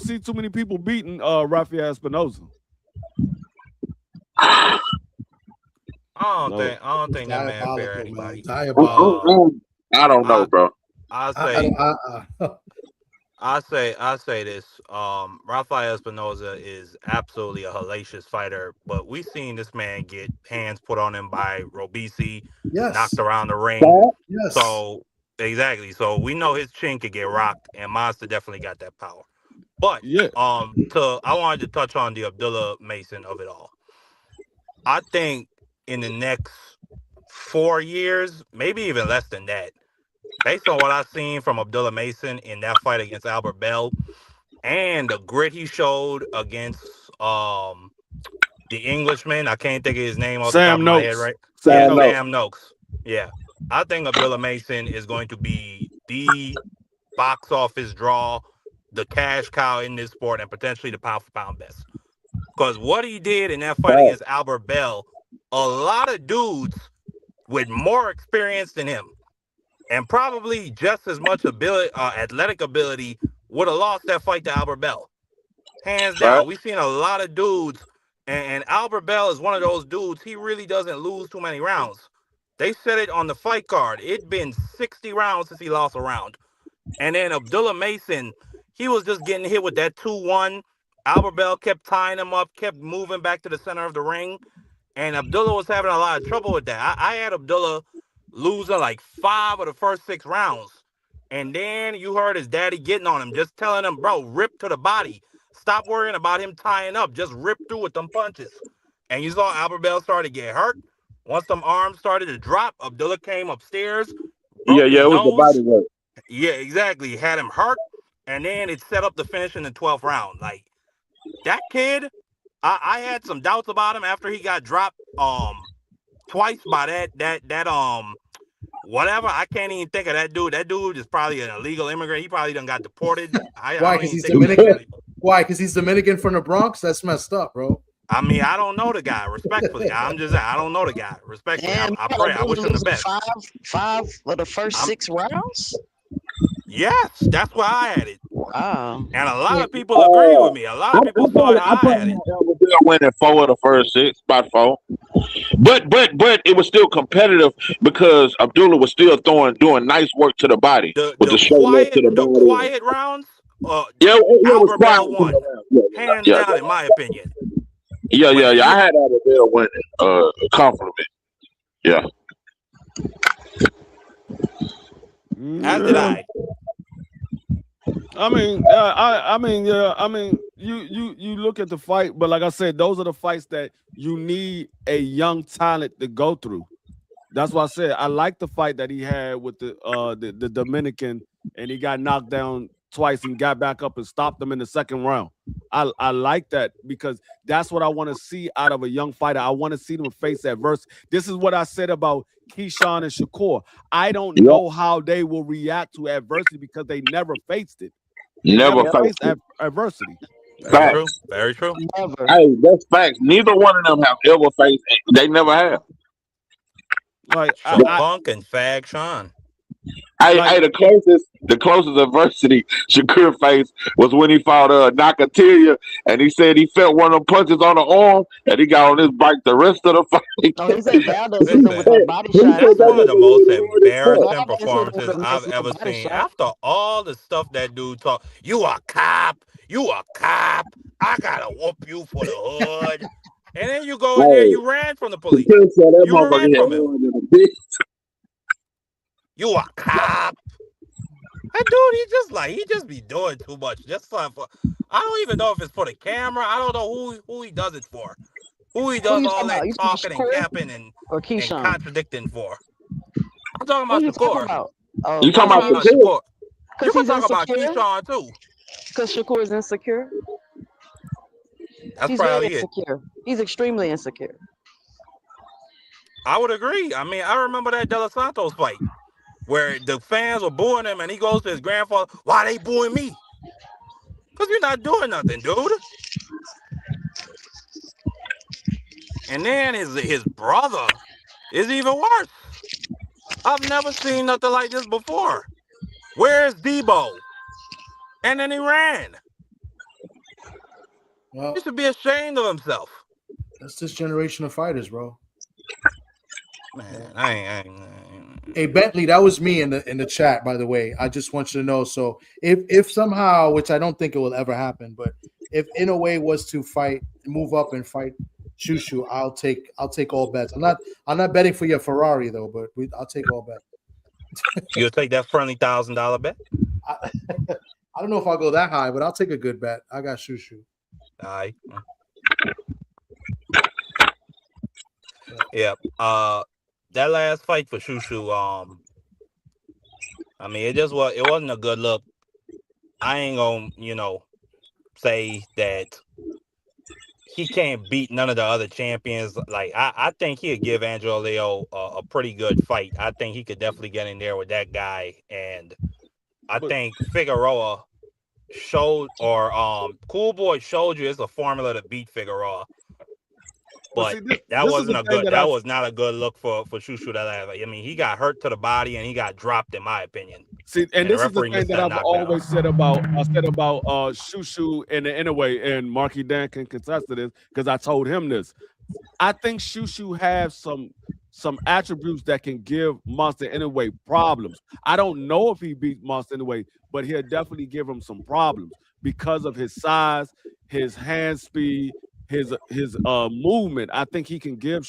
Speaker 4: see too many people beating Rafael Espinoza.
Speaker 9: I don't think that man fair anybody.
Speaker 5: I don't know, bro.
Speaker 9: I say this. Rafael Espinoza is absolutely a hellacious fighter, but we've seen this man get hands put on him by Robisi, knocked around the ring.
Speaker 3: Yes.
Speaker 9: So exactly. So we know his chin could get rocked, and Monster definitely got that power. But I wanted to touch on the Abdullah Mason of it all. I think in the next 4 years, maybe even less than that, based on what I've seen from Abdullah Mason in that fight against Albert Bell and the grit he showed against the Englishman, I can't think of his name off the top of my head, right? Sam Noakes. Yeah. I think Abdullah Mason is going to be the box office draw, the cash cow in this sport, and potentially the pound for pound best. Because what he did in that fight against Albert Bell, a lot of dudes with more experience than him and probably just as much athletic ability would have lost that fight to Albert Bell. Hands down. We've seen a lot of dudes, and Albert Bell is one of those dudes, he really doesn't lose too many rounds. They said it on the fight card. It's been 60 rounds since he lost a round. And then Abdullah Mason, he was just getting hit with that 2-1. Albert Bell kept tying him up, kept moving back to the center of the ring. And Abdullah was having a lot of trouble with that. I had Abdullah losing like 5 of the first 6 rounds. And then you heard his daddy getting on him, just telling him, bro, rip to the body. Stop worrying about him tying up. Just rip through with them punches. And you saw Albert Bell start to get hurt. Once them arms started to drop, Abdullah came upstairs.
Speaker 5: It was the body work.
Speaker 9: Yeah, exactly. Had him hurt. And then it set up the finish in the 12th round. Like, that kid, I had some doubts about him after he got dropped twice by that whatever. I can't even think of that dude. That dude is probably an illegal immigrant. He probably done got deported.
Speaker 3: Why? Because he's Dominican. Why? Because he's Dominican from the Bronx. That's messed up, bro.
Speaker 9: I mean, I don't know the guy. Respectfully, I don't know the guy. Respectfully, I pray. I wish him the best.
Speaker 8: Five of the first 6 rounds.
Speaker 9: Yes, that's why I had it.
Speaker 8: Wow.
Speaker 9: And a lot of people agree with me. A lot of people thought I had it.
Speaker 5: Elverdale winning 4 of the first 6, about 4. But it was still competitive because Abdullah was still doing nice work to the body with the shoulder to the body.
Speaker 9: The quiet rounds.
Speaker 5: It was
Speaker 9: Albert
Speaker 5: quiet.
Speaker 9: Bell won, hands down, in my opinion.
Speaker 5: Yeah. I had Albert Bell winning comfortably. Yeah.
Speaker 9: As did I.
Speaker 4: You look at the fight, but like I said, those are the fights that you need a young talent to go through. That's why I said I like the fight that he had with the Dominican, and he got knocked down twice and got back up and stopped them in the second round. I like that because that's what I want to see out of a young fighter. I want to see them face adversity. This is what I said about Keyshawn and Shakur. I don't know how they will react to adversity because they never faced it. They never faced adversity.
Speaker 9: Very true. Very true.
Speaker 8: Never.
Speaker 5: Hey, that's facts. Neither one of them have ever faced. They never have.
Speaker 4: Like
Speaker 9: Funk and Fag Sean.
Speaker 5: Hey, the closest adversity Shakur faced was when he fought Nakatilia, and he said he felt one of them punches on the arm, and he got on his bike the rest of the fight.
Speaker 8: Oh, he said Valdo's hit him with a body shot.
Speaker 9: That's one of the most embarrassing performances I've ever seen. After all the stuff that dude talked, you a cop, I gotta whoop you for the hood. And then you go in there, you ran from the police. You ran from him. You a cop. That dude, he just be doing too much. Just for, I don't even know if it's for the camera. I don't know who he does it for. Who he does all that talking and capping and contradicting for. I'm talking about Shakur.
Speaker 5: You talking about Shakur?
Speaker 9: You can talk about Keyshawn too.
Speaker 8: Because Shakur is insecure.
Speaker 9: That's
Speaker 8: He's
Speaker 9: probably
Speaker 8: very insecure. He's extremely insecure.
Speaker 9: I would agree. I mean, I remember that De Los Santos fight where the fans were booing him, and he goes to his grandfather, "Why they booing me? Because you're not doing nothing, dude." And then his brother is even worse. I've never seen nothing like this before. Where's Debo? And then he ran.
Speaker 3: Well,
Speaker 9: he should be ashamed of himself.
Speaker 3: That's this generation of fighters, bro.
Speaker 9: Man, I
Speaker 3: Hey Bentley, that was me in the chat, by the way. I just want you to know. So if somehow, which I don't think it will ever happen, but if Inoue was to move up and fight Shushu, I'll take all bets. I'm not betting for your Ferrari though, but I'll take all bets.
Speaker 9: You'll take that friendly $1,000 bet?
Speaker 3: I don't know if I'll go that high, but I'll take a good bet. I got Shushu.
Speaker 9: All right. Yeah. That last fight for Shushu, I mean, it wasn't a good look. I ain't gonna, say that he can't beat none of the other champions. Like, I think he'd give Angelo Leo a pretty good fight. I think he could definitely get in there with that guy. And I think Figueroa showed, or Cool Boy showed you it's a formula to beat Figueroa. But that was not a good look for Shushu that last. I mean, he got hurt to the body and he got dropped, in my opinion.
Speaker 4: See, and this is the thing that I've always said about Shushu and the Inoue, and Marky Dan can contest to this because I told him this. I think Shushu has some attributes that can give Monster Inoue problems. I don't know if he beats Monster Inoue, but he'll definitely give him some problems because of his size, his hand speed, his movement. I think he can give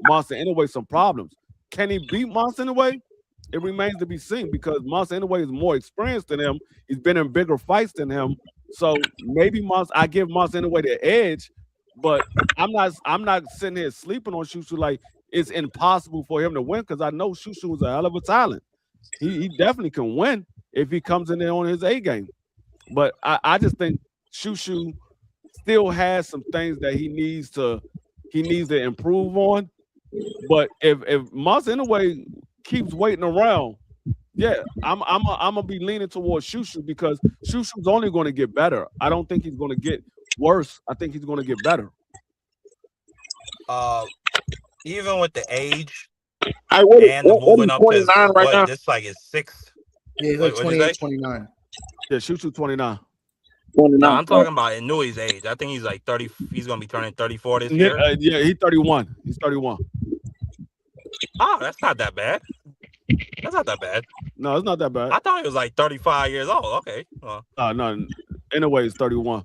Speaker 4: Monster Inoue some problems. Can he beat Monster Inoue? It remains to be seen because Monster Inoue is more experienced than him. He's been in bigger fights than him. So maybe I give Monster Inoue the edge, but I'm not sitting here sleeping on Shushu like it's impossible for him to win because I know Shushu is a hell of a talent. He definitely can win if he comes in there on his A game. But I just think Shushu still has some things that he needs to improve on. But if Monster Inoue keeps waiting around, yeah, I'm gonna be leaning towards Shushu because Shushu's only going to get better. I don't think he's going to get worse. I think he's going to get better.
Speaker 9: Even with the age
Speaker 5: and
Speaker 9: moving up to
Speaker 5: right now?
Speaker 9: this like his sixth.
Speaker 3: Yeah, he's like 28, 29.
Speaker 4: Yeah, Shushu 29.
Speaker 9: 29. No, I'm talking about Inouye's age. I think he's like 30. He's gonna be turning 34 this year.
Speaker 4: Yeah, he's 31. He's 31.
Speaker 9: Oh, that's not that bad. That's not that bad.
Speaker 4: No, it's not that bad.
Speaker 9: I thought he was like 35 years old. Okay.
Speaker 4: No. Anyway, it's 31.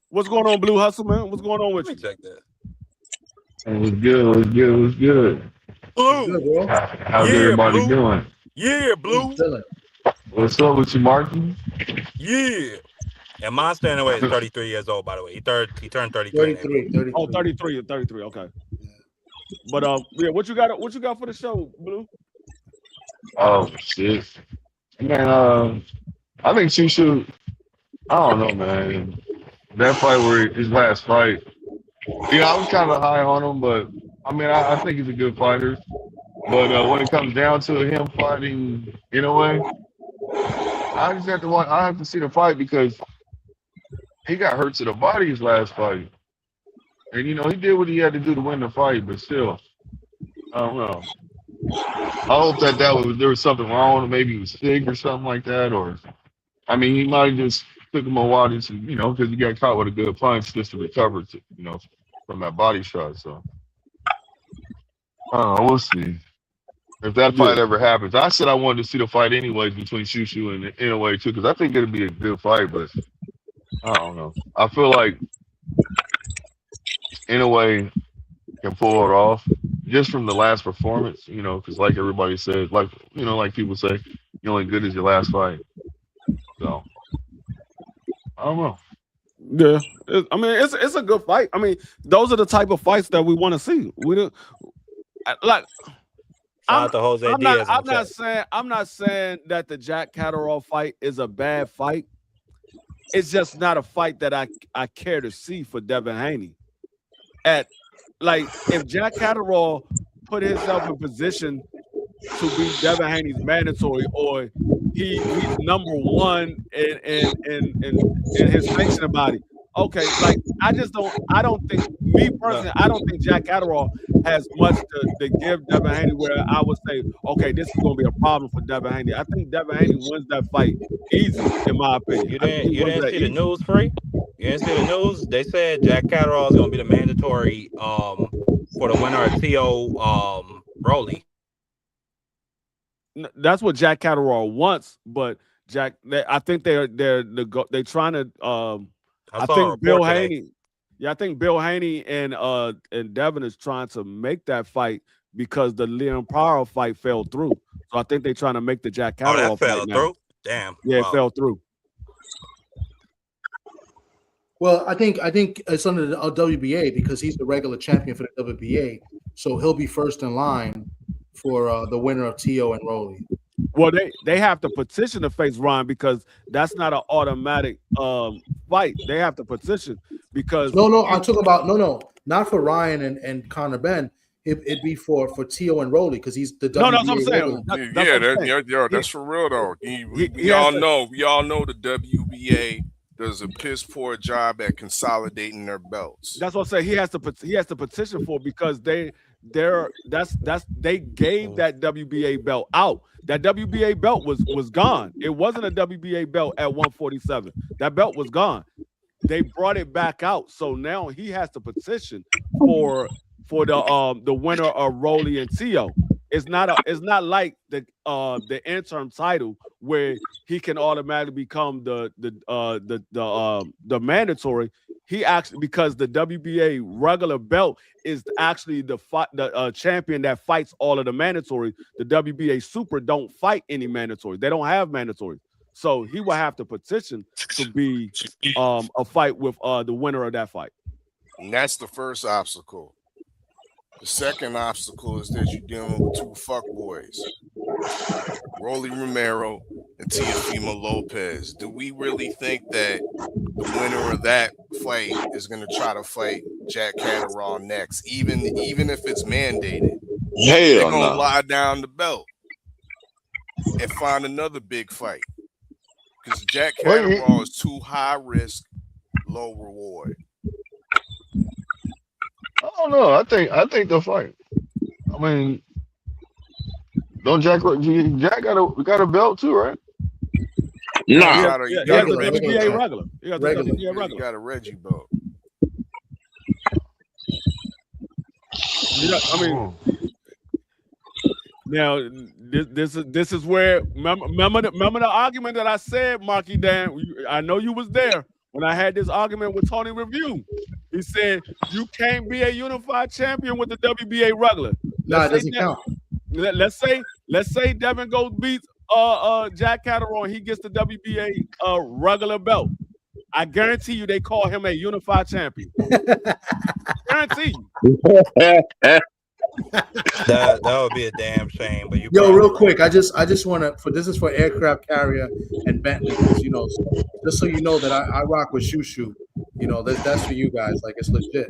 Speaker 4: What's going on, Blue Hustle, man? What's going on with you?
Speaker 9: Let me check that.
Speaker 10: What's good?
Speaker 9: Blue.
Speaker 10: How's everybody
Speaker 9: Blue.
Speaker 10: doing?
Speaker 9: Yeah, Blue.
Speaker 10: What's up with you, Martin?
Speaker 9: Yeah. And Monster anyway is 33 years old, by the way. He turned 33.
Speaker 3: 33.
Speaker 4: Oh, 33. Okay. But yeah, what you got for the show, Blue?
Speaker 10: Oh shit, man. I think Shushu. I don't know, man. That fight where his last fight. Yeah, I was kind of high on him, but I mean, I think he's a good fighter. But when it comes down to him fighting in a way, I have to see the fight because he got hurt to the body his last fight, and he did what he had to do to win the fight. But still, I don't know. I hope that there was something wrong with him. Maybe he was sick or something like that, or I mean, he might have just took him a while to, because he got caught with a good punch just to recover, from that body shot. So, we'll see if that fight ever happens. I said I wanted to see the fight anyways between Shushu and Inoue too, because I think it'd be a good fight. But I don't know. I feel like Inoue can pull it off just from the last performance, because like everybody says, like people say, you're only good as your last fight. So I don't know.
Speaker 4: Yeah, it's a good fight. I mean, those are the type of fights that we want to see. I'm not saying that the Jack Catterall fight is a bad fight. It's just not a fight that I care to see for Devin Haney. If Jack Catterall put himself in position to be Devin Haney's mandatory, or he's number one in his sanctioning body. Okay, I don't think Jack Catterall has much to give Devin Haney where I would say, okay, this is going to be a problem for Devin Haney. I think Devin Haney wins that fight easy, in my opinion.
Speaker 9: You didn't see the news, Free? You didn't see the news? They said Jack Catterall is going to be the mandatory for the winner of T.O. Broly.
Speaker 4: That's what Jack Catterall wants, but I think they're trying to. I think Bill Haney. Yeah, I think Bill Haney and Devin is trying to make that fight because the Leon Powell fight fell through. So I think they're trying to make the Jack Catterall
Speaker 9: fight
Speaker 4: fell
Speaker 9: through. Damn.
Speaker 4: Yeah, wow. It fell through.
Speaker 3: Well, I think it's under the WBA because he's the regular champion for the WBA, so he'll be first in line for the winner of T.O. and Rolly.
Speaker 4: Well, they have to petition to face Ryan because that's not an automatic fight. They have to petition because
Speaker 3: I'm talking about not for Ryan and Conor Ben. It'd be for T.O. and Rolly because he's the WBA.
Speaker 4: That's what I'm saying.
Speaker 2: That's for real though. We all know the WBA does a piss poor job at consolidating their belts.
Speaker 4: That's what I'm saying. He has to petition for it because they gave that WBA belt out. That WBA belt was gone. It wasn't a WBA belt at 147. That belt was gone. They brought it back out. So now he has to petition for the winner of Rolly and T.O. It's not like the interim title where he can automatically become the mandatory. He actually, because the WBA regular belt is actually the champion that fights all of the mandatory. The WBA super don't fight any mandatory. They don't have mandatory. So he will have to petition to be a fight with the winner of that fight.
Speaker 2: And that's the first obstacle. The second obstacle is that you're dealing with two fuckboys, Rolly Romero and Teofimo Lopez. Do we really think that the winner of that fight is going to try to fight Jack Catterall next, even if it's mandated? They're going to lie down the belt and find another big fight because Jack Catterall is too high risk, low reward.
Speaker 10: I don't know. I think they'll fight. I mean, don't Jack got a belt too, right?
Speaker 5: No.
Speaker 4: He got the WBA regular. He got the WBA regular.
Speaker 6: He got a Reggie belt.
Speaker 4: Yeah, I mean, now this is where remember the argument that I said, Marky Dan. I know you was there when I had this argument with Tony Review. He said you can't be a unified champion with the WBA regular.
Speaker 3: No, it doesn't count.
Speaker 4: Let's say Devin goes beats Jack Catterall and he gets the WBA regular belt. I guarantee you they call him a unified champion. Guarantee you.
Speaker 9: That would be a damn shame. But
Speaker 3: real quick, I just want to. This is for aircraft carrier and Bentley, just so you know that I rock with Shushu. That's for you guys. Like it's legit.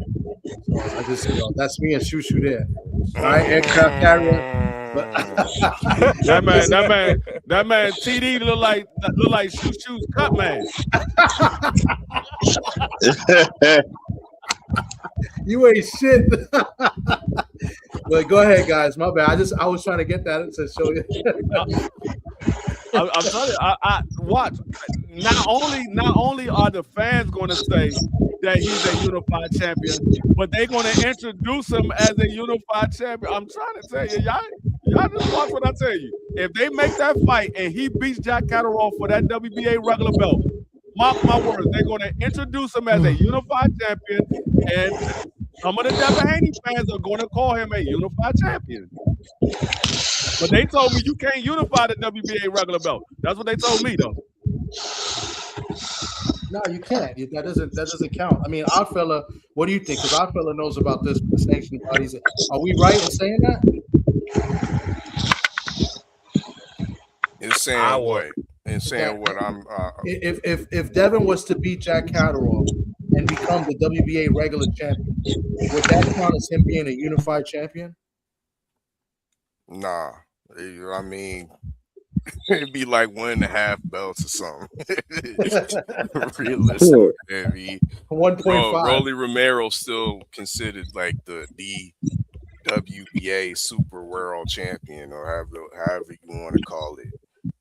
Speaker 3: So I just that's me and Shushu there. All right, aircraft carrier.
Speaker 4: that man TD look like Shushu's cut man.
Speaker 3: You ain't shit. But go ahead, guys. My bad. I was trying to get that to show you.
Speaker 4: I'm telling you, I watch. Not only are the fans going to say that he's a unified champion, but they're going to introduce him as a unified champion. I'm trying to tell you, y'all just watch what I tell you. If they make that fight and he beats Jack Catterall for that WBA regular belt, mark my words, they're going to introduce him as a unified champion, and some of the Devin Haney fans are going to call him a unified champion. But they told me you can't unify the WBA regular belt. That's what they told me, though.
Speaker 3: No, you can't. That doesn't count. I mean, our fella, what do you think? Because our fella knows about this sanctioning bodies. Are we right in saying that?
Speaker 6: In saying what? In saying what?
Speaker 3: If Devin was to beat Jack Catterall and become the WBA regular champion, would that count as him being a unified champion?
Speaker 6: Nah, I mean, it'd be like 1.5 belts or something. Realistic. I mean,
Speaker 3: 1.5.
Speaker 6: Rolly Romero still considered like the WBA Super World Champion, or however you want to call it.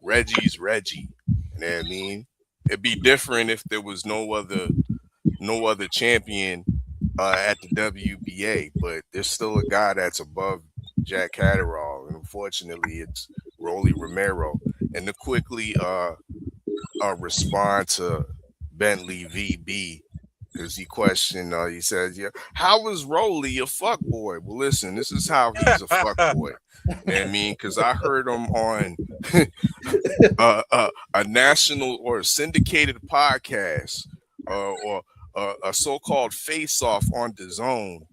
Speaker 6: Reggie's Reggie. You know what I mean? It'd be different if there was no other champion at the WBA, but there's still a guy that's above Jack Catterall, and unfortunately it's Rolly Romero. And to quickly respond to Bentley VB, because he questioned, he says, "Yeah, how is Rolly a fuck boy?" Well, listen, this is how he's a fuck boy. You know what I mean? Because I heard him on a national or syndicated podcast or a so-called face-off on DAZN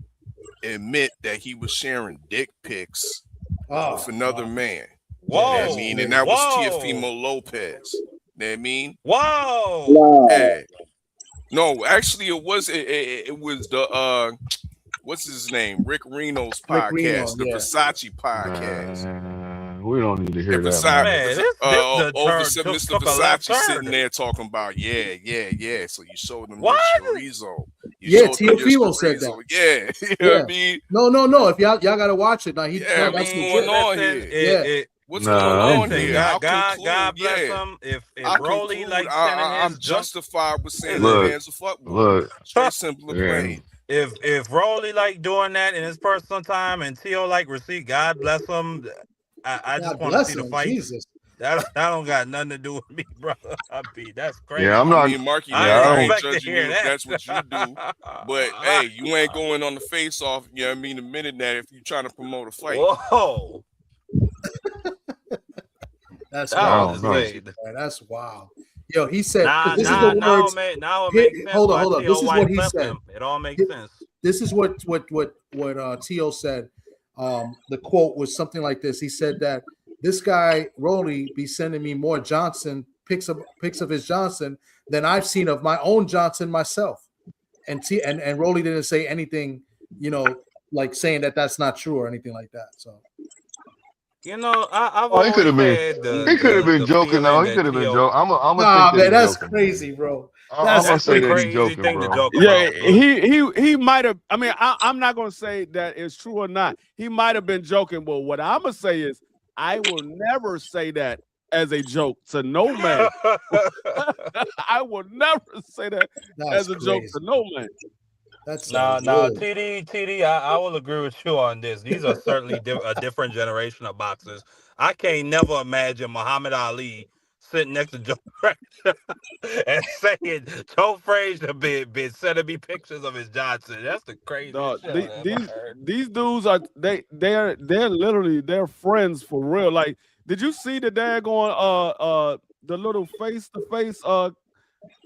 Speaker 6: admit that he was sharing dick pics with another man.
Speaker 9: Whoa.
Speaker 6: You know what I mean? And that was Teofimo Lopez. You know what I mean?
Speaker 9: Whoa.
Speaker 6: Hey. No, actually it was the what's his name? Rick Reno's podcast, the Versace podcast.
Speaker 10: We don't need to hear that.
Speaker 6: Mr. Versace sitting there talking about, yeah. So you showed them
Speaker 9: what?
Speaker 6: Your chorizo.
Speaker 3: Teofimo said that.
Speaker 6: Yeah, you know what I mean?
Speaker 3: No. If y'all gotta watch it now,
Speaker 6: what's going on here? What's going on here?
Speaker 9: God bless him. If Rolly like
Speaker 6: I'm justified with saying that man's a fuck boy. Straight simple and plain.
Speaker 9: If Rolly like doing that in his personal time and Tio like receipt, God bless him. I just want to see the fight.
Speaker 3: Jesus.
Speaker 9: That don't got nothing to do with me, brother. That's crazy.
Speaker 10: Yeah, I'm not.
Speaker 6: Marky, I ain't judging you if that's what you do. But hey, you ain't going on the face off. You know what I mean? The minute that if you're trying to promote a fight.
Speaker 9: Whoa.
Speaker 3: That's wild. That's wild. Yo, he said this is the words.
Speaker 9: Now it makes sense.
Speaker 3: Hold on. This is what he said.
Speaker 9: It all makes sense.
Speaker 3: This is what Tio said. The quote was something like this. He said that this guy Rolly be sending me more Johnson pics of his Johnson than I've seen of my own Johnson myself. And Rolly didn't say anything, like saying that that's not true or anything like that. So.
Speaker 9: I've
Speaker 10: he could have been. He could have been joking. though. He could have been joking. I'm
Speaker 3: man, that's crazy, bro.
Speaker 10: That's gonna say that he's joking, bro.
Speaker 4: Yeah, he might have. I mean, I'm not gonna say that it's true or not. He might have been joking, but what I'm gonna say is, I will never say that as a joke to no man. I will never say that as a joke to no man.
Speaker 3: That's
Speaker 9: Nah, TD, I will agree with you on this. These are certainly a different generation of boxers. I can't never imagine Muhammad Ali sitting next to Joe Frazier and saying Joe Frazier been sending me pictures of his Johnson. That's the craziest shit I've ever heard.
Speaker 4: These dudes are they're literally they're friends for real. Like, did you see the daggone the little face-to-face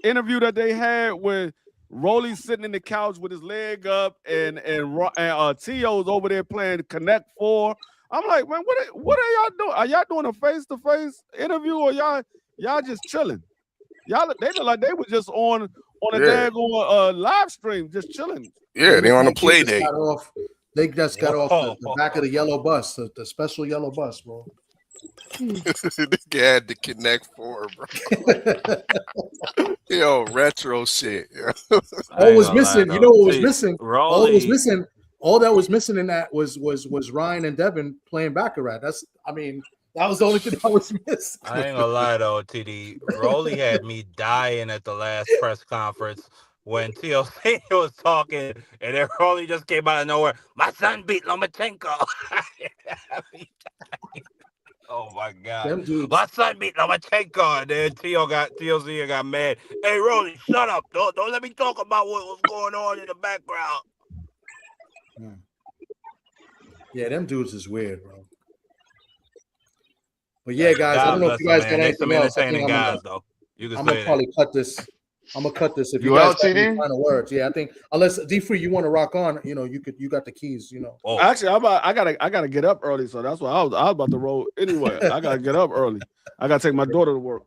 Speaker 4: interview that they had with Rolly sitting in the couch with his leg up and T.O.'s over there playing Connect 4. I'm like, man, what are y'all doing? Are y'all doing a face-to-face interview or y'all just chilling? They look like they were just on a daggone live stream, just chilling.
Speaker 6: Yeah, they on a play date.
Speaker 3: They just got off the back of the yellow bus, the special yellow bus, bro.
Speaker 6: This guy had to Connect 4, bro. Yo, retro shit.
Speaker 3: All was missing. You know what was missing? All was missing. All that was missing in that was Ryan and Devin playing Baccarat. That was the only thing that was missing.
Speaker 9: I ain't gonna lie though, TD. Rolly had me dying at the last press conference when TLC was talking, and then Rolly just came out of nowhere. My son beat Lomachenko. Oh my God! My son beat Lomachenko, and then TLC got mad. Hey, Rolly, shut up! Don't let me talk about what was going on in the background.
Speaker 3: Yeah, them dudes is weird, bro. But yeah, guys, I don't know if you guys got anything else. I'm gonna probably cut this. I'm gonna cut this if you guys got any final words. Yeah, I think unless D-Free you want to rock on, you got the keys,
Speaker 4: Actually, I gotta get up early, so that's why I was about to roll anyway. I gotta get up early. I gotta take my daughter to work.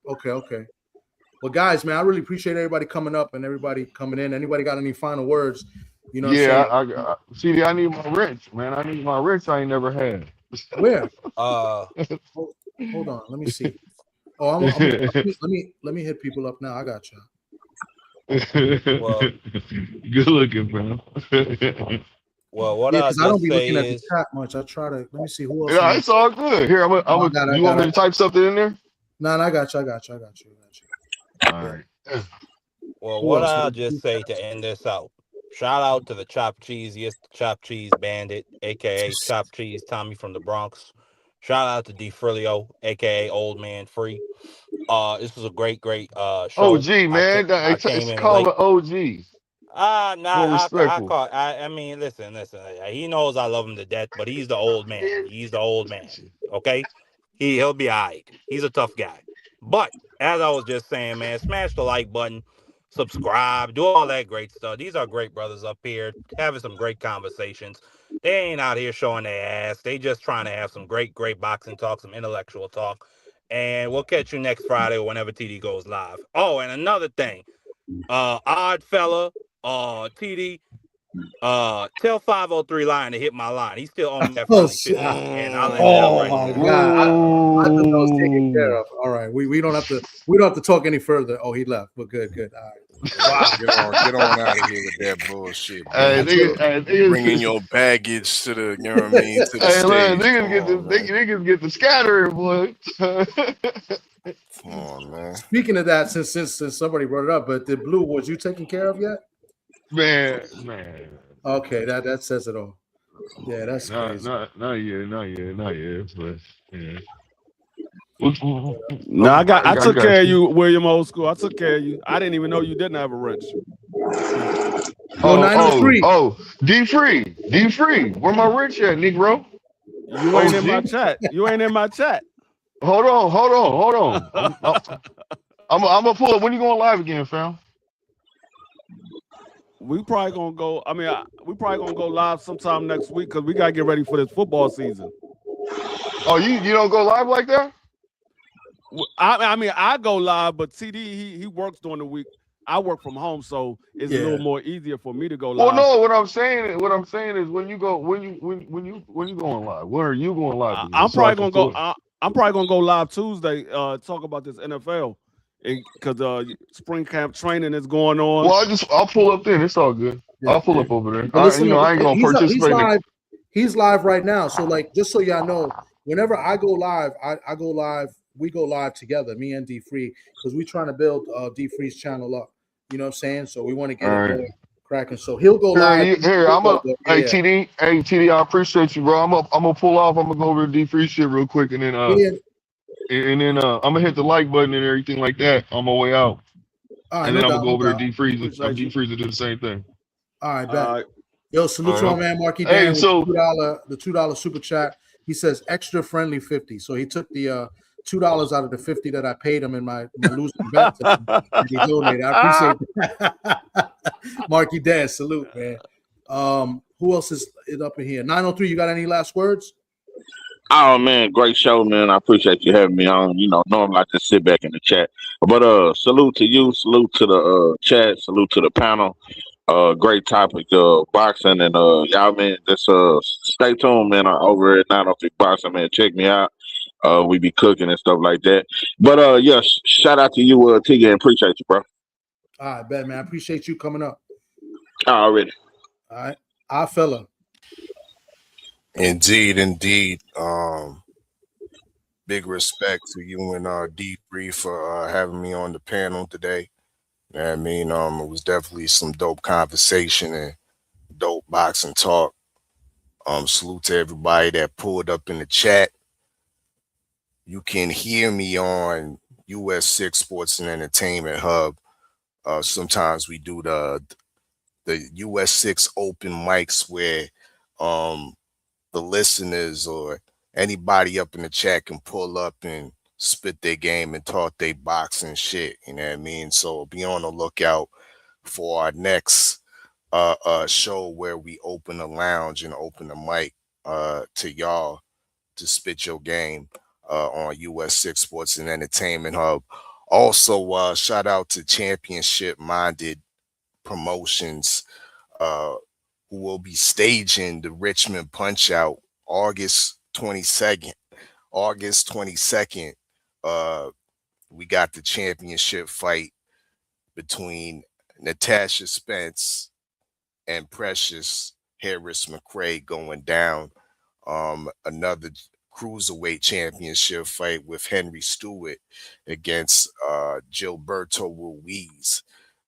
Speaker 3: Okay. Well, guys, man, I really appreciate everybody coming up and everybody coming in. Anybody got any final words? You know?
Speaker 10: Yeah, CD, I need my wrench, man. I need my wrench I ain't never had.
Speaker 3: Where? Hold on, let me see. Oh, let me hit people up now. I got you.
Speaker 9: Well,
Speaker 10: good looking, bro.
Speaker 9: Well, what I
Speaker 3: don't be looking at the chat much. I try to let me see who else.
Speaker 10: Yeah, it's all good. Here, you want me to type something in there?
Speaker 3: No, I got you.
Speaker 10: All right.
Speaker 9: Well, what I'll just say to end this out. Shout out to the Chopped Cheesiest Chopped Cheese Bandit, aka Chopped Cheese Tommy from the Bronx. Shout out to D Frilio, aka Old Man Free. This was a great show.
Speaker 10: OG, man. It's called an OG.
Speaker 9: I mean, listen. He knows I love him to death, but he's the old man. Okay? He'll be all right. He's a tough guy. But as I was just saying, man, smash the like button, subscribe, do all that great stuff. These are great brothers up here having some great conversations. They ain't out here showing their ass. They just trying to have some great boxing talk, some intellectual talk. And we'll catch you next Friday or whenever TD goes live. Oh, and another thing. Odd fella, TD, tell 503 Lion to hit my line. He's still on that phone. And I'll end
Speaker 3: my God. I thought I was taken care of. All right. We don't have to talk any further. Oh, he left. But good. All right.
Speaker 6: Wow. Get on out of here with that bullshit. Bringing your baggage to the, you know what I mean, to the stage.
Speaker 10: Niggas get the scattering, boy.
Speaker 6: Come on, man.
Speaker 3: Speaking of that, since somebody brought it up, but the Blue, was you taken care of yet?
Speaker 10: Man.
Speaker 3: Okay, that says it all. Yeah, that's crazy.
Speaker 10: Not yet, but yeah.
Speaker 4: No, I took care of you, William Old School. I took care of you. I didn't even know you didn't have a wrench.
Speaker 10: Oh, D-Free. Where my wrench at, Negro?
Speaker 4: You ain't in my chat.
Speaker 10: Hold on. I'm gonna pull up. When you going live again, fam?
Speaker 4: We probably gonna go. I mean, we probably gonna go live sometime next week because we gotta get ready for this football season.
Speaker 10: Oh, you don't go live like that?
Speaker 4: I mean, I go live, but TD he works during the week. I work from home, so it's a little more easier for me to go live.
Speaker 10: Well, no, what I'm saying is when you going live, where are you going live?
Speaker 4: I'm probably gonna go live Tuesday. Talk about this NFL because spring camp training is going on.
Speaker 10: Well, I'll pull up then. It's all good. Yeah. I'll pull up over there. I ain't gonna participate.
Speaker 3: He's live right now. So just so y'all know, whenever I go live, I go live we go live together, me and D Free, because we're trying to build D Free's channel up. You know what I'm saying? So we want to get
Speaker 10: All
Speaker 3: it
Speaker 10: right.
Speaker 3: more cracking. So he'll go live.
Speaker 10: Hey TD, I appreciate you, bro. I'm gonna pull off. I'm gonna go over to D Free shit real quick, and then I'm gonna hit the like button and everything like that on my way out.
Speaker 3: All right,
Speaker 10: And
Speaker 3: no
Speaker 10: then I'm
Speaker 3: doubt,
Speaker 10: gonna go
Speaker 3: no
Speaker 10: over to
Speaker 3: doubt.
Speaker 10: D Freeze.
Speaker 4: Appreciate
Speaker 10: D
Speaker 4: you.
Speaker 10: Freeze to do the same thing.
Speaker 3: All right,
Speaker 4: All
Speaker 3: bet.
Speaker 4: right.
Speaker 3: Yo, salute to
Speaker 10: All
Speaker 3: my
Speaker 10: right.
Speaker 3: man Marky
Speaker 10: Hey,
Speaker 3: Dan with
Speaker 10: so
Speaker 3: the $2 super chat. He says extra friendly 50. So he took the $2 out of the 50 that I paid him in my losing bet to him, and he donated. I appreciate that. Marky Dan, salute, man. Who else is up in here? 903, you got any last words?
Speaker 5: Oh man, great show, man. I appreciate you having me on. You know, normally I just sit back in the chat. But salute to you, salute to the chat, salute to the panel. Great topic, boxing, and y'all man, just stay tuned, man. Over at 903 Boxing, man. Check me out. We be cooking and stuff like that. But yeah, shout out to you, TD, appreciate you, bro.
Speaker 3: All right, bet, man. I appreciate you coming up.
Speaker 5: Already.
Speaker 3: All right. Our fella.
Speaker 6: Indeed. Big respect to you and D Free for having me on the panel today. You know what I mean? It was definitely some dope conversation and dope boxing talk. Salute to everybody that pulled up in the chat. You can hear me on US 6 Sports and Entertainment Hub. Sometimes we do the US 6 open mics where the listeners or anybody up in the chat can pull up and spit their game and talk their boxing shit. You know what I mean? So be on the lookout for our next show where we open the lounge and open the mic to y'all to spit your game on US 6 Sports and Entertainment Hub. Also, shout out to Championship Minded Promotions, who will be staging the Richmond Punch Out August 22nd. We got the championship fight between Natasha Spence and Precious Harris McRae going down. Another cruiserweight championship fight with Henry Stewart against Gilberto Ruiz.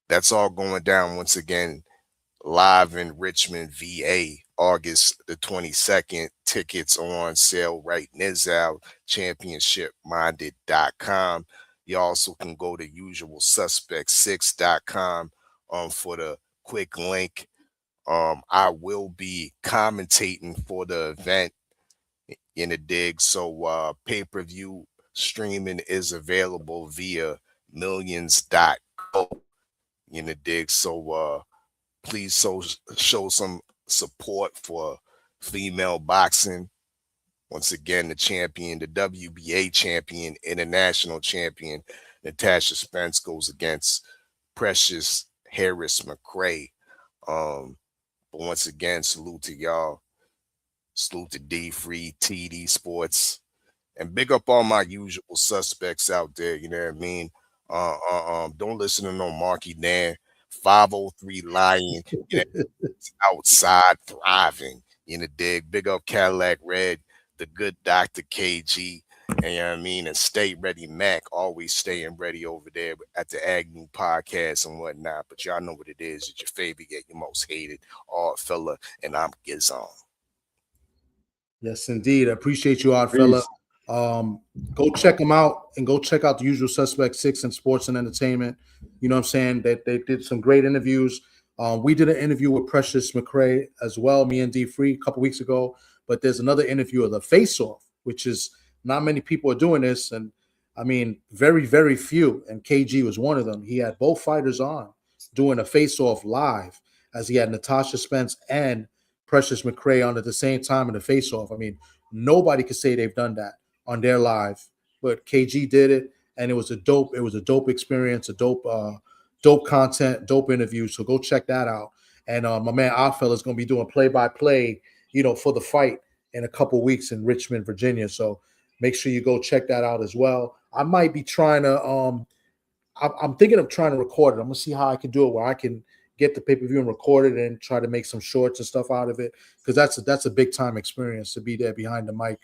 Speaker 6: That's all going down once again live in Richmond, VA, August the 22nd. Tickets on sale right now, championshipminded.com. You also can go to usualsuspect6.com for the quick link. I will be commentating for the event in the dig. So pay-per-view streaming is available via millions.co in the dig. So please show some support for female boxing. Once again, the champion, the WBA champion, international champion, Natasha Spence goes against Precious Harris McRae. But once again, salute to y'all. Salute to D Free, TD Sports, and big up all my usual suspects out there. You know what I mean? Don't listen to no Marky Dan. 503 Lion, you know, outside thriving in the dig. Big up Cadillac Red, the good Dr. KG, and you know what I mean? And Stay Ready Mac, always staying ready over there at the Agnew podcast and whatnot. But y'all know what it is. It's your favorite yet your most hated odd fella, and I'm Gizon.
Speaker 3: Yes, indeed. I appreciate you, odd fella. Go check them out and go check out the Usual Suspect 6 in Sports and Entertainment. You know what I'm saying? They did some great interviews. We did an interview with Precious McRae as well, me and D Free, a couple weeks ago. But there's another interview of the Face Off, which is not many people are doing this. And I mean, very, very few. And KG was one of them. He had both fighters on doing a Face Off live, as he had Natasha Spence and Precious McRae on at the same time in the Face Off. I mean, nobody could say they've done that on their live, but KG did it, and it was a dope experience, a dope content, dope interview. So go check that out. And my man Oddfella is going to be doing play-by-play, for the fight in a couple weeks in Richmond, Virginia. So make sure you go check that out as well. I might be trying to I'm thinking of trying to record it. I'm gonna see how I can do it where I can get the pay-per-view and record it and try to make some shorts and stuff out of it, because that's a big time experience to be there behind the mic,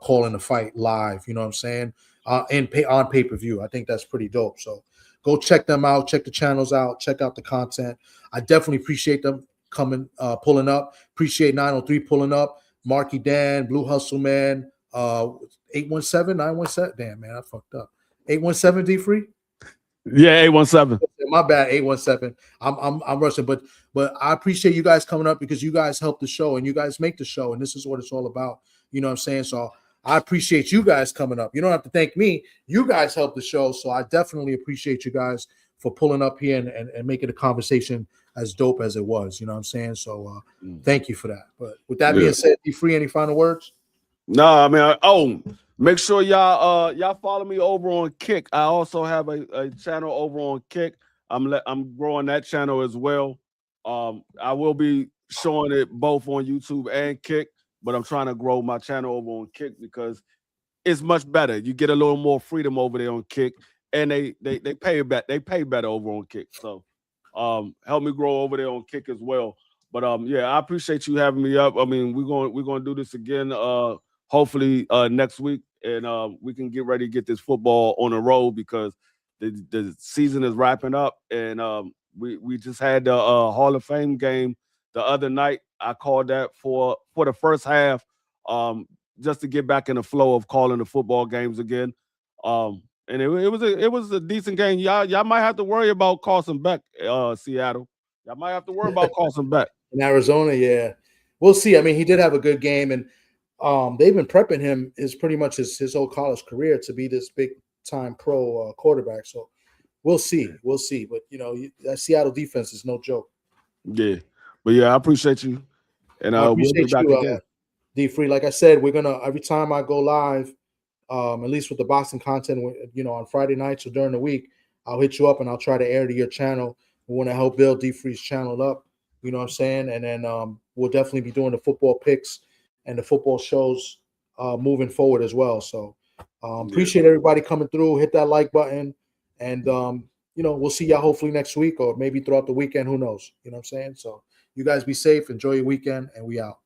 Speaker 3: calling the fight live. You know what I'm saying? On pay-per-view. I think that's pretty dope. So go check them out. Check the channels out. Check out the content. I definitely appreciate them coming, pulling up. Appreciate 903 pulling up. Marky Dan, Blue Hustle Man, 817, 917. Damn, man, I fucked up. 817 D Free?
Speaker 4: Yeah, 817.
Speaker 3: My bad, 817. I'm rushing, but I appreciate you guys coming up because you guys help the show and you guys make the show, and this is what it's all about. You know what I'm saying? So I appreciate you guys coming up. You don't have to thank me. You guys help the show. So I definitely appreciate you guys for pulling up here and making the conversation as dope as it was. You know what I'm saying? So thank you for that. But with that being said, D Free, any final words?
Speaker 4: No, I mean, make sure y'all follow me over on Kick. I also have a channel over on Kick. I'm growing that channel as well. I will be showing it both on YouTube and Kick, but I'm trying to grow my channel over on Kick because it's much better. You get a little more freedom over there on Kick, and they pay better. They pay better over on Kick. So help me grow over there on Kick as well. But yeah, I appreciate you having me up. I mean, we're gonna do this again. Hopefully next week, and we can get ready to get this football on the road because the season is wrapping up, and we just had the Hall of Fame game the other night. I called that for the first half, just to get back in the flow of calling the football games again. And it was a decent game. Y'all might have to worry about Carson Beck, Seattle. Y'all might have to worry about Carson Beck
Speaker 3: in Arizona. Yeah, we'll see. I mean, he did have a good game, and they've been prepping him pretty much his whole college career to be this big time pro quarterback. So we'll see. But that Seattle defense is no joke.
Speaker 4: Yeah, but yeah, I appreciate you, and
Speaker 3: I appreciate
Speaker 4: we'll be back
Speaker 3: you,
Speaker 4: again.
Speaker 3: D Free. Like I said, we're gonna every time I go live, at least with the boxing content, on Friday nights or during the week, I'll hit you up and I'll try to air to your channel. We want to help build D Free's channel up. You know what I'm saying? And then we'll definitely be doing the football picks and the football shows moving forward as well. So appreciate everybody coming through. Hit that like button, and we'll see y'all hopefully next week or maybe throughout the weekend. Who knows? You know what I'm saying? So you guys be safe. Enjoy your weekend, and we out.